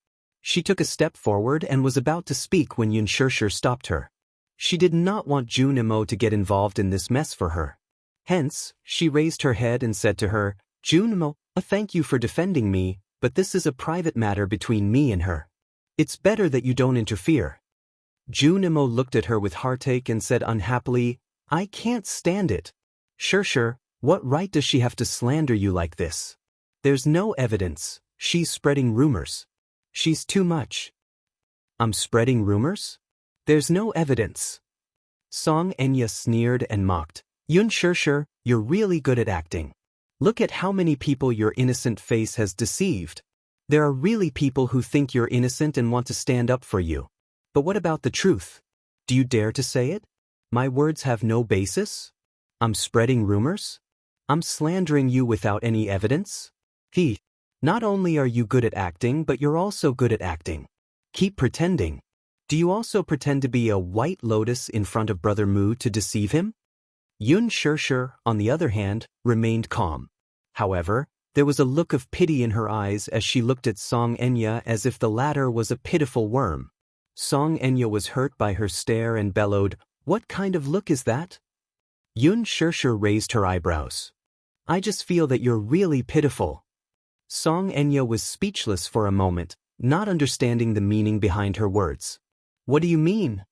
She took a step forward and was about to speak when Yun Shishir stopped her. She did not want Jun Mo to get involved in this mess for her. Hence, she raised her head and said to her, Jun Mo, Thank you for defending me, but this is a private matter between me and her. It's better that you don't interfere. Junimo looked at her with heartache and said unhappily, I can't stand it. Sure, what right does she have to slander you like this? There's no evidence. She's spreading rumors. She's too much. I'm spreading rumors? There's no evidence. Song Enya sneered and mocked. Yun sure, you're really good at acting. Look at how many people your innocent face has deceived. There are really people who think you're innocent and want to stand up for you. But what about the truth? Do you dare to say it? My words have no basis? I'm spreading rumors? I'm slandering you without any evidence? Not only are you good at acting, but you're also good at acting. Keep pretending. Do you also pretend to be a white lotus in front of Brother Mu to deceive him? Yun sure, on the other hand, remained calm. However, there was a look of pity in her eyes as she looked at Song Enya as if the latter was a pitiful worm. Song Enya was hurt by her stare and bellowed, What kind of look is that? Yun sure raised her eyebrows. I just feel that you're really pitiful. Song Enya was speechless for a moment, not understanding the meaning behind her words. What do you mean?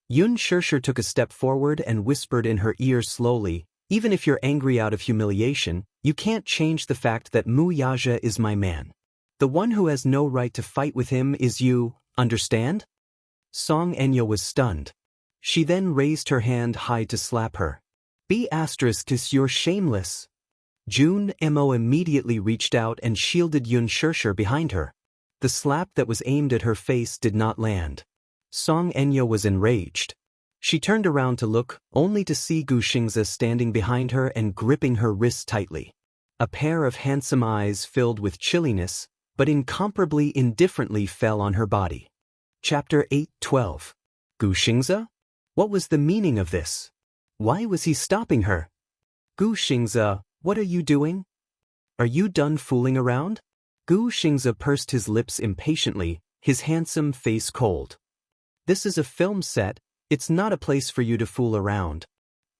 Yun sure took a step forward and whispered in her ear slowly, Even if you're angry out of humiliation, you can't change the fact that Mu Yaja is my man. The one who has no right to fight with him is you, understand? Song Enya was stunned. She then raised her hand high to slap her. Be****, you're shameless. Jun Mo immediately reached out and shielded Yun sure behind her. The slap that was aimed at her face did not land. Song Enya was enraged. She turned around to look, only to see Gu Xingze standing behind her and gripping her wrists tightly. A pair of handsome eyes filled with chilliness, but incomparably indifferently fell on her body. Chapter 8:12. Gu Xingze? What was the meaning of this? Why was he stopping her? Gu Xingze, what are you doing? Are you done fooling around? Gu Xingze pursed his lips impatiently, his handsome face cold. This is a film set, it's not a place for you to fool around.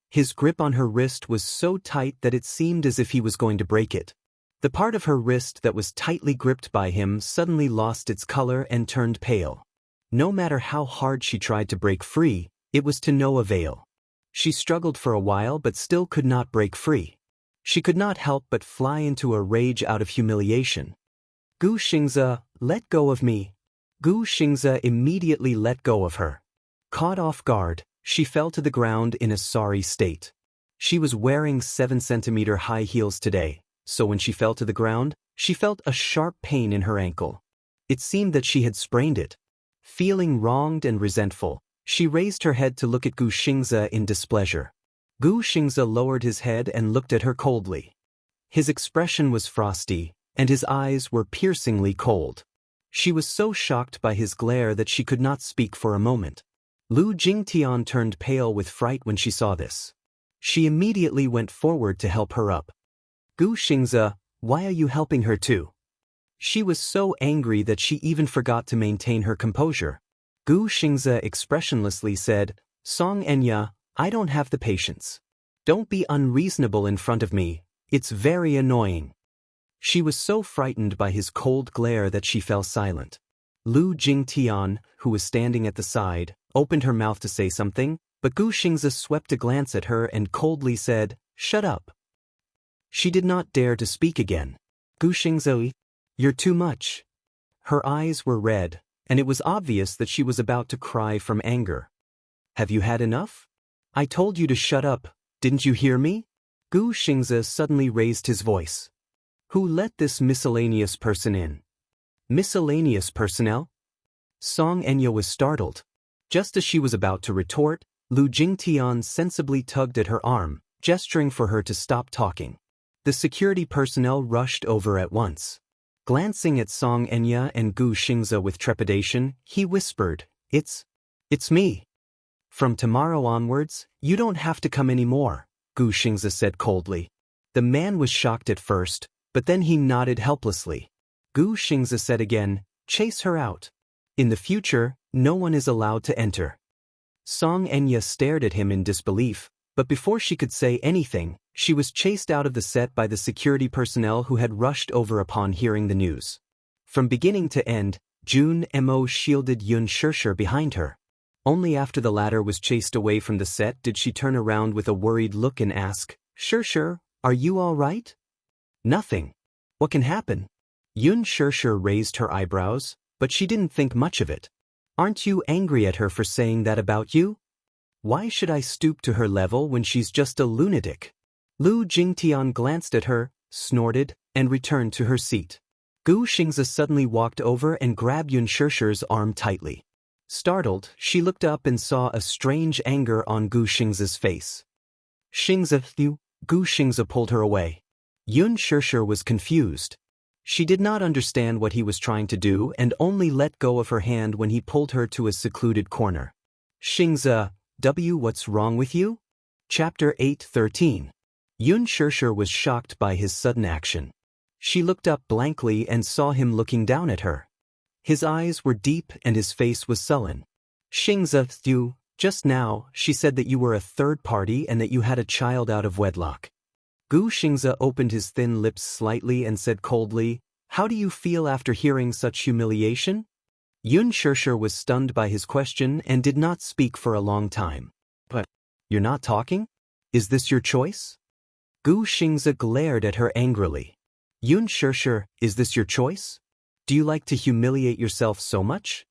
His grip on her wrist was so tight that it seemed as if he was going to break it. The part of her wrist that was tightly gripped by him suddenly lost its color and turned pale. No matter how hard she tried to break free, it was to no avail. She struggled for a while but still could not break free. She could not help but fly into a rage out of humiliation. Gu Xingze, let go of me. Gu Xingze immediately let go of her. Caught off guard, she fell to the ground in a sorry state. She was wearing 7-centimeter high heels today, so when she fell to the ground, she felt a sharp pain in her ankle. It seemed that she had sprained it. Feeling wronged and resentful, she raised her head to look at Gu Xingze in displeasure. Gu Xingze lowered his head and looked at her coldly. His expression was frosty, and his eyes were piercingly cold. She was so shocked by his glare that she could not speak for a moment. Lu Jingtian turned pale with fright when she saw this. She immediately went forward to help her up. Gu Xingze, why are you helping her too? She was so angry that she even forgot to maintain her composure. Gu Xingze expressionlessly said, Song Enya, I don't have the patience. Don't be unreasonable in front of me, it's very annoying. She was so frightened by his cold glare that she fell silent. Lu Jingtian, who was standing at the side, opened her mouth to say something, but Gu Xingze swept a glance at her and coldly said, Shut up. She did not dare to speak again. Gu Xingze, you're too much. Her eyes were red, and it was obvious that she was about to cry from anger. Have you had enough? I told you to shut up, didn't you hear me? Gu Xingze suddenly raised his voice. Who let this miscellaneous person in? Miscellaneous personnel? Song Enya was startled. Just as she was about to retort, Lu Jingtian sensibly tugged at her arm, gesturing for her to stop talking. The security personnel rushed over at once. Glancing at Song Enya and Gu Xingze with trepidation, he whispered, It's me. From tomorrow onwards, you don't have to come anymore, Gu Xingze said coldly. The man was shocked at first, but then he nodded helplessly. Gu Xingze said again, Chase her out. In the future, no one is allowed to enter. Song Enya stared at him in disbelief. But before she could say anything, she was chased out of the set by the security personnel who had rushed over upon hearing the news. From beginning to end, Jun Mo shielded Yun Shirshir behind her. Only after the latter was chased away from the set did she turn around with a worried look and ask, "Shirshir, are you all right?" "Nothing. What can happen?" Yun Shirshir raised her eyebrows, but she didn't think much of it. "Aren't you angry at her for saying that about you?" "Why should I stoop to her level when she's just a lunatic?" Lu Jingtian glanced at her, snorted, and returned to her seat. Gu Xingze suddenly walked over and grabbed Yun Shirshir's arm tightly. Startled, she looked up and saw a strange anger on Gu Xingze's face. "Xingze, you," Gu Xingze pulled her away. Yun Shirshir was confused. She did not understand what he was trying to do and only let go of her hand when he pulled her to a secluded corner. "Xingze, what's wrong with you?" Chapter 8:13. Yun Shirshir was shocked by his sudden action. She looked up blankly and saw him looking down at her. His eyes were deep and his face was sullen. "Xingze, you, just now, she said that you were a third party and that you had a child out of wedlock." Gu Xingze opened his thin lips slightly and said coldly, "How do you feel after hearing such humiliation?" Yun Shirshir was stunned by his question and did not speak for a long time. "But you're not talking? Is this your choice?" Gu Xingze glared at her angrily. "Yun Shirshir, is this your choice? Do you like to humiliate yourself so much?"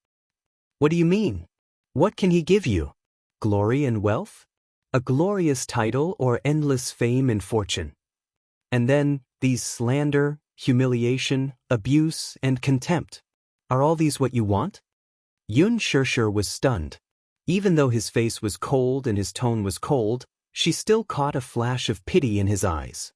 "What do you mean? What can he give you? Glory and wealth? A glorious title or endless fame and fortune? And then, these slander, humiliation, abuse, and contempt. Are all these what you want?" Yun Shirshir was stunned. Even though his face was cold and his tone was cold, she still caught a flash of pity in his eyes.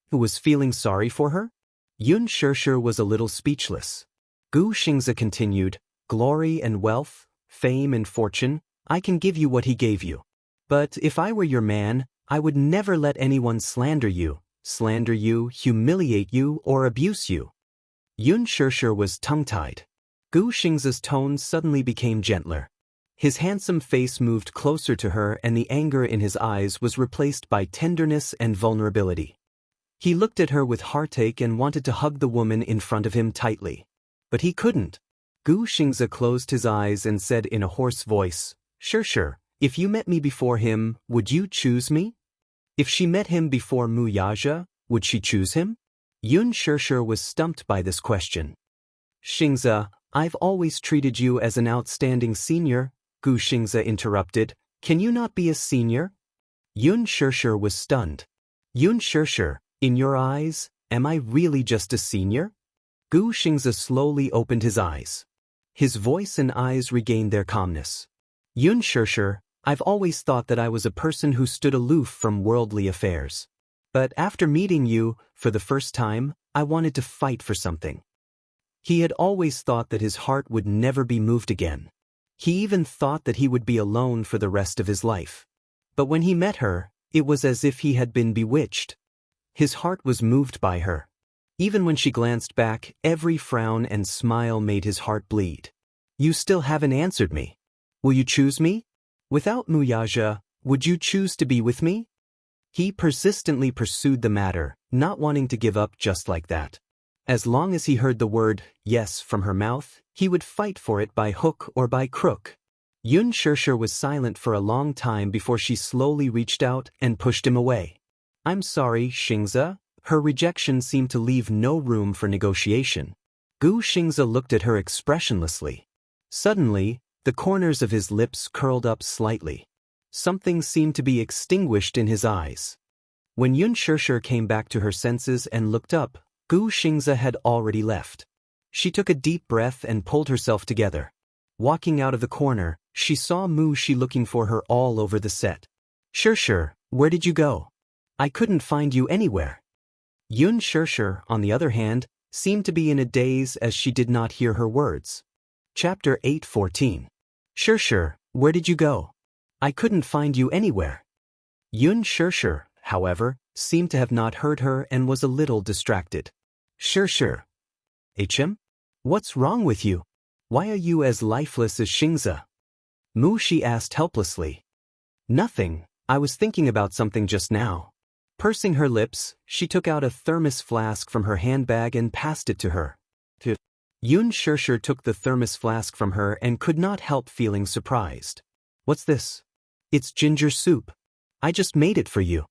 Who was feeling sorry for her? Yun Shirshir was a little speechless. Gu Xingze continued, "Glory and wealth, fame and fortune, I can give you what he gave you. But if I were your man, I would never let anyone slander you, humiliate you, or abuse you." Yun Shirshir was tongue-tied. Gu Xingze's tone suddenly became gentler. His handsome face moved closer to her and the anger in his eyes was replaced by tenderness and vulnerability. He looked at her with heartache and wanted to hug the woman in front of him tightly. But he couldn't. Gu Xingze closed his eyes and said in a hoarse voice, "Shirshir, if you met me before him, would you choose me?" If she met him before Mu Yaja, would she choose him? Yun Shirshir was stumped by this question. "Xingze, I've always treated you as an outstanding senior," Gu Xingze interrupted. "Can you not be a senior?" Yun Shirshir was stunned. "Yun Shirshir, in your eyes, am I really just a senior?" Gu Xingze slowly opened his eyes. His voice and eyes regained their calmness. "Yun Shirshir, I've always thought that I was a person who stood aloof from worldly affairs. But after meeting you, for the first time, I wanted to fight for something." He had always thought that his heart would never be moved again. He even thought that he would be alone for the rest of his life. But when he met her, it was as if he had been bewitched. His heart was moved by her. Even when she glanced back, every frown and smile made his heart bleed. "You still haven't answered me. Will you choose me? Without Muyaja, would you choose to be with me?" He persistently pursued the matter, not wanting to give up just like that. As long as he heard the word yes from her mouth, he would fight for it by hook or by crook. Yun Shirshir was silent for a long time before she slowly reached out and pushed him away. "I'm sorry, Xingze." Her rejection seemed to leave no room for negotiation. Gu Xingze looked at her expressionlessly. Suddenly, the corners of his lips curled up slightly. Something seemed to be extinguished in his eyes. When Yun Shirshir came back to her senses and looked up, Gu Xingze had already left. She took a deep breath and pulled herself together. Walking out of the corner, she saw Mu Shi looking for her all over the set. "Shirshir, where did you go? I couldn't find you anywhere." Yun Shirshir, on the other hand, seemed to be in a daze as she did not hear her words. Chapter 8:14. "Shirshir, where did you go? I couldn't find you anywhere." Yun Shirshir, however, seemed to have not heard her and was a little distracted. "Shirshir. HM? What's wrong with you? Why are you as lifeless as Xingze?" Mu Shi asked helplessly. "Nothing, I was thinking about something just now. Pursing her lips, she took out a thermos flask from her handbag and passed it to her. Yun Shirshir took the thermos flask from her and could not help feeling surprised. What's this? It's ginger soup. I just made it for you.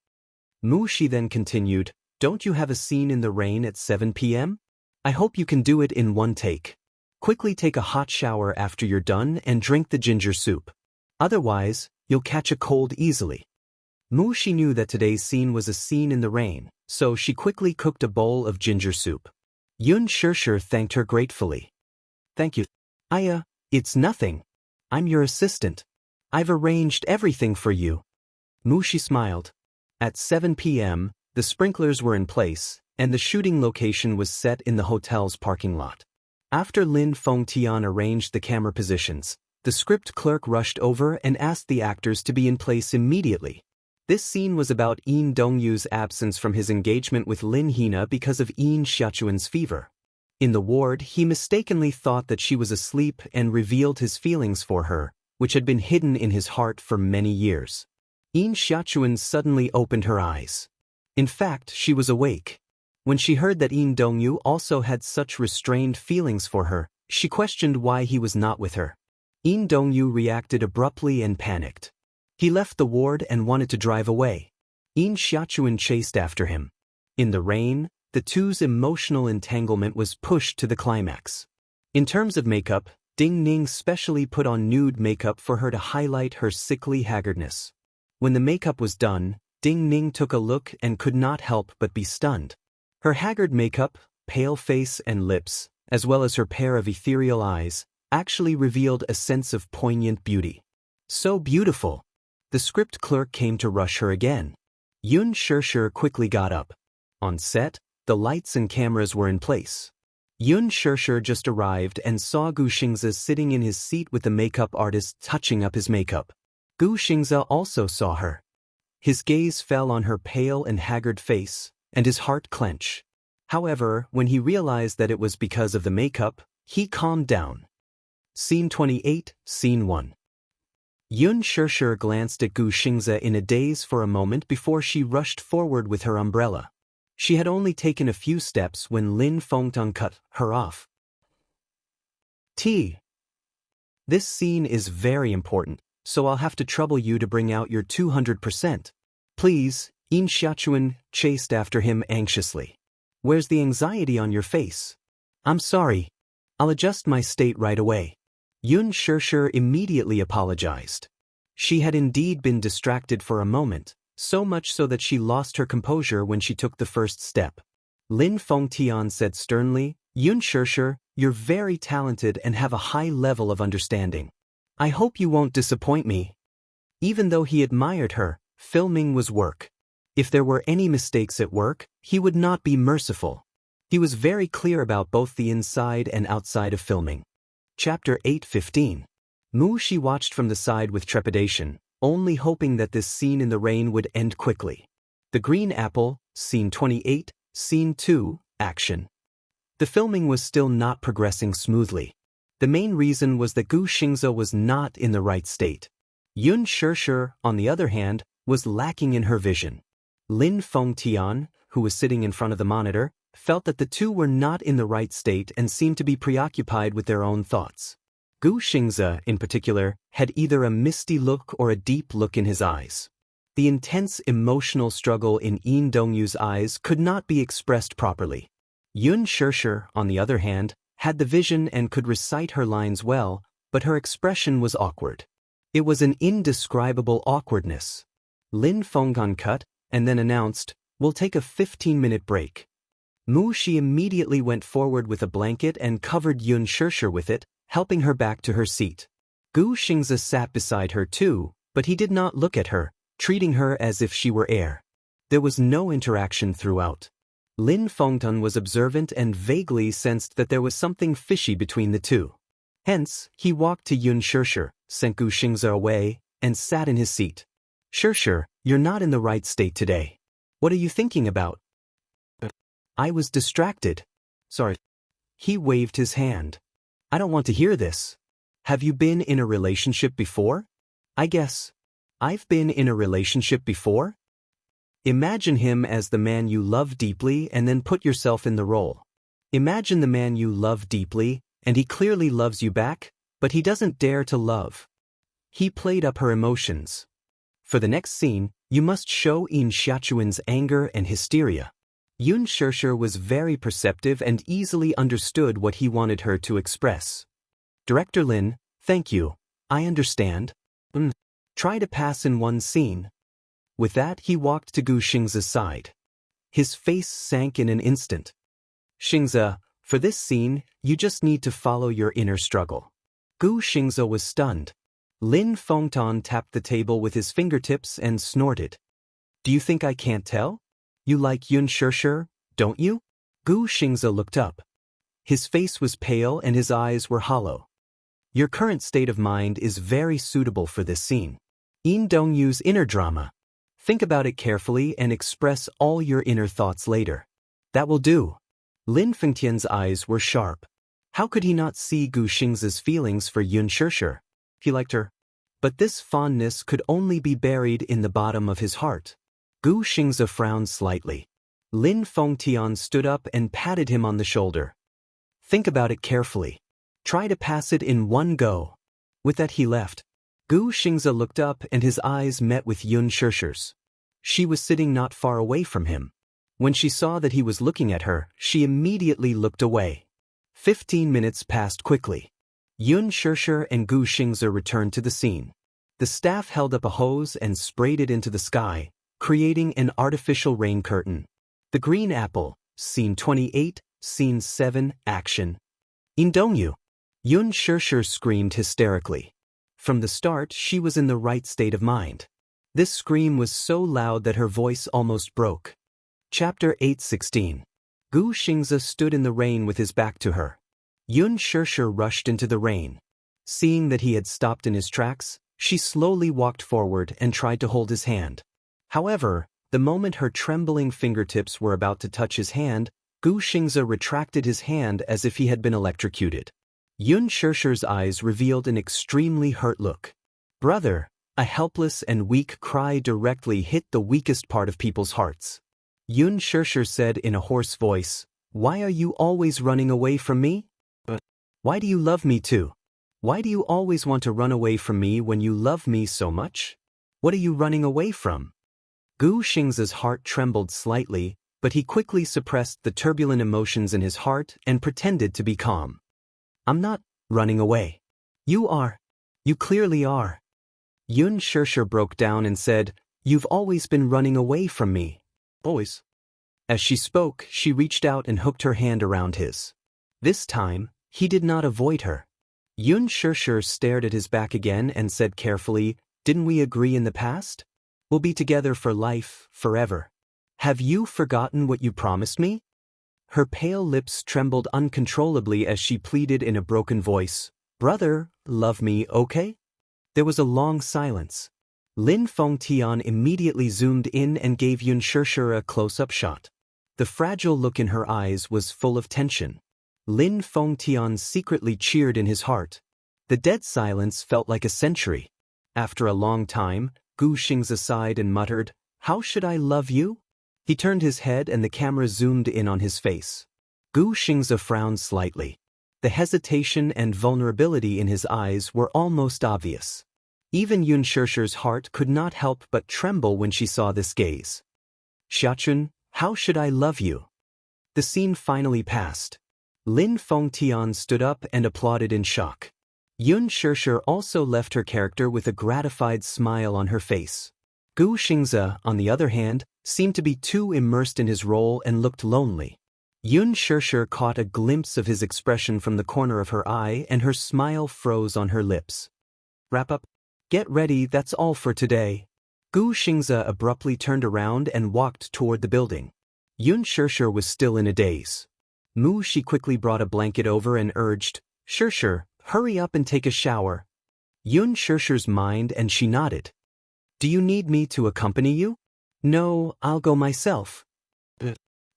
Mu Shi then continued, don't you have a scene in the rain at 7 p.m.? I hope you can do it in one take. Quickly take a hot shower after you're done and drink the ginger soup. Otherwise, you'll catch a cold easily. Mu Shi knew that today's scene was a scene in the rain, so she quickly cooked a bowl of ginger soup. Yun Shirshir thanked her gratefully. Thank you. It's nothing. I'm your assistant. I've arranged everything for you. Mu Shi smiled. At 7 p.m., the sprinklers were in place, and the shooting location was set in the hotel's parking lot. After Lin Fengtian arranged the camera positions, the script clerk rushed over and asked the actors to be in place immediately. This scene was about Yin Dongyu's absence from his engagement with Lin Hina because of Yin Xiaochuan's fever. In the ward, he mistakenly thought that she was asleep and revealed his feelings for her, which had been hidden in his heart for many years. Yin Xiaochuan suddenly opened her eyes. In fact, she was awake. When she heard that Yin Dongyu also had such restrained feelings for her, she questioned why he was not with her. Yin Dongyu reacted abruptly and panicked. He left the ward and wanted to drive away. Yin Xiaochuan chased after him. In the rain, the two's emotional entanglement was pushed to the climax. In terms of makeup, Ding Ning specially put on nude makeup for her to highlight her sickly haggardness. When the makeup was done, Ding Ning took a look and could not help but be stunned. Her haggard makeup, pale face and lips, as well as her pair of ethereal eyes, actually revealed a sense of poignant beauty. So beautiful! The script clerk came to rush her again. Yun Shirshir quickly got up. On set, the lights and cameras were in place. Yun Shirshir just arrived and saw Gu Xingze sitting in his seat with the makeup artist touching up his makeup. Gu Xingze also saw her. His gaze fell on her pale and haggard face, and his heart clenched. However, when he realized that it was because of the makeup, he calmed down. Scene 28, Scene 1. Yun Shirshir glanced at Gu Xingze in a daze for a moment before she rushed forward with her umbrella. She had only taken a few steps when Lin Fengtian cut her off. This scene is very important, so I'll have to trouble you to bring out your 200%. Please, Yin Xiaochuan chased after him anxiously. Where's the anxiety on your face? I'm sorry. I'll adjust my state right away. Yun Shirshir immediately apologized. She had indeed been distracted for a moment, so much so that she lost her composure when she took the first step. Lin Fengtian said sternly, Yun Shirshir, you're very talented and have a high level of understanding. I hope you won't disappoint me. Even though he admired her, filming was work. If there were any mistakes at work, he would not be merciful. He was very clear about both the inside and outside of filming. Chapter 8:15. Mu Shi watched from the side with trepidation, only hoping that this scene in the rain would end quickly. The Green Apple, Scene 28, Scene 2, Action. The filming was still not progressing smoothly. The main reason was that Gu Xingze was not in the right state. Yun Shirshir, on the other hand, was lacking in her vision. Lin Fengtian, who was sitting in front of the monitor, felt that the two were not in the right state and seemed to be preoccupied with their own thoughts. Gu Xingze, in particular, had either a misty look or a deep look in his eyes. The intense emotional struggle in Yin Dongyu's eyes could not be expressed properly. Yun Shirshir, on the other hand, had the vision and could recite her lines well, but her expression was awkward. It was an indescribable awkwardness. Lin Fengtian cut, and then announced, "We'll take a 15-minute break." Mu Shi immediately went forward with a blanket and covered Yun Shirshir with it, helping her back to her seat. Gu Xingze sat beside her too, but he did not look at her, treating her as if she were air. There was no interaction throughout. Lin Fengtian was observant and vaguely sensed that there was something fishy between the two. Hence, he walked to Yun Shirshir, sent Gu Xingze away, and sat in his seat. "Shirshir, you're not in the right state today. What are you thinking about?" "I was distracted. Sorry." He waved his hand. "I don't want to hear this. Have you been in a relationship before?" "I guess. I've been in a relationship before? Imagine him as the man you love deeply and then put yourself in the role. Imagine the man you love deeply, and he clearly loves you back, but he doesn't dare to love. He played up her emotions. For the next scene, you must show In Xiaochuan's anger and hysteria. Yun Shishir was very perceptive and easily understood what he wanted her to express. Director Lin, thank you. I understand. Try to pass in one scene. With that, he walked to Gu Xingze's side. His face sank in an instant. Xingze, for this scene, you just need to follow your inner struggle. Gu Xingze was stunned. Lin Fengtan tapped the table with his fingertips and snorted. Do you think I can't tell? You like Yun Shishir, don't you? Gu Xingze looked up. His face was pale and his eyes were hollow. Your current state of mind is very suitable for this scene. Yin Dongyu's inner drama. Think about it carefully and express all your inner thoughts later. That will do. Lin Fengtian's eyes were sharp. How could he not see Gu Xingze's feelings for Yun Shishir? He liked her. But this fondness could only be buried in the bottom of his heart. Gu Xingze frowned slightly. Lin Fengtian stood up and patted him on the shoulder. Think about it carefully. Try to pass it in one go. With that he left. Gu Xingze looked up and his eyes met with Yun Shishir's. She was sitting not far away from him. When she saw that he was looking at her, she immediately looked away. 15 minutes passed quickly. Yun Shishir and Gu Xingze returned to the scene. The staff held up a hose and sprayed it into the sky, creating an artificial rain curtain. The Green Apple, Scene 28, Scene 7, Action. In Dongyu. Yun Shishir screamed hysterically. From the start, she was in the right state of mind. This scream was so loud that her voice almost broke. Chapter 8:16. Gu Xingze stood in the rain with his back to her. Yun Shishir rushed into the rain. Seeing that he had stopped in his tracks, she slowly walked forward and tried to hold his hand. However, the moment her trembling fingertips were about to touch his hand, Gu Xingze retracted his hand as if he had been electrocuted. Yun Shishir's eyes revealed an extremely hurt look. Brother, a helpless and weak cry directly hit the weakest part of people's hearts. Yun Shishir said in a hoarse voice, Why are you always running away from me? Why do you love me too? Why do you always want to run away from me when you love me so much? What are you running away from? Gu Xingze's heart trembled slightly, but he quickly suppressed the turbulent emotions in his heart and pretended to be calm. I'm not running away. You are. You clearly are. Yun Shishir broke down and said, You've always been running away from me. Always. As she spoke, she reached out and hooked her hand around his. This time, he did not avoid her. Yun Shishir stared at his back again and said carefully, Didn't we agree in the past? We'll be together for life, forever. Have you forgotten what you promised me? Her pale lips trembled uncontrollably as she pleaded in a broken voice, Brother, love me, okay? There was a long silence. Lin Fengtian immediately zoomed in and gave Yun Shishir a close-up shot. The fragile look in her eyes was full of tension. Lin Fengtian secretly cheered in his heart. The dead silence felt like a century. After a long time, Gu Xingze sighed and muttered, How should I love you? He turned his head and the camera zoomed in on his face. Gu Xingze frowned slightly. The hesitation and vulnerability in his eyes were almost obvious. Even Yun Shishir's heart could not help but tremble when she saw this gaze. Xiaochun, how should I love you? The scene finally passed. Lin Fengtian stood up and applauded in shock. Yun Shishir also left her character with a gratified smile on her face. Gu Xingze, on the other hand, seemed to be too immersed in his role and looked lonely. Yun Shishir caught a glimpse of his expression from the corner of her eye and her smile froze on her lips. Wrap up. Get ready, that's all for today. Gu Xingze abruptly turned around and walked toward the building. Yun Shishir was still in a daze. She quickly brought a blanket over and urged, Shishir, hurry up and take a shower. Yun Shishir's mind and she nodded. Do you need me to accompany you? No, I'll go myself.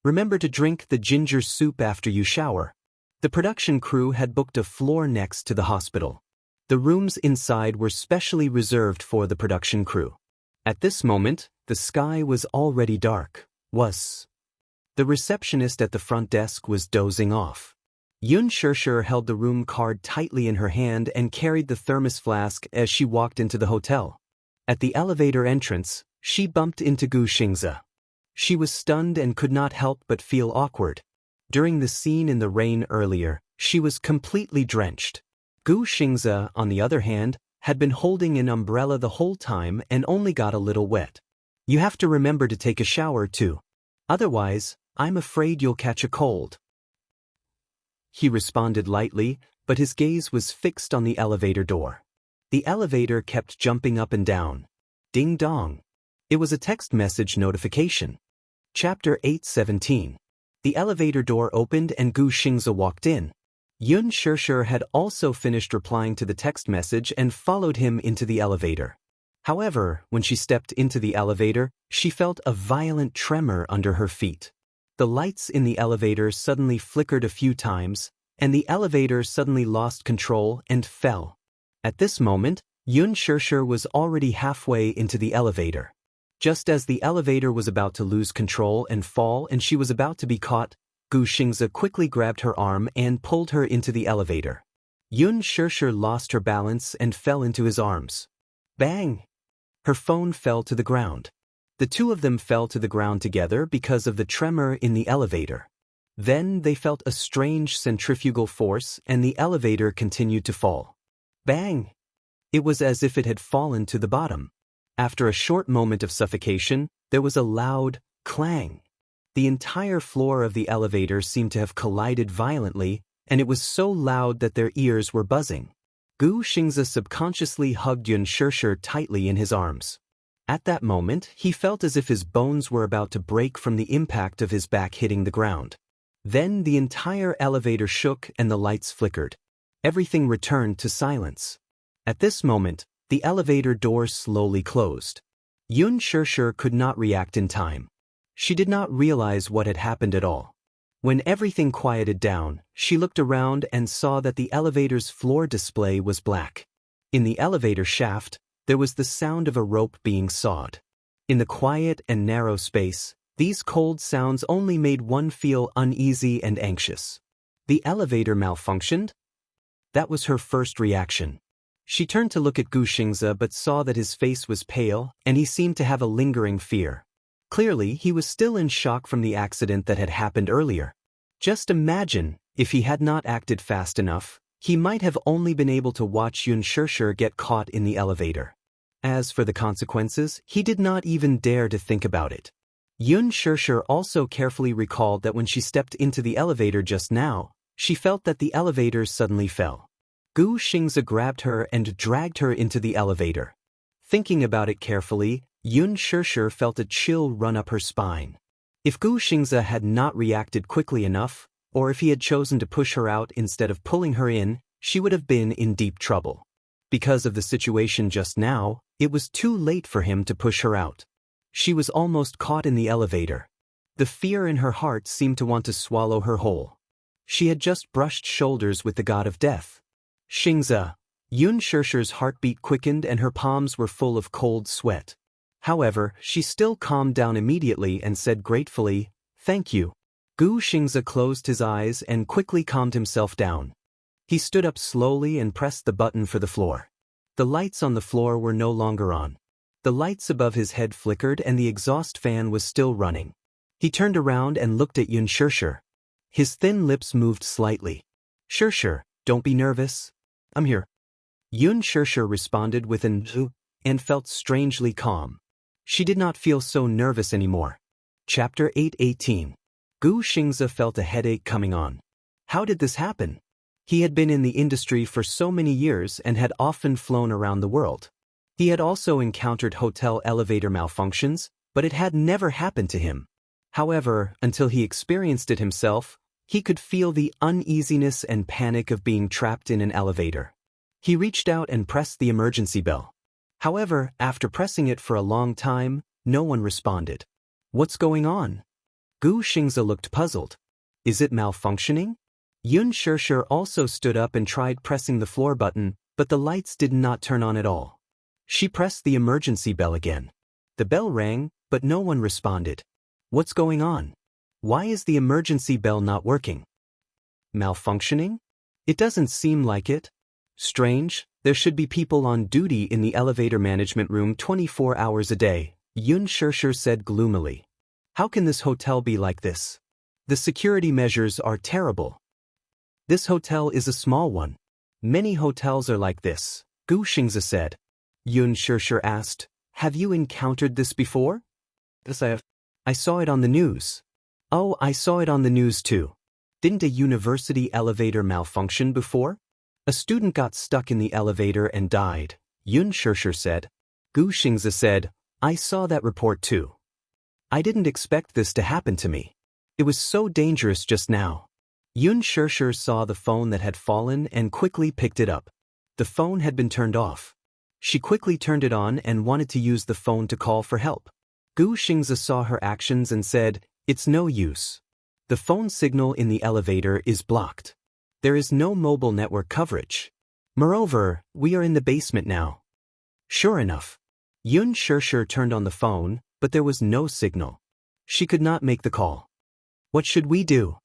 Remember to drink the ginger soup after you shower. The production crew had booked a floor next to the hospital. The rooms inside were specially reserved for the production crew. At this moment, the sky was already dark. The receptionist at the front desk was dozing off. Yun Shirshir held the room card tightly in her hand and carried the thermos flask as she walked into the hotel. At the elevator entrance, she bumped into Gu Xingze. She was stunned and could not help but feel awkward. During the scene in the rain earlier, she was completely drenched. Gu Xingze, on the other hand, had been holding an umbrella the whole time and only got a little wet. "You have to remember to take a shower too. Otherwise, I'm afraid you'll catch a cold." He responded lightly, but his gaze was fixed on the elevator door. The elevator kept jumping up and down. Ding dong. It was a text message notification. Chapter 8:17. The elevator door opened and Gu Xingze walked in. Yun Shirshir had also finished replying to the text message and followed him into the elevator. However, when she stepped into the elevator, she felt a violent tremor under her feet. The lights in the elevator suddenly flickered a few times, and the elevator suddenly lost control and fell. At this moment, Yun Shirshir was already halfway into the elevator. Just as the elevator was about to lose control and fall and she was about to be caught, Gu Xingze quickly grabbed her arm and pulled her into the elevator. Yun Shirshir lost her balance and fell into his arms. Bang! Her phone fell to the ground. The two of them fell to the ground together because of the tremor in the elevator. Then they felt a strange centrifugal force and the elevator continued to fall. Bang! It was as if it had fallen to the bottom. After a short moment of suffocation, there was a loud clang. The entire floor of the elevator seemed to have collided violently, and it was so loud that their ears were buzzing. Gu Xingze subconsciously hugged Yun Shirshir tightly in his arms. At that moment, he felt as if his bones were about to break from the impact of his back hitting the ground. Then the entire elevator shook and the lights flickered. Everything returned to silence. At this moment, the elevator door slowly closed. Yun Shirshir could not react in time. She did not realize what had happened at all. When everything quieted down, she looked around and saw that the elevator's floor display was black. In the elevator shaft, there was the sound of a rope being sawed. In the quiet and narrow space, these cold sounds only made one feel uneasy and anxious. The elevator malfunctioned? That was her first reaction. She turned to look at Gu Xingze but saw that his face was pale and he seemed to have a lingering fear. Clearly, he was still in shock from the accident that had happened earlier. Just imagine, if he had not acted fast enough, he might have only been able to watch Yun Shirshir get caught in the elevator. As for the consequences, he did not even dare to think about it. Yun Shirshir also carefully recalled that when she stepped into the elevator just now, she felt that the elevator suddenly fell. Gu Xingze grabbed her and dragged her into the elevator. Thinking about it carefully, Yun Shirshir felt a chill run up her spine. If Gu Xingze had not reacted quickly enough, or if he had chosen to push her out instead of pulling her in, she would have been in deep trouble. Because of the situation just now, it was too late for him to push her out. She was almost caught in the elevator. The fear in her heart seemed to want to swallow her whole. She had just brushed shoulders with the god of death. Xingze. Yun Shirshir's heartbeat quickened and her palms were full of cold sweat. However, she still calmed down immediately and said gratefully, "Thank you." Gu Xingze closed his eyes and quickly calmed himself down. He stood up slowly and pressed the button for the floor. The lights on the floor were no longer on. The lights above his head flickered and the exhaust fan was still running. He turned around and looked at Yun Shirshir. His thin lips moved slightly. "Shirshir, don't be nervous. I'm here." Yun Shirshir responded with an "zu" and felt strangely calm. She did not feel so nervous anymore. Chapter 8:18. Gu Xingze felt a headache coming on. How did this happen? He had been in the industry for so many years and had often flown around the world. He had also encountered hotel elevator malfunctions, but it had never happened to him. However, until he experienced it himself, he could feel the uneasiness and panic of being trapped in an elevator. He reached out and pressed the emergency bell. However, after pressing it for a long time, no one responded. What's going on? Gu Xingze looked puzzled. Is it malfunctioning? Yun Shirshir also stood up and tried pressing the floor button, but the lights did not turn on at all. She pressed the emergency bell again. The bell rang, but no one responded. What's going on? Why is the emergency bell not working? Malfunctioning? It doesn't seem like it. Strange, there should be people on duty in the elevator management room 24 hours a day, Yun Shirshir said gloomily. How can this hotel be like this? The security measures are terrible. This hotel is a small one. Many hotels are like this, Gu Xingze said. Yun Shirshir asked, have you encountered this before? Yes, I have. I saw it on the news. Oh, I saw it on the news too. Didn't a university elevator malfunction before? A student got stuck in the elevator and died, Yun Shirshir said. Gu Xingze said, I saw that report too. I didn't expect this to happen to me. It was so dangerous just now. Yun Shirshir saw the phone that had fallen and quickly picked it up. The phone had been turned off. She quickly turned it on and wanted to use the phone to call for help. Gu Xingze saw her actions and said, it's no use. The phone signal in the elevator is blocked. There is no mobile network coverage. Moreover, we are in the basement now. Sure enough. Yun Shirshir turned on the phone, but there was no signal. She could not make the call. What should we do?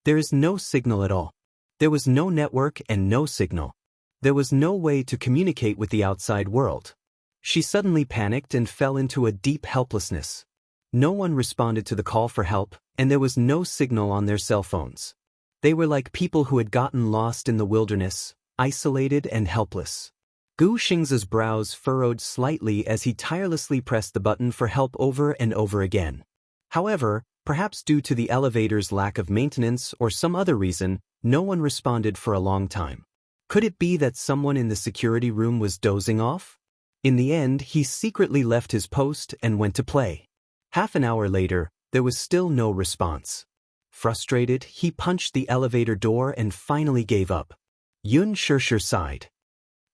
There is no signal at all. There was no network and no signal. There was no way to communicate with the outside world. She suddenly panicked and fell into a deep helplessness. No one responded to the call for help, and there was no signal on their cell phones. They were like people who had gotten lost in the wilderness, isolated and helpless. Gu Xingze's brows furrowed slightly as he tirelessly pressed the button for help over and over again. However, perhaps due to the elevator's lack of maintenance or some other reason, no one responded for a long time. Could it be that someone in the security room was dozing off? In the end, he secretly left his post and went to play. Half an hour later, there was still no response. Frustrated, he punched the elevator door and finally gave up. Yun Shirshir sighed.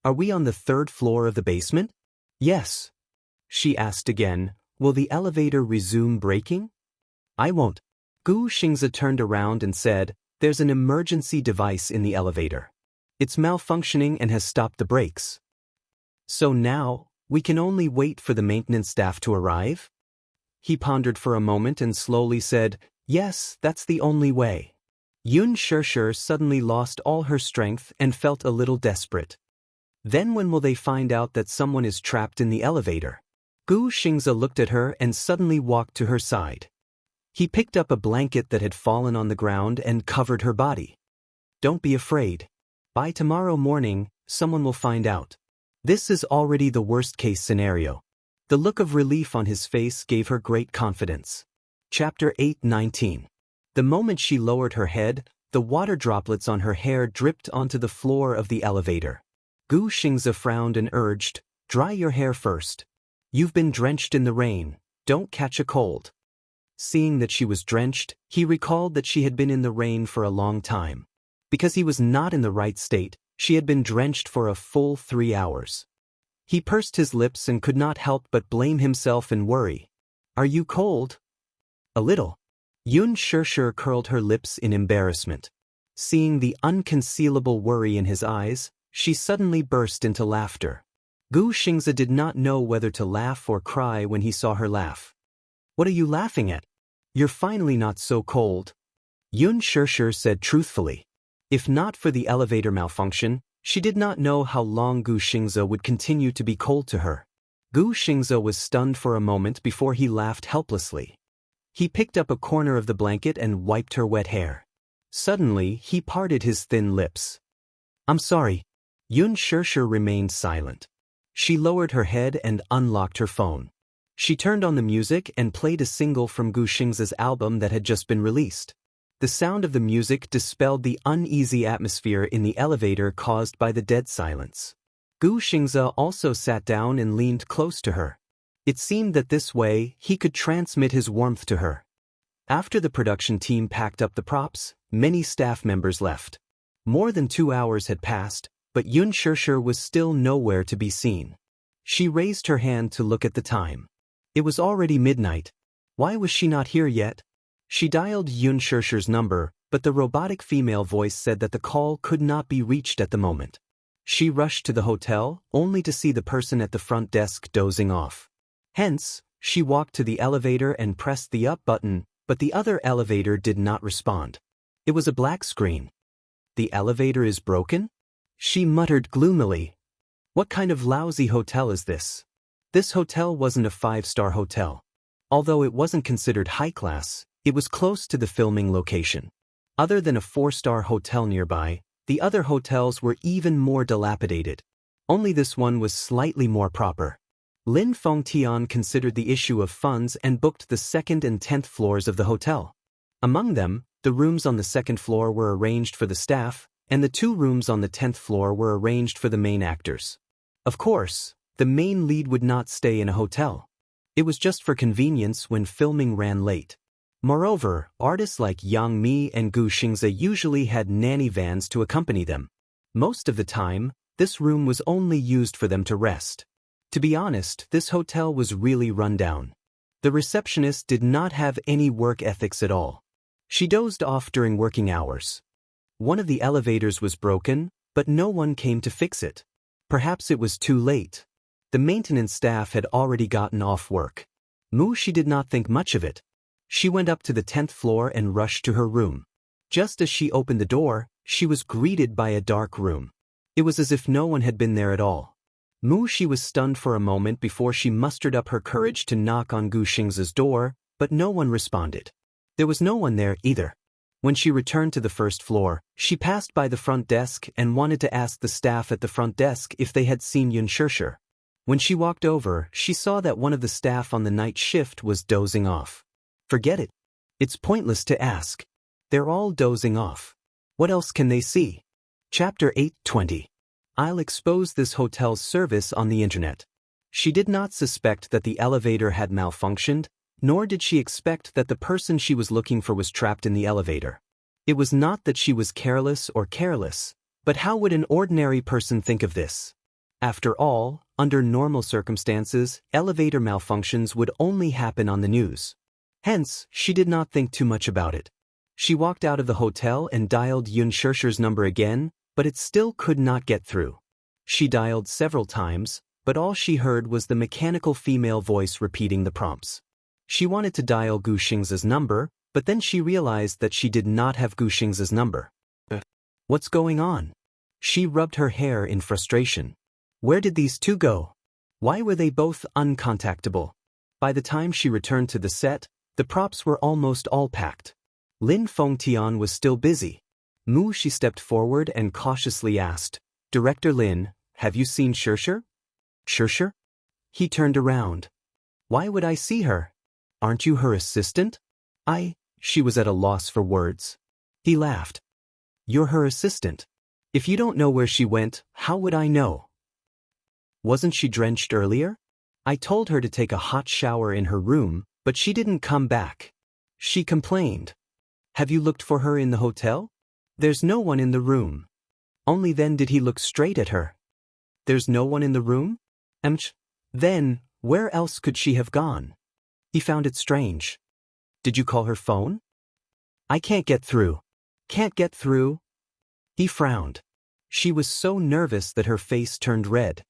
Are we on the 3rd floor of the basement? Yes. She asked again, will the elevator resume braking? I won't. Gu Xingze turned around and said, there's an emergency device in the elevator. It's malfunctioning and has stopped the brakes. So now, we can only wait for the maintenance staff to arrive? He pondered for a moment and slowly said, yes, that's the only way. Yun Shirshir suddenly lost all her strength and felt a little desperate. Then when will they find out that someone is trapped in the elevator? Gu Xingze looked at her and suddenly walked to her side. He picked up a blanket that had fallen on the ground and covered her body. Don't be afraid. By tomorrow morning, someone will find out. This is already the worst-case scenario. The look of relief on his face gave her great confidence. Chapter 8:19. The moment she lowered her head, the water droplets on her hair dripped onto the floor of the elevator. Gu Xingze frowned and urged, dry your hair first. You've been drenched in the rain, don't catch a cold. Seeing that she was drenched, he recalled that she had been in the rain for a long time. Because he was not in the right state, she had been drenched for a full 3 hours. He pursed his lips and could not help but blame himself and worry. Are you cold? A little. Yun Shirshir curled her lips in embarrassment. Seeing the unconcealable worry in his eyes, she suddenly burst into laughter. Gu Xingze did not know whether to laugh or cry when he saw her laugh. What are you laughing at? You're finally not so cold. Yun Shirshir said truthfully. If not for the elevator malfunction, she did not know how long Gu Xingze would continue to be cold to her. Gu Xingze was stunned for a moment before he laughed helplessly. He picked up a corner of the blanket and wiped her wet hair. Suddenly, he parted his thin lips. I'm sorry. Yun Shirshir remained silent. She lowered her head and unlocked her phone. She turned on the music and played a single from Gu Xingze's album that had just been released. The sound of the music dispelled the uneasy atmosphere in the elevator caused by the dead silence. Gu Xingze also sat down and leaned close to her. It seemed that this way he could transmit his warmth to her. After the production team packed up the props, many staff members left. More than 2 hours had passed, but Yun Shirshir was still nowhere to be seen. She raised her hand to look at the time. It was already midnight. Why was she not here yet? She dialed Yun Shirshir's number, but the robotic female voice said that the call could not be reached at the moment. She rushed to the hotel, only to see the person at the front desk dozing off. Hence, she walked to the elevator and pressed the up button, but the other elevator did not respond. It was a black screen. The elevator is broken? She muttered gloomily. What kind of lousy hotel is this? This hotel wasn't a 5-star hotel. Although it wasn't considered high class, it was close to the filming location. Other than a 4-star hotel nearby, the other hotels were even more dilapidated. Only this one was slightly more proper. Lin Fengtian considered the issue of funds and booked the 2nd and 10th floors of the hotel. Among them, the rooms on the 2nd floor were arranged for the staff, and the 2 rooms on the 10th floor were arranged for the main actors. Of course, the main lead would not stay in a hotel. It was just for convenience when filming ran late. Moreover, artists like Yang Mi and Gu Xingze usually had nanny vans to accompany them. Most of the time, this room was only used for them to rest. To be honest, this hotel was really run down. The receptionist did not have any work ethics at all. She dozed off during working hours. One of the elevators was broken, but no one came to fix it. Perhaps it was too late. The maintenance staff had already gotten off work. She did not think much of it. She went up to the 10th floor and rushed to her room. Just as she opened the door, she was greeted by a dark room. It was as if no one had been there at all. She was stunned for a moment before she mustered up her courage to knock on Gu Xingze's door, but no one responded. There was no one there either. When she returned to the 1st floor, she passed by the front desk and wanted to ask the staff at the front desk if they had seen Yun Shishir. When she walked over, she saw that one of the staff on the night shift was dozing off. Forget it. It's pointless to ask. They're all dozing off. What else can they see? Chapter 8:20. I'll expose this hotel's service on the internet. She did not suspect that the elevator had malfunctioned, nor did she expect that the person she was looking for was trapped in the elevator. It was not that she was careless or careless, but how would an ordinary person think of this? After all, under normal circumstances, elevator malfunctions would only happen on the news. Hence, she did not think too much about it. She walked out of the hotel and dialed Yun Shishir's number again, but it still could not get through. She dialed several times, but all she heard was the mechanical female voice repeating the prompts. She wanted to dial Gu Xingze's number, but then she realized that she did not have Gu Xingze's number. What's going on? She rubbed her hair in frustration. Where did these two go? Why were they both uncontactable? By the time she returned to the set, the props were almost all packed. Lin Fengtian was still busy. She stepped forward and cautiously asked, "Director Lin, have you seen Shishir?" "Shishir?" He turned around. "Why would I see her? Aren't you her assistant?" She was at a loss for words. He laughed. "You're her assistant. If you don't know where she went, how would I know? Wasn't she drenched earlier? I told her to take a hot shower in her room, but she didn't come back. She complained. Have you looked for her in the hotel? There's no one in the room." Only then did he look straight at her. "There's no one in the room? Then, where else could she have gone?" He found it strange. "Did you call her phone?" "I can't get through." "Can't get through?" He frowned. She was so nervous that her face turned red.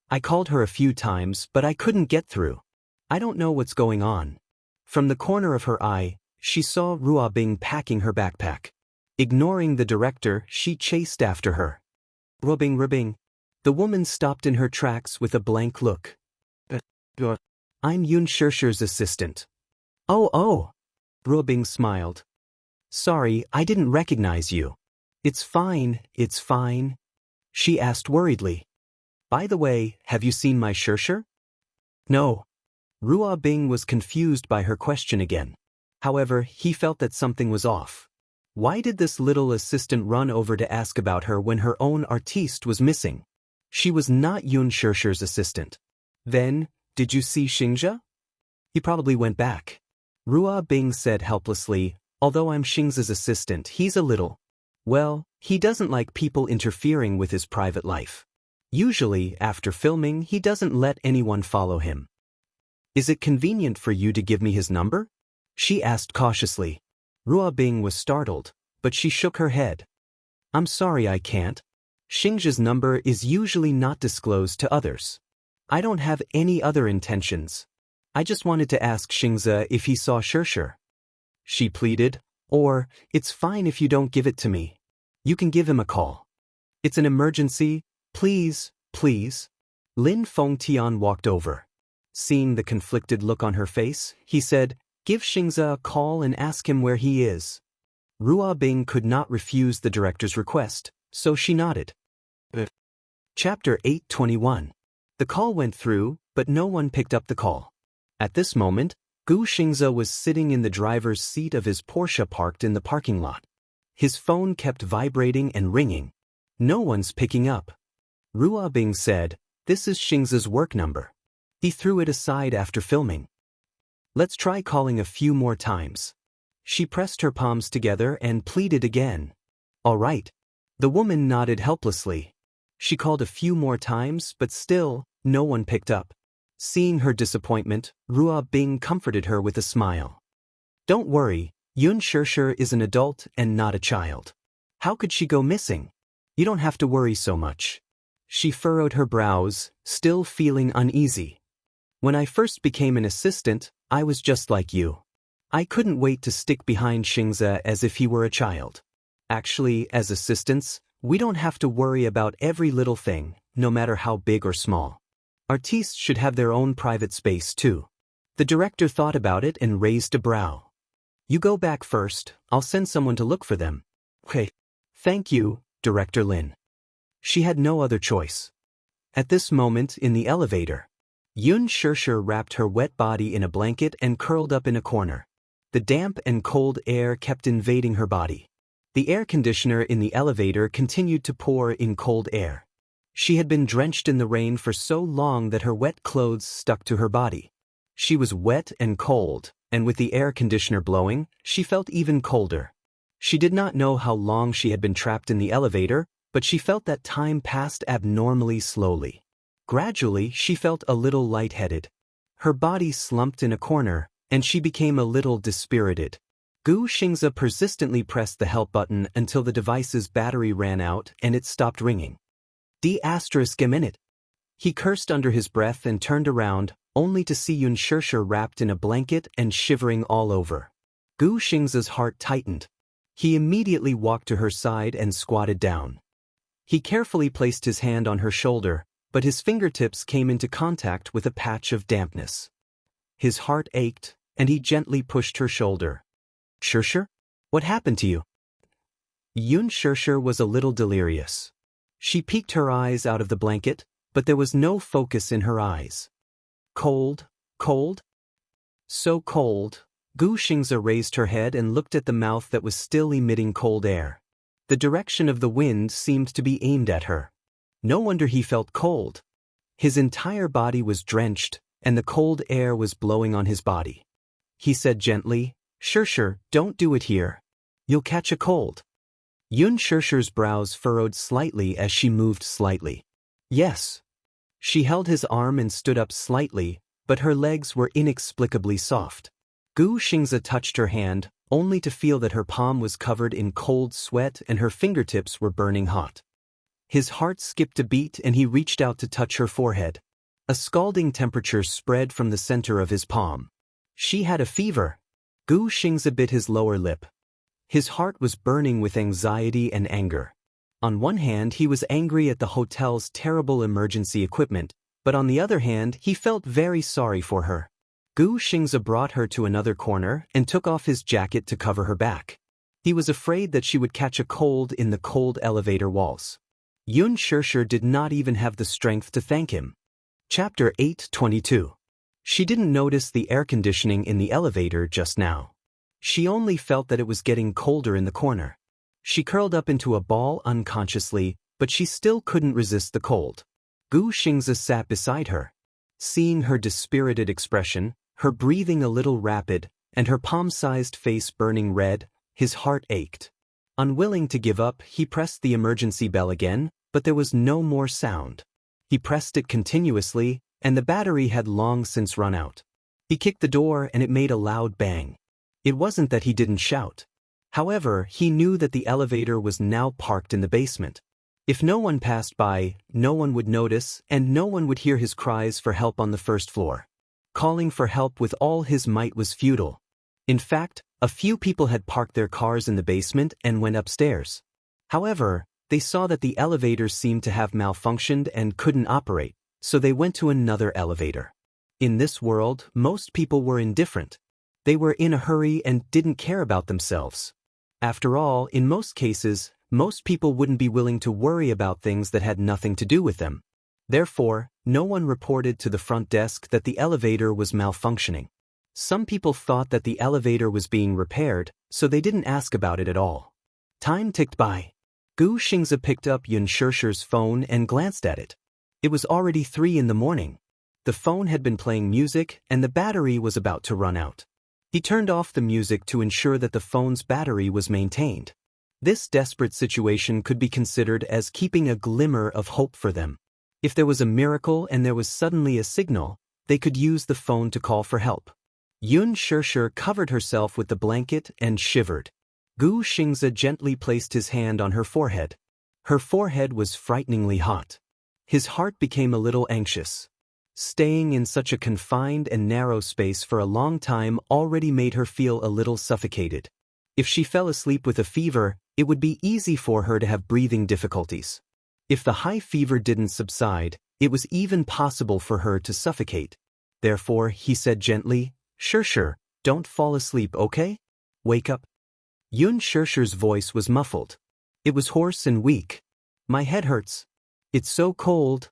"I called her a few times, but I couldn't get through. I don't know what's going on." From the corner of her eye, she saw Rua Bing packing her backpack. Ignoring the director, she chased after her. Rubbing. The woman stopped in her tracks with a blank look. "I'm Yun Shishir's assistant." Oh. Rubbing smiled. "Sorry, I didn't recognize you." It's fine. She asked worriedly. "By the way, have you seen my Shishir?" "No." Rua Bing was confused by her question again. However, he felt that something was off. Why did this little assistant run over to ask about her when her own artiste was missing? She was not Yun Shishir's assistant. "Then, did you see Xingzhe?" "He probably went back." Rua Bing said helplessly, "Although I'm Xingzhe's assistant, he's a little... Well, he doesn't like people interfering with his private life. Usually, after filming, he doesn't let anyone follow him." "Is it convenient for you to give me his number?" she asked cautiously. Rua Bing was startled, but she shook her head. "I'm sorry I can't." Xingzhe's number is usually not disclosed to others. I don't have any other intentions. I just wanted to ask Xingzhe if he saw Shirshir. She pleaded, or, it's fine if you don't give it to me. You can give him a call. It's an emergency, please, please. Lin Fengtian walked over. Seeing the conflicted look on her face, he said, give Xingzhe a call and ask him where he is. Rua Bing could not refuse the director's request, so she nodded. Chapter 821. The call went through, but no one picked up the call. At this moment, Gu Xingzhe was sitting in the driver's seat of his Porsche parked in the parking lot. His phone kept vibrating and ringing. No one's picking up. Rua Bing said, this is Xingzhe's work number. He threw it aside after filming. Let's try calling a few more times. She pressed her palms together and pleaded again. All right. The woman nodded helplessly. She called a few more times, but still, no one picked up. Seeing her disappointment, Rua Bing comforted her with a smile. Don't worry, Yun Shirshir is an adult and not a child. How could she go missing? You don't have to worry so much. She furrowed her brows, still feeling uneasy. When I first became an assistant, I was just like you. I couldn't wait to stick behind Xingzhe as if he were a child. Actually, as assistants, we don't have to worry about every little thing, no matter how big or small. Artistes should have their own private space too. The director thought about it and raised a brow. You go back first, I'll send someone to look for them. Okay. Thank you, Director Lin. She had no other choice. At this moment in the elevator, Yun Shirshir wrapped her wet body in a blanket and curled up in a corner. The damp and cold air kept invading her body. The air conditioner in the elevator continued to pour in cold air. She had been drenched in the rain for so long that her wet clothes stuck to her body. She was wet and cold, and with the air conditioner blowing, she felt even colder. She did not know how long she had been trapped in the elevator, but she felt that time passed abnormally slowly. Gradually, she felt a little lightheaded. Her body slumped in a corner, and she became a little dispirited. Gu Xingzhe persistently pressed the help button until the device's battery ran out and it stopped ringing. D***. He cursed under his breath and turned around, only to see Yun Shirshir wrapped in a blanket and shivering all over. Gu Xingzhe's heart tightened. He immediately walked to her side and squatted down. He carefully placed his hand on her shoulder, but his fingertips came into contact with a patch of dampness. His heart ached, and he gently pushed her shoulder. Shirshir? What happened to you? Yun Shirshir was a little delirious. She peeked her eyes out of the blanket, but there was no focus in her eyes. Cold, cold? So cold. Gu Xingzhe raised her head and looked at the mouth that was still emitting cold air. The direction of the wind seemed to be aimed at her. No wonder he felt cold. His entire body was drenched, and the cold air was blowing on his body. He said gently, Shirshir, don't do it here. You'll catch a cold. Yun Shirshir's brows furrowed slightly as she moved slightly. Yes. She held his arm and stood up slightly, but her legs were inexplicably soft. Gu Xingzhe touched her hand, only to feel that her palm was covered in cold sweat and her fingertips were burning hot. His heart skipped a beat and he reached out to touch her forehead. A scalding temperature spread from the center of his palm. She had a fever. Gu Xingzhe bit his lower lip. His heart was burning with anxiety and anger. On one hand, he was angry at the hotel's terrible emergency equipment, but on the other hand, he felt very sorry for her. Gu Xingzhe brought her to another corner and took off his jacket to cover her back. He was afraid that she would catch a cold in the cold elevator walls. Yun Shirshir did not even have the strength to thank him. Chapter 822. She didn't notice the air conditioning in the elevator just now. She only felt that it was getting colder in the corner. She curled up into a ball unconsciously, but she still couldn't resist the cold. Gu Xingzhe sat beside her. Seeing her dispirited expression, her breathing a little rapid, and her palm-sized face burning red, his heart ached. Unwilling to give up, he pressed the emergency bell again, but there was no more sound. He pressed it continuously, and the battery had long since run out. He kicked the door and it made a loud bang. It wasn't that he didn't shout. However, he knew that the elevator was now parked in the basement. If no one passed by, no one would notice, and no one would hear his cries for help on the first floor. Calling for help with all his might was futile. In fact, a few people had parked their cars in the basement and went upstairs. However, they saw that the elevators seemed to have malfunctioned and couldn't operate, so they went to another elevator. In this world, most people were indifferent. They were in a hurry and didn't care about themselves. After all, in most cases, most people wouldn't be willing to worry about things that had nothing to do with them. Therefore, no one reported to the front desk that the elevator was malfunctioning. Some people thought that the elevator was being repaired, so they didn't ask about it at all. Time ticked by. Gu Xingze picked up Yun Shishir's phone and glanced at it. It was already 3 in the morning. The phone had been playing music and the battery was about to run out. He turned off the music to ensure that the phone's battery was maintained. This desperate situation could be considered as keeping a glimmer of hope for them. If there was a miracle and there was suddenly a signal, they could use the phone to call for help. Yun Shishir covered herself with the blanket and shivered. Gu Xingze gently placed his hand on her forehead. Her forehead was frighteningly hot. His heart became a little anxious. Staying in such a confined and narrow space for a long time already made her feel a little suffocated. If she fell asleep with a fever, it would be easy for her to have breathing difficulties. If the high fever didn't subside, it was even possible for her to suffocate. Therefore, he said gently, "Shishir, don't fall asleep, okay? Wake up." Yun Shishir's voice was muffled. It was hoarse and weak. "My head hurts. It's so cold."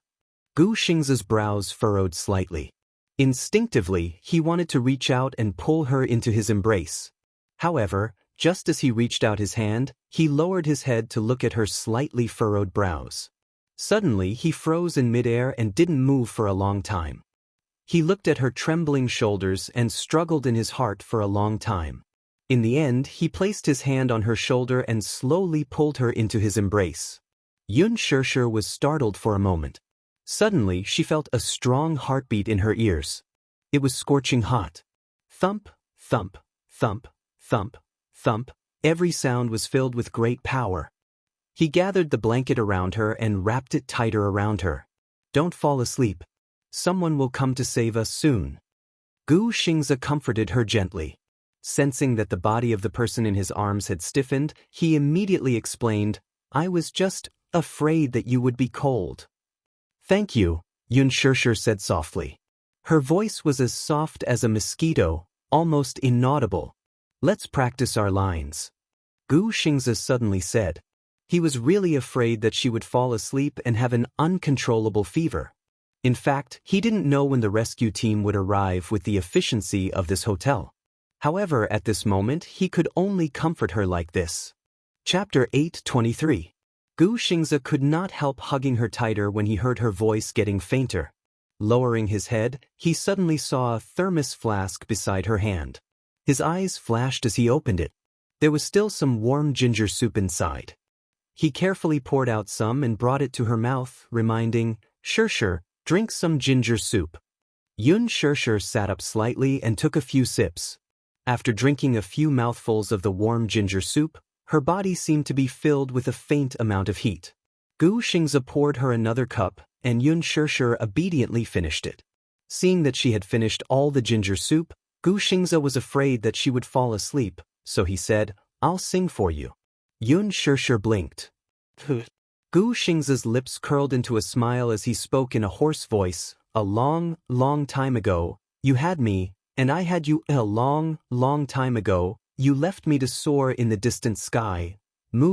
Gu Xingze's brows furrowed slightly. Instinctively, he wanted to reach out and pull her into his embrace. However, just as he reached out his hand, he lowered his head to look at her slightly furrowed brows. Suddenly, he froze in midair and didn't move for a long time. He looked at her trembling shoulders and struggled in his heart for a long time. In the end, he placed his hand on her shoulder and slowly pulled her into his embrace. Yun Shishir was startled for a moment. Suddenly, she felt a strong heartbeat in her ears. It was scorching hot. Thump, thump, thump, thump, thump. Every sound was filled with great power. He gathered the blanket around her and wrapped it tighter around her. "Don't fall asleep. Someone will come to save us soon." Gu Xingze comforted her gently. Sensing that the body of the person in his arms had stiffened, he immediately explained, "I was just afraid that you would be cold." "Thank you," Yun Shishir said softly. Her voice was as soft as a mosquito, almost inaudible. "Let's practice our lines," Gu Xingze suddenly said. He was really afraid that she would fall asleep and have an uncontrollable fever. In fact, he didn't know when the rescue team would arrive with the efficiency of this hotel. However, at this moment, he could only comfort her like this. Chapter 8:23. Gu Xingze could not help hugging her tighter when he heard her voice getting fainter. Lowering his head, he suddenly saw a thermos flask beside her hand. His eyes flashed as he opened it. There was still some warm ginger soup inside. He carefully poured out some and brought it to her mouth, reminding, "Shishir, drink some ginger soup." Yun Shishir sat up slightly and took a few sips. After drinking a few mouthfuls of the warm ginger soup, her body seemed to be filled with a faint amount of heat. Gu Xingze poured her another cup, and Yun Shishir obediently finished it. Seeing that she had finished all the ginger soup, Gu Xingze was afraid that she would fall asleep, so he said, "I'll sing for you." Yun Shishir blinked. Gu Xingze's lips curled into a smile as he spoke in a hoarse voice, "A long, long time ago, you had me, and I had you. A long, long time ago, you left me to soar in the distant sky."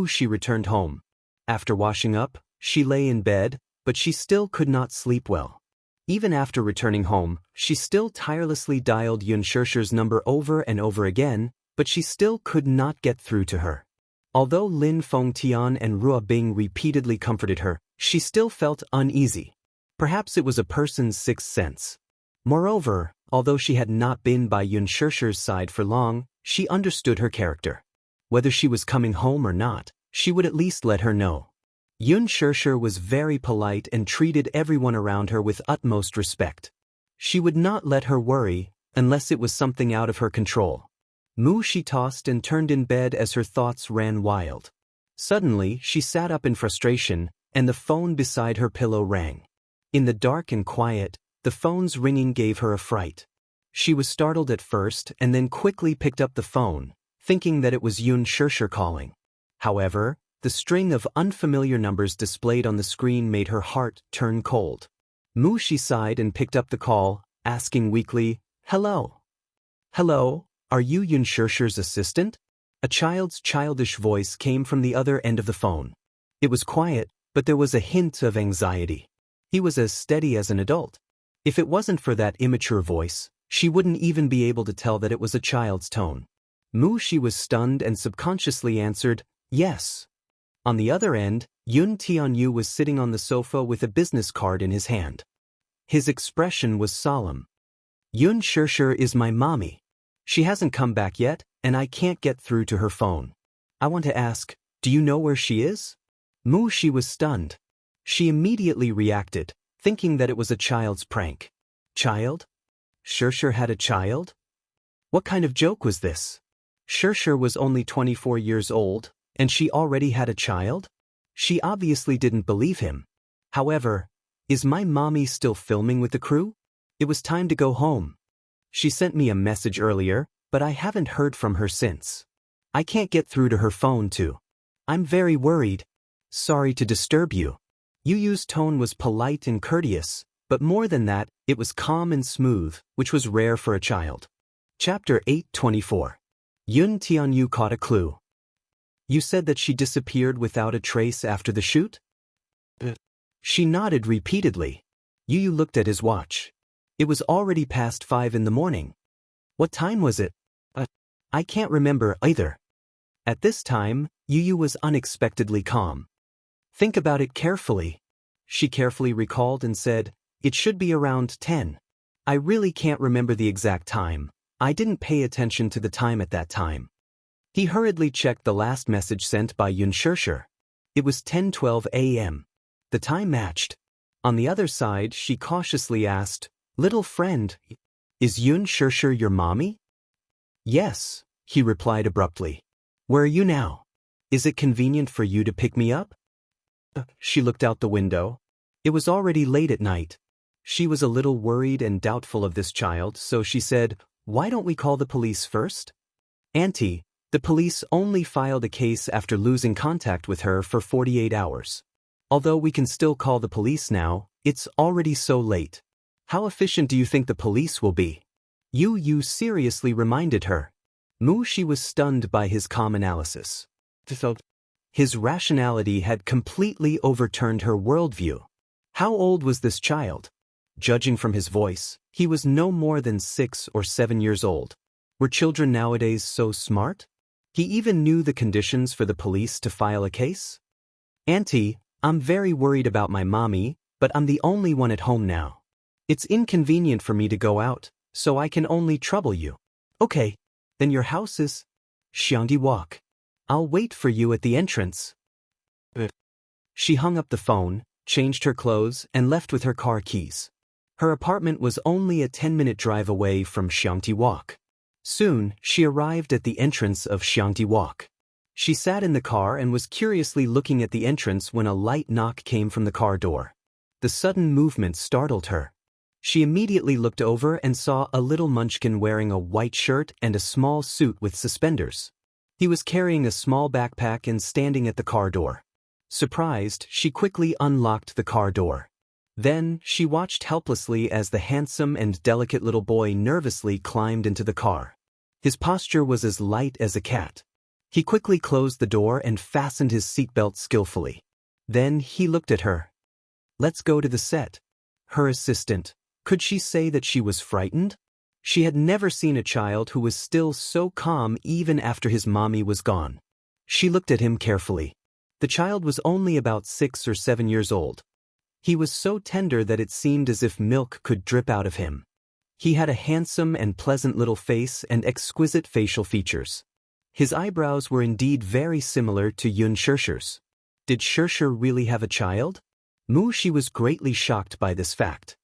She returned home. After washing up, she lay in bed, but she still could not sleep well. Even after returning home, she still tirelessly dialed Yun Shishir's number over and over again, but she still could not get through to her. Although Lin Fengtian and Rua Bing repeatedly comforted her, she still felt uneasy. Perhaps it was a person's sixth sense. Moreover, although she had not been by Yun Shishir's side for long, she understood her character. Whether she was coming home or not, she would at least let her know. Yun Shishir was very polite and treated everyone around her with utmost respect. She would not let her worry, unless it was something out of her control. She tossed and turned in bed as her thoughts ran wild. Suddenly, she sat up in frustration, and the phone beside her pillow rang. In the dark and quiet, the phone's ringing gave her a fright. She was startled at first and then quickly picked up the phone, thinking that it was Yun Shirshir calling. However, the string of unfamiliar numbers displayed on the screen made her heart turn cold. She sighed and picked up the call, asking weakly, "Hello? Hello, are you Yun Shirshir's assistant?" A child's childish voice came from the other end of the phone. It was quiet, but there was a hint of anxiety. He was as steady as an adult. If it wasn't for that immature voice, she wouldn't even be able to tell that it was a child's tone. She was stunned and subconsciously answered, "Yes." On the other end, Yun Tianyu was sitting on the sofa with a business card in his hand. His expression was solemn. "Yun Shirshir is my mommy. She hasn't come back yet, and I can't get through to her phone. I want to ask, do you know where she is?" She was stunned. She immediately reacted, thinking that it was a child's prank. Child? Shirshir had a child? What kind of joke was this? Shirshir was only 24 years old, and she already had a child? She obviously didn't believe him. However, is my mommy still filming with the crew? It was time to go home. She sent me a message earlier, but I haven't heard from her since. I can't get through to her phone too. I'm very worried. Sorry to disturb you. Yu's tone was polite and courteous, but more than that, it was calm and smooth, which was rare for a child. Chapter 8:24. Yun Tianyu caught a clue. You said that she disappeared without a trace after the shoot? She nodded repeatedly. Yu looked at his watch. It was already past 5 in the morning. What time was it? I can't remember either. At this time, Yu was unexpectedly calm. Think about it carefully. She carefully recalled and said, "It should be around 10. I really can't remember the exact time. I didn't pay attention to the time at that time." He hurriedly checked the last message sent by Yun Shirshir. It was 10:12 a.m. The time matched. On the other side, she cautiously asked, "Little friend, is Yun Shirshir your mommy?" "Yes," he replied abruptly. "Where are you now? Is it convenient for you to pick me up?" She looked out the window. It was already late at night. She was a little worried and doubtful of this child, so she said, "Why don't we call the police first?" "Auntie, the police only filed a case after losing contact with her for 48 hours. Although we can still call the police now, it's already so late. How efficient do you think the police will be?" Yu seriously reminded her. She was stunned by his calm analysis. His rationality had completely overturned her worldview. How old was this child? Judging from his voice, he was no more than 6 or 7 years old. Were children nowadays so smart? He even knew the conditions for the police to file a case? "Auntie, I'm very worried about my mommy, but I'm the only one at home now. It's inconvenient for me to go out, so I can only trouble you." "Okay, then your house is Xiangdi Walk. I'll wait for you at the entrance." She hung up the phone, changed her clothes, and left with her car keys. Her apartment was only a 10-minute drive away from Xiangdi Walk. Soon, she arrived at the entrance of Xiangdi Walk. She sat in the car and was curiously looking at the entrance when a light knock came from the car door. The sudden movement startled her. She immediately looked over and saw a little munchkin wearing a white shirt and a small suit with suspenders. He was carrying a small backpack and standing at the car door. Surprised, she quickly unlocked the car door. Then, she watched helplessly as the handsome and delicate little boy nervously climbed into the car. His posture was as light as a cat. He quickly closed the door and fastened his seatbelt skillfully. Then, he looked at her. "Let's go to the set." Her assistant. Could she say that she was frightened? She had never seen a child who was still so calm even after his mommy was gone. She looked at him carefully. The child was only about 6 or 7 years old. He was so tender that it seemed as if milk could drip out of him. He had a handsome and pleasant little face and exquisite facial features. His eyebrows were indeed very similar to Yun Shirshir's. Did Shirshir really have a child? She was greatly shocked by this fact.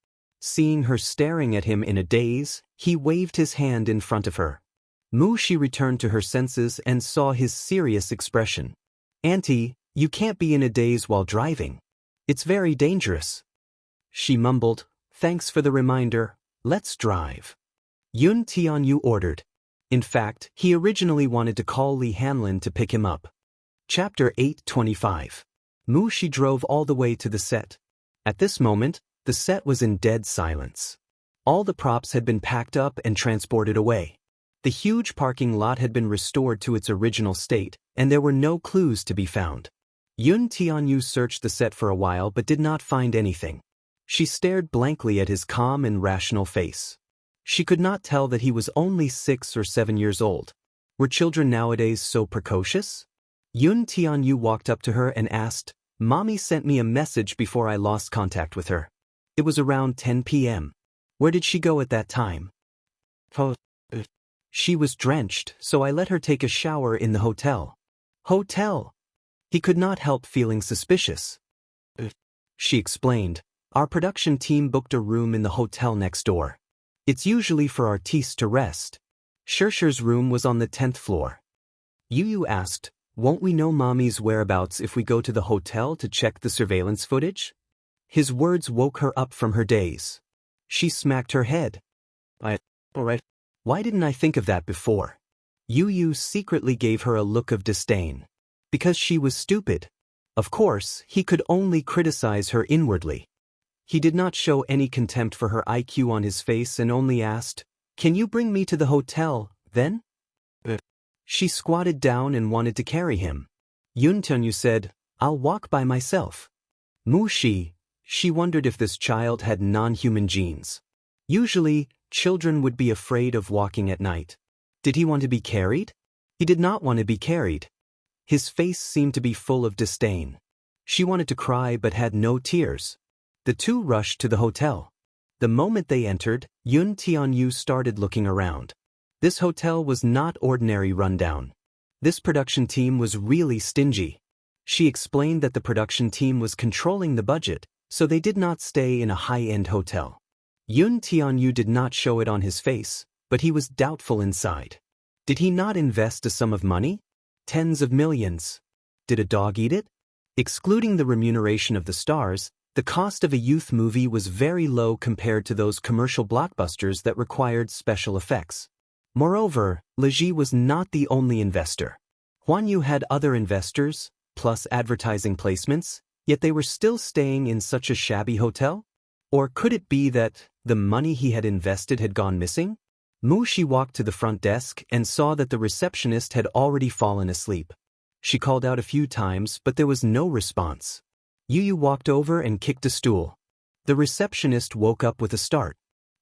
Seeing her staring at him in a daze, he waved his hand in front of her. She returned to her senses and saw his serious expression. "Auntie, you can't be in a daze while driving. It's very dangerous. She mumbled, thanks for the reminder, let's drive. Yoon Tian-yu ordered. In fact, he originally wanted to call Lee Hanlin to pick him up. Chapter 8:25. Mu-shi drove all the way to the set. At this moment, the set was in dead silence. All the props had been packed up and transported away. The huge parking lot had been restored to its original state, and there were no clues to be found. Yoon Tian-yu searched the set for a while but did not find anything. She stared blankly at his calm and rational face. She could not tell that he was only 6 or 7 years old. Were children nowadays so precocious? Yoon Tian-yu walked up to her and asked, Mommy sent me a message before I lost contact with her. It was around 10 p.m. Where did she go at that time? She was drenched, so I let her take a shower in the hotel. Hotel? He could not help feeling suspicious. She explained, our production team booked a room in the hotel next door. It's usually for artistes to rest. Shershur's room was on the 10th floor. Yu asked, won't we know Mommy's whereabouts if we go to the hotel to check the surveillance footage? His words woke her up from her daze. She smacked her head. Alright. Why didn't I think of that before? Yu secretly gave her a look of disdain. Because she was stupid. Of course, he could only criticize her inwardly. He did not show any contempt for her IQ on his face and only asked, can you bring me to the hotel, then? She squatted down and wanted to carry him. Yoon Tian-yu said, I'll walk by myself. Mu-shi, she wondered if this child had non-human genes. Usually, children would be afraid of walking at night. Did he want to be carried? He did not want to be carried. His face seemed to be full of disdain. She wanted to cry but had no tears. The two rushed to the hotel. The moment they entered, Yoon Tian-yu started looking around. This hotel was not ordinary rundown. This production team was really stingy. She explained that the production team was controlling the budget, so they did not stay in a high-end hotel. Yoon Tian-yu did not show it on his face, but he was doubtful inside. Did he not invest a sum of money? Tens of millions. Did a dog eat it? Excluding the remuneration of the stars, the cost of a youth movie was very low compared to those commercial blockbusters that required special effects. Moreover, Leji was not the only investor. Huan Yu had other investors, plus advertising placements, yet they were still staying in such a shabby hotel? Or could it be that the money he had invested had gone missing? Mu-shi walked to the front desk and saw that the receptionist had already fallen asleep. She called out a few times, but there was no response. Yu walked over and kicked a stool. The receptionist woke up with a start.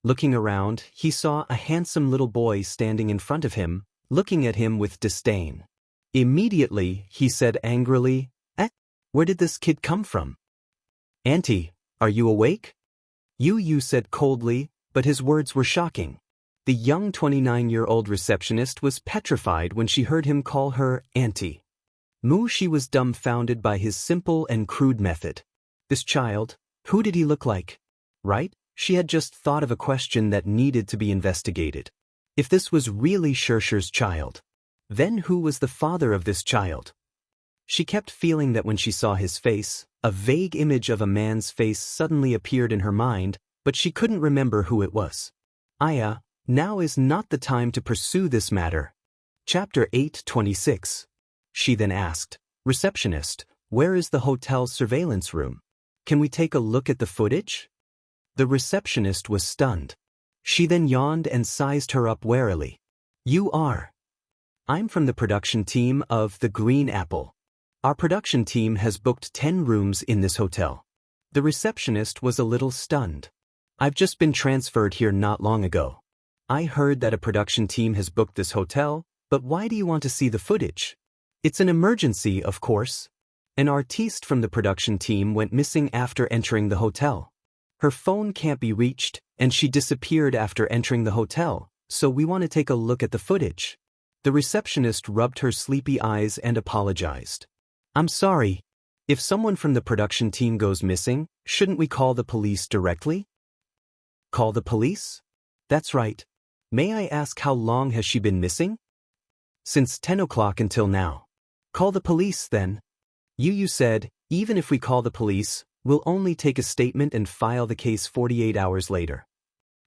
Looking around, he saw a handsome little boy standing in front of him, looking at him with disdain. Immediately, he said angrily, where did this kid come from? Auntie, are you awake? Yu said coldly, but his words were shocking. The young 29-year-old receptionist was petrified when she heard him call her auntie. Mu-shi was dumbfounded by his simple and crude method. This child, who did he look like? Right? She had just thought of a question that needed to be investigated. If this was really Shershur's child, then who was the father of this child? She kept feeling that when she saw his face, a vague image of a man's face suddenly appeared in her mind, but she couldn't remember who it was. Aya, now is not the time to pursue this matter. Chapter 8:26. She then asked, Receptionist, where is the hotel's surveillance room? Can we take a look at the footage? The receptionist was stunned. She then yawned and sized her up warily. You are? I'm from the production team of The Green Apple. Our production team has booked 10 rooms in this hotel. The receptionist was a little stunned. I've just been transferred here not long ago. I heard that a production team has booked this hotel, but why do you want to see the footage? It's an emergency, of course. An artiste from the production team went missing after entering the hotel. Her phone can't be reached, and she disappeared after entering the hotel, so we want to take a look at the footage. The receptionist rubbed her sleepy eyes and apologized. I'm sorry. If someone from the production team goes missing, shouldn't we call the police directly? Call the police? That's right. May I ask how long has she been missing? Since 10 o'clock until now. Call the police then. Yu said, even if we call the police, We'll only take a statement and file the case 48 hours later.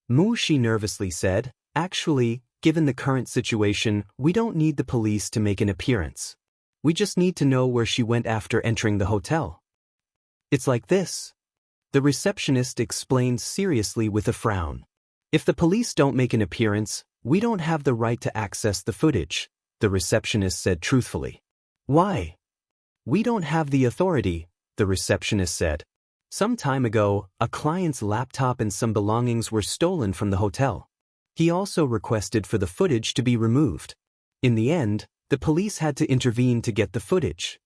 Mu Shi nervously said, actually, given the current situation, we don't need the police to make an appearance. We just need to know where she went after entering the hotel. It's like this. The receptionist explained seriously with a frown. If the police don't make an appearance, we don't have the right to access the footage, the receptionist said truthfully. Why? We don't have the authority, the receptionist said. Some time ago, a client's laptop and some belongings were stolen from the hotel. He also requested for the footage to be removed. In the end, the police had to intervene to get the footage.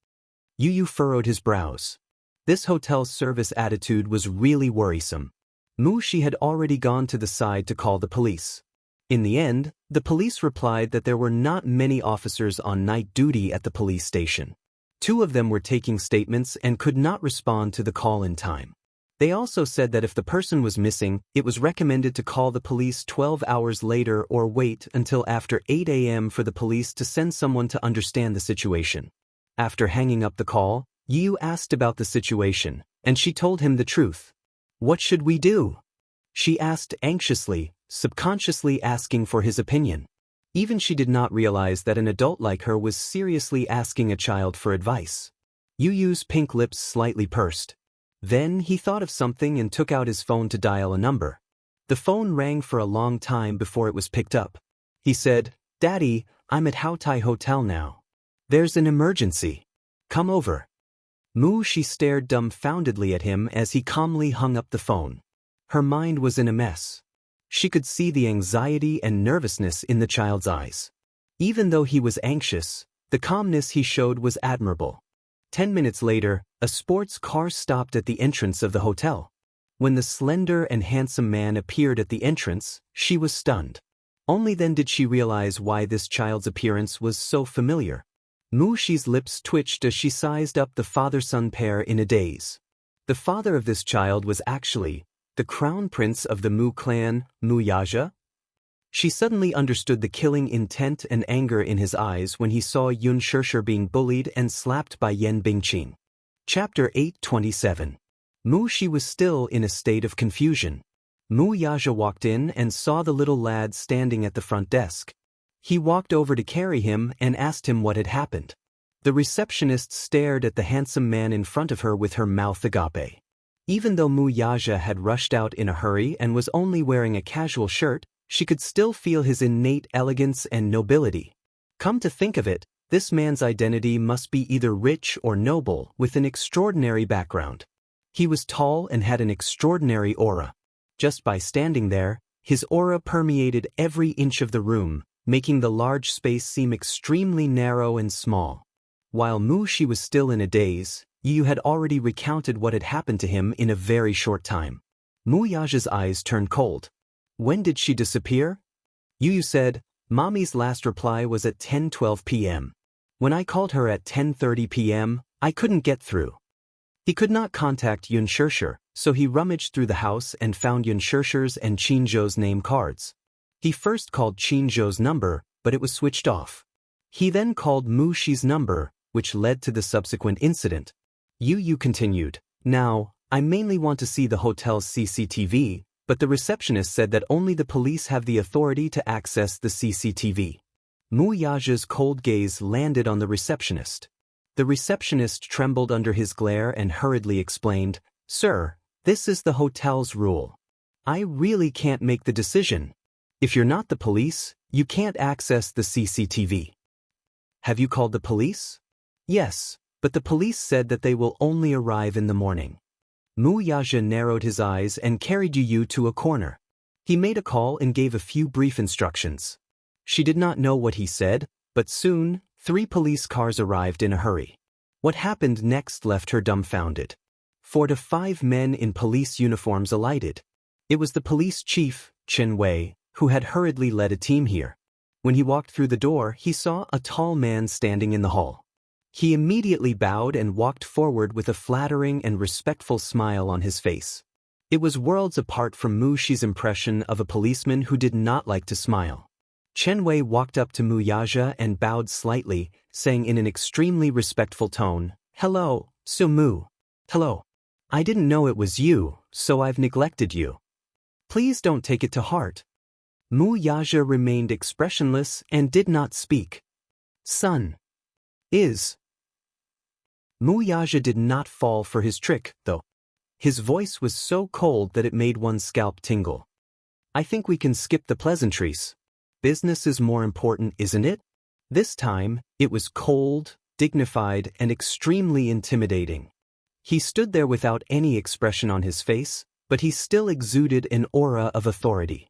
Yu furrowed his brows. This hotel's service attitude was really worrisome. Mu Shi had already gone to the side to call the police. In the end, the police replied that there were not many officers on night duty at the police station. 2 of them were taking statements and could not respond to the call in time. They also said that if the person was missing, it was recommended to call the police 12 hours later or wait until after 8 a.m. for the police to send someone to understand the situation. After hanging up the call, Yu asked about the situation, and she told him the truth. What should we do? She asked anxiously, subconsciously asking for his opinion. Even she did not realize that an adult like her was seriously asking a child for advice. Yu's pink lips slightly pursed. Then he thought of something and took out his phone to dial a number. The phone rang for a long time before it was picked up. He said, "Daddy, I'm at Haotai Hotel now. There's an emergency. Come over." Mu Shi stared dumbfoundedly at him as he calmly hung up the phone. Her mind was in a mess. She could see the anxiety and nervousness in the child's eyes. Even though he was anxious, the calmness he showed was admirable. 10 minutes later, a sports car stopped at the entrance of the hotel. When the slender and handsome man appeared at the entrance, she was stunned. Only then did she realize why this child's appearance was so familiar. Mu Shi's lips twitched as she sized up the father-son pair in a daze. The father of this child was actually the crown prince of the Mu clan, Mu Yaja. She suddenly understood the killing intent and anger in his eyes when he saw Yun Shishir being bullied and slapped by Yan Bingqing. Chapter 827. Mu Shi was still in a state of confusion. Mu Yaja walked in and saw the little lad standing at the front desk. He walked over to carry him and asked him what had happened. The receptionist stared at the handsome man in front of her with her mouth agape. Even though Mu Yaja had rushed out in a hurry and was only wearing a casual shirt, she could still feel his innate elegance and nobility. Come to think of it, this man's identity must be either rich or noble with an extraordinary background. He was tall and had an extraordinary aura. Just by standing there, his aura permeated every inch of the room, making the large space seem extremely narrow and small. While Mu Shi was still in a daze, Yu had already recounted what had happened to him in a very short time. Mu Yaja's eyes turned cold. When did she disappear? Yu said, Mommy's last reply was at 10:12 p.m. When I called her at 10:30 p.m., I couldn't get through. He could not contact Yun Shishir, so he rummaged through the house and found Yun Shishir's and Qin Zhou's name cards. He first called Qin Zhou's number, but it was switched off. He then called Mu Shi's number, which led to the subsequent incident. Yu continued, Now, I mainly want to see the hotel's CCTV, but the receptionist said that only the police have the authority to access the CCTV. Mu Yaja's cold gaze landed on the receptionist. The receptionist trembled under his glare and hurriedly explained, Sir, this is the hotel's rule. I really can't make the decision. If you're not the police, you can't access the CCTV. Have you called the police? Yes, but the police said that they will only arrive in the morning. Mu Yaja narrowed his eyes and carried Yu to a corner. He made a call and gave a few brief instructions. She did not know what he said, but soon, 3 police cars arrived in a hurry. What happened next left her dumbfounded. 4 to 5 men in police uniforms alighted. It was the police chief, Chen Wei, who had hurriedly led a team here. When he walked through the door, he saw a tall man standing in the hall. He immediately bowed and walked forward with a flattering and respectful smile on his face. It was worlds apart from Mu Shi's impression of a policeman who did not like to smile. Chen Wei walked up to Mu Yaja and bowed slightly, saying in an extremely respectful tone, Hello, Su Mu. Hello. I didn't know it was you, so I've neglected you. Please don't take it to heart. Mu Yaja remained expressionless and did not speak. Son. Is. Mu Yaja did not fall for his trick, though. His voice was so cold that it made one's scalp tingle. I think we can skip the pleasantries. Business is more important, isn't it? This time, it was cold, dignified, and extremely intimidating. He stood there without any expression on his face, but he still exuded an aura of authority.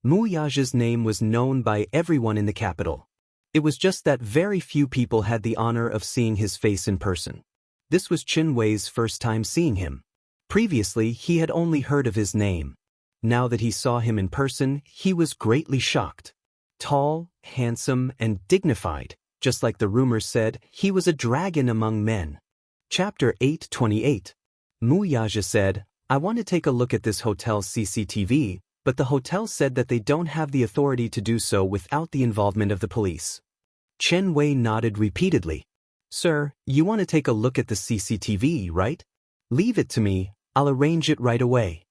Mu Yaja's name was known by everyone in the capital. It was just that very few people had the honor of seeing his face in person. This was Qin Wei's first time seeing him. Previously, he had only heard of his name. Now that he saw him in person, he was greatly shocked. Tall, handsome, and dignified, just like the rumors said, he was a dragon among men. Chapter 8:28. Mu Yaja said, I want to take a look at this hotel's CCTV, but the hotel said that they don't have the authority to do so without the involvement of the police. Chen Wei nodded repeatedly. Sir, you want to take a look at the CCTV, right? Leave it to me, I'll arrange it right away.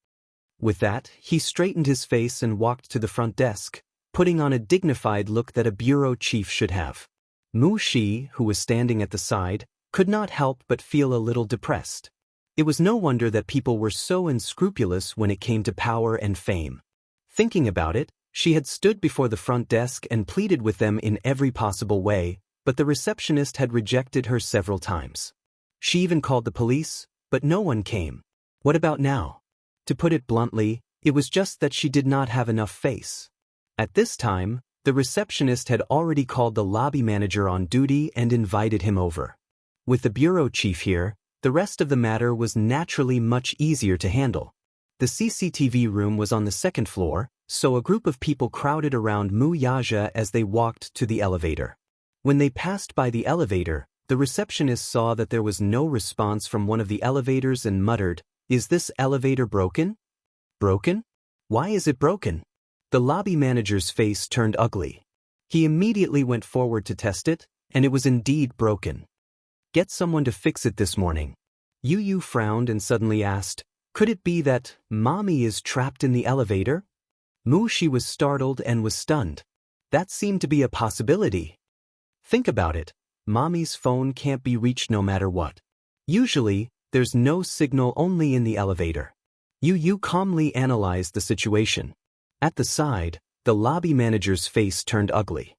With that, he straightened his face and walked to the front desk, putting on a dignified look that a bureau chief should have. Mu Shi, who was standing at the side, could not help but feel a little depressed. It was no wonder that people were so unscrupulous when it came to power and fame. Thinking about it, she had stood before the front desk and pleaded with them in every possible way, but the receptionist had rejected her several times. She even called the police, but no one came. What about now? To put it bluntly, it was just that she did not have enough face. At this time, the receptionist had already called the lobby manager on duty and invited him over. With the bureau chief here, the rest of the matter was naturally much easier to handle. The CCTV room was on the second floor, so a group of people crowded around Mu Yaja as they walked to the elevator. When they passed by the elevator, the receptionist saw that there was no response from one of the elevators and muttered, Is this elevator broken? Broken? Why is it broken? The lobby manager's face turned ugly. He immediately went forward to test it, and it was indeed broken. Get someone to fix it this morning. Yu frowned and suddenly asked, Could it be that Mommy is trapped in the elevator? Mu Shi was startled and was stunned. That seemed to be a possibility. Think about it. Mommy's phone can't be reached no matter what. Usually, there's no signal only in the elevator. Yu calmly analyzed the situation. At the side, the lobby manager's face turned ugly.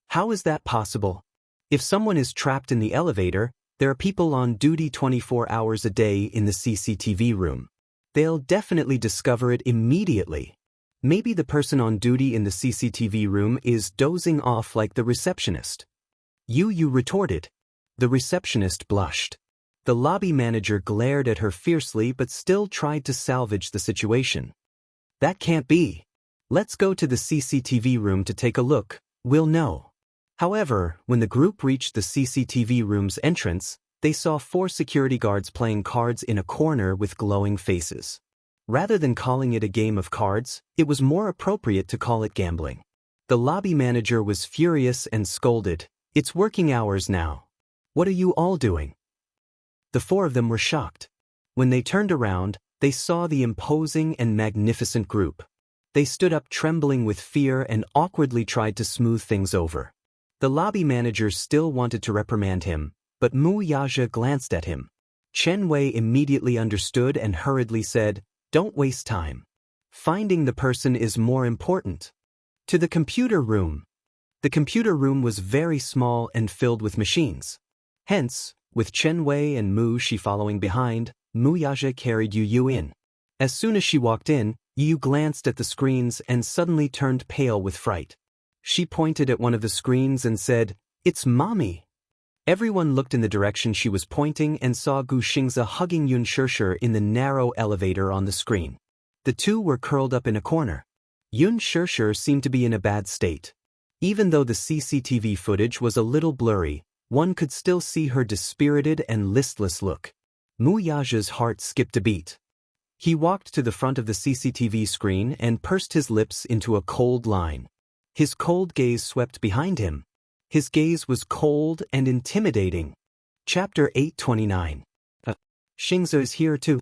How is that possible? If someone is trapped in the elevator, there are people on duty 24 hours a day in the CCTV room. They'll definitely discover it immediately. Maybe the person on duty in the CCTV room is dozing off like the receptionist. Yu retorted. The receptionist blushed. The lobby manager glared at her fiercely but still tried to salvage the situation. That can't be. Let's go to the CCTV room to take a look, we'll know. However, when the group reached the CCTV room's entrance, they saw 4 security guards playing cards in a corner with glowing faces. Rather than calling it a game of cards, it was more appropriate to call it gambling. The lobby manager was furious and scolded, It's working hours now. What are you all doing? The 4 of them were shocked. When they turned around, they saw the imposing and magnificent group. They stood up trembling with fear and awkwardly tried to smooth things over. The lobby manager still wanted to reprimand him, but Mu Yaja glanced at him. Chen Wei immediately understood and hurriedly said, Don't waste time. Finding the person is more important. To the computer room. The computer room was very small and filled with machines. Hence, with Chen Wei and Mu Shi following behind, Mu Yaja carried Yu in. As soon as she walked in, Yu glanced at the screens and suddenly turned pale with fright. She pointed at one of the screens and said, It's Mommy. Everyone looked in the direction she was pointing and saw Gu Xingze hugging Yun Shishir in the narrow elevator on the screen. The two were curled up in a corner. Yun Shishir seemed to be in a bad state. Even though the CCTV footage was a little blurry, one could still see her dispirited and listless look. Mu Yaja's heart skipped a beat. He walked to the front of the CCTV screen and pursed his lips into a cold line. His cold gaze swept behind him. His gaze was cold and intimidating. Chapter 8:29. Xingze is here too.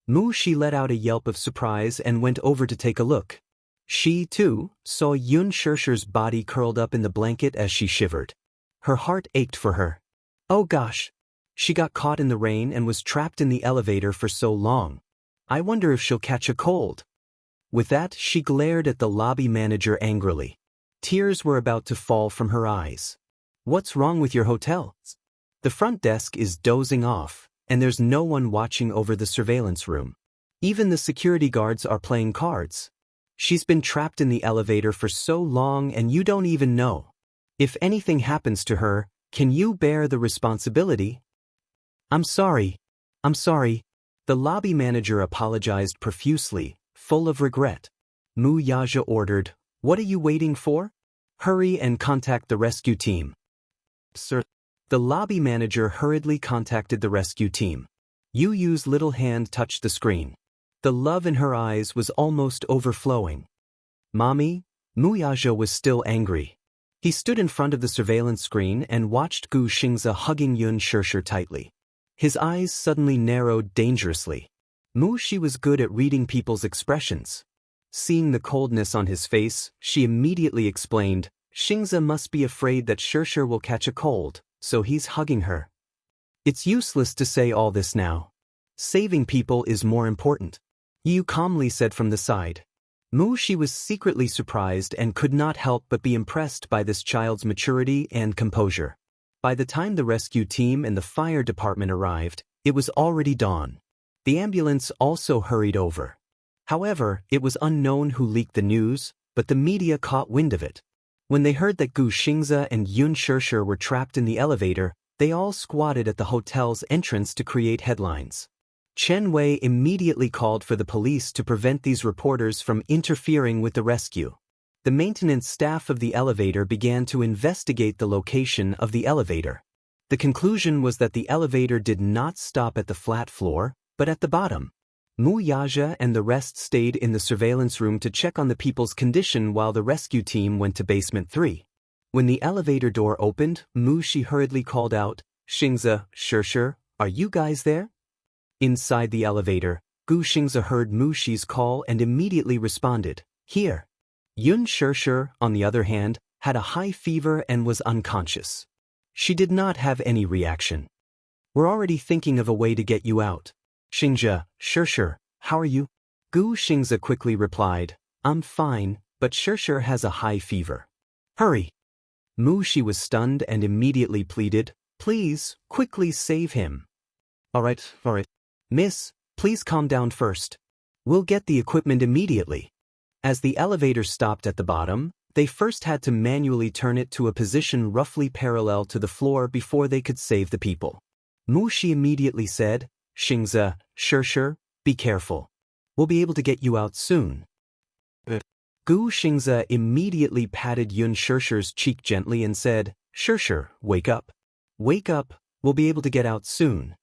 Mu Shi let out a yelp of surprise and went over to take a look. She, too, saw Yun Shersher's body curled up in the blanket as she shivered. Her heart ached for her. Oh gosh! She got caught in the rain and was trapped in the elevator for so long. I wonder if she'll catch a cold. With that, she glared at the lobby manager angrily. Tears were about to fall from her eyes. What's wrong with your hotel? The front desk is dozing off, and there's no one watching over the surveillance room. Even the security guards are playing cards. She's been trapped in the elevator for so long and you don't even know. If anything happens to her, can you bear the responsibility? I'm sorry. The lobby manager apologized profusely, full of regret. Mu Yaja ordered, "What are you waiting for? Hurry and contact the rescue team." Sir. The lobby manager hurriedly contacted the rescue team. Yu Yu's little hand touched the screen. The love in her eyes was almost overflowing. Mommy? Mu Yaja was still angry. He stood in front of the surveillance screen and watched Gu Xingze hugging Yun Shersher tightly. His eyes suddenly narrowed dangerously. Mu Shi was good at reading people's expressions. Seeing the coldness on his face, she immediately explained, Xingze must be afraid that Shersher will catch a cold, so he's hugging her. It's useless to say all this now. Saving people is more important. Yu calmly said from the side. Mu Shi was secretly surprised and could not help but be impressed by this child's maturity and composure. By the time the rescue team and the fire department arrived, it was already dawn. The ambulance also hurried over. However, it was unknown who leaked the news, but the media caught wind of it. When they heard that Gu Xingze and Yun Shersher were trapped in the elevator, they all squatted at the hotel's entrance to create headlines. Chen Wei immediately called for the police to prevent these reporters from interfering with the rescue. The maintenance staff of the elevator began to investigate the location of the elevator. The conclusion was that the elevator did not stop at the flat floor, but at the bottom. Mu Yaja and the rest stayed in the surveillance room to check on the people's condition while the rescue team went to basement 3. When the elevator door opened, Mu Shi hurriedly called out, Xingze, Shersher, are you guys there? Inside the elevator, Gu Xingze heard Mu Shi's call and immediately responded, here. Yun Shersher, on the other hand, had a high fever and was unconscious. She did not have any reaction. We're already thinking of a way to get you out. Xingze, Shersher, how are you? Gu Xingze quickly replied, I'm fine, but Shersher has a high fever. Hurry! Mu Shi was stunned and immediately pleaded, please, quickly save him. All right. Miss, please calm down first. We'll get the equipment immediately. As the elevator stopped at the bottom, they first had to manually turn it to a position roughly parallel to the floor before they could save the people. Mu Shi immediately said, Xingze, Shersher, be careful. We'll be able to get you out soon. Gu Xingze immediately patted Yun Shersher's cheek gently and said, Shersher, wake up. Wake up, we'll be able to get out soon.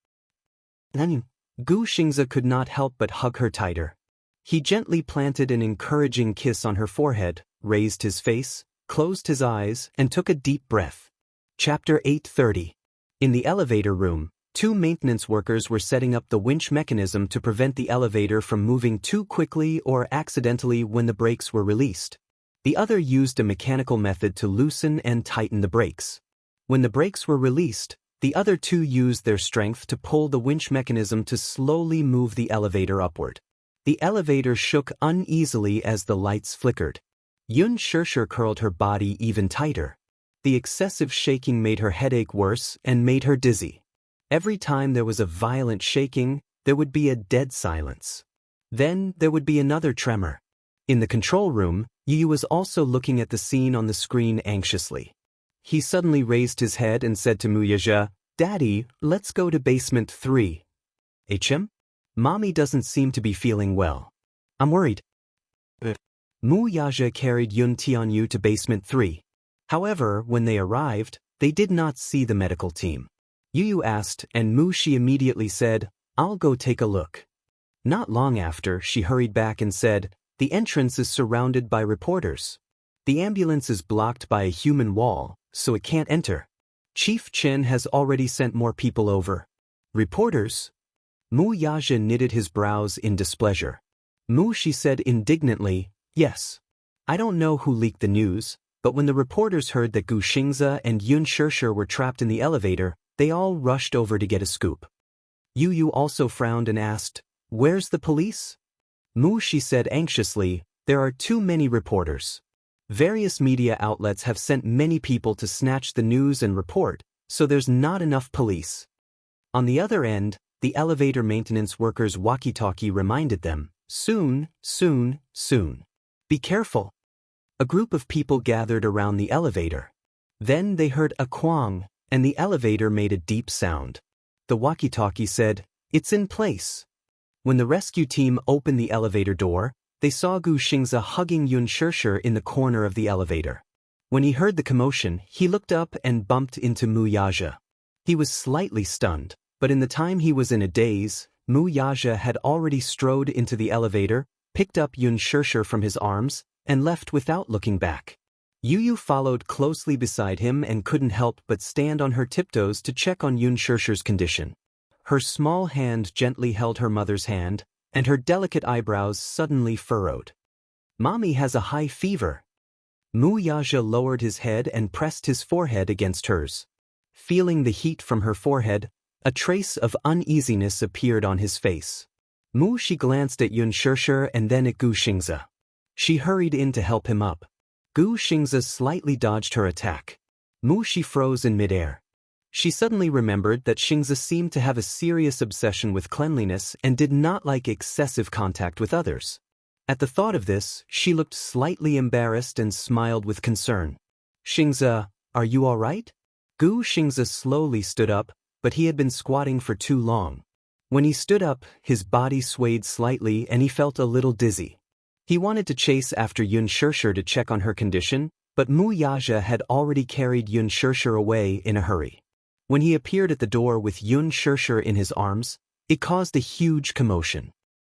Gu Xingze could not help but hug her tighter. He gently planted an encouraging kiss on her forehead, raised his face, closed his eyes, and took a deep breath. Chapter 8:30. In the elevator room, 2 maintenance workers were setting up the winch mechanism to prevent the elevator from moving too quickly or accidentally when the brakes were released. The other used a mechanical method to loosen and tighten the brakes. When the brakes were released, the other 2 used their strength to pull the winch mechanism to slowly move the elevator upward. The elevator shook uneasily as the lights flickered. Yun Shersher curled her body even tighter. The excessive shaking made her headache worse and made her dizzy. Every time there was a violent shaking, there would be a dead silence. Then there would be another tremor. In the control room, Yu was also looking at the scene on the screen anxiously. He suddenly raised his head and said to Mu Yaja, Daddy, let's go to basement 3. HM? Mommy doesn't seem to be feeling well. I'm worried. Mu Yaja carried Yun Tianyu to basement 3. However, when they arrived, they did not see the medical team. Yu asked, and Mu Shi immediately said, I'll go take a look. Not long after, she hurried back and said, the entrance is surrounded by reporters. The ambulance is blocked by a human wall, so it can't enter. Chief Chen has already sent more people over. Reporters? Mu Yaja knitted his brows in displeasure. Mu, she said indignantly, yes. I don't know who leaked the news, but when the reporters heard that Gu Xingze and Yun Shishir were trapped in the elevator, they all rushed over to get a scoop. Yu Yu also frowned and asked, where's the police? Mu, she said anxiously, there are too many reporters. Various media outlets have sent many people to snatch the news and report, so there's not enough police. On the other end, the elevator maintenance workers' walkie-talkie reminded them, soon, soon, soon. Be careful. A group of people gathered around the elevator. Then they heard a quang, and the elevator made a deep sound. The walkie-talkie said, it's in place. When the rescue team opened the elevator door, they saw Gu Xingze hugging Yun Shishir in the corner of the elevator. When he heard the commotion, he looked up and bumped into Mu Yaja. He was slightly stunned, but in the time he was in a daze, Mu Yaja had already strode into the elevator, picked up Yun Shishir from his arms, and left without looking back. Yu Yu followed closely beside him and couldn't help but stand on her tiptoes to check on Yun Shishir's condition. Her small hand gently held her mother's hand, and her delicate eyebrows suddenly furrowed. Mommy has a high fever. Mu Yaja lowered his head and pressed his forehead against hers. Feeling the heat from her forehead, a trace of uneasiness appeared on his face. Mu, she glanced at Yun Shishir and then at Gu Xingze. She hurried in to help him up. Gu Xingze slightly dodged her attack. Mu, she froze in midair. She suddenly remembered that Xingze seemed to have a serious obsession with cleanliness and did not like excessive contact with others. At the thought of this, she looked slightly embarrassed and smiled with concern. Xingze, are you all right? Gu Xingze slowly stood up, but he had been squatting for too long. When he stood up, his body swayed slightly and he felt a little dizzy. He wanted to chase after Yun Shishir to check on her condition, but Mu Yaja had already carried Yun Shishir away in a hurry. When he appeared at the door with Yun Shishir in his arms, it caused a huge commotion.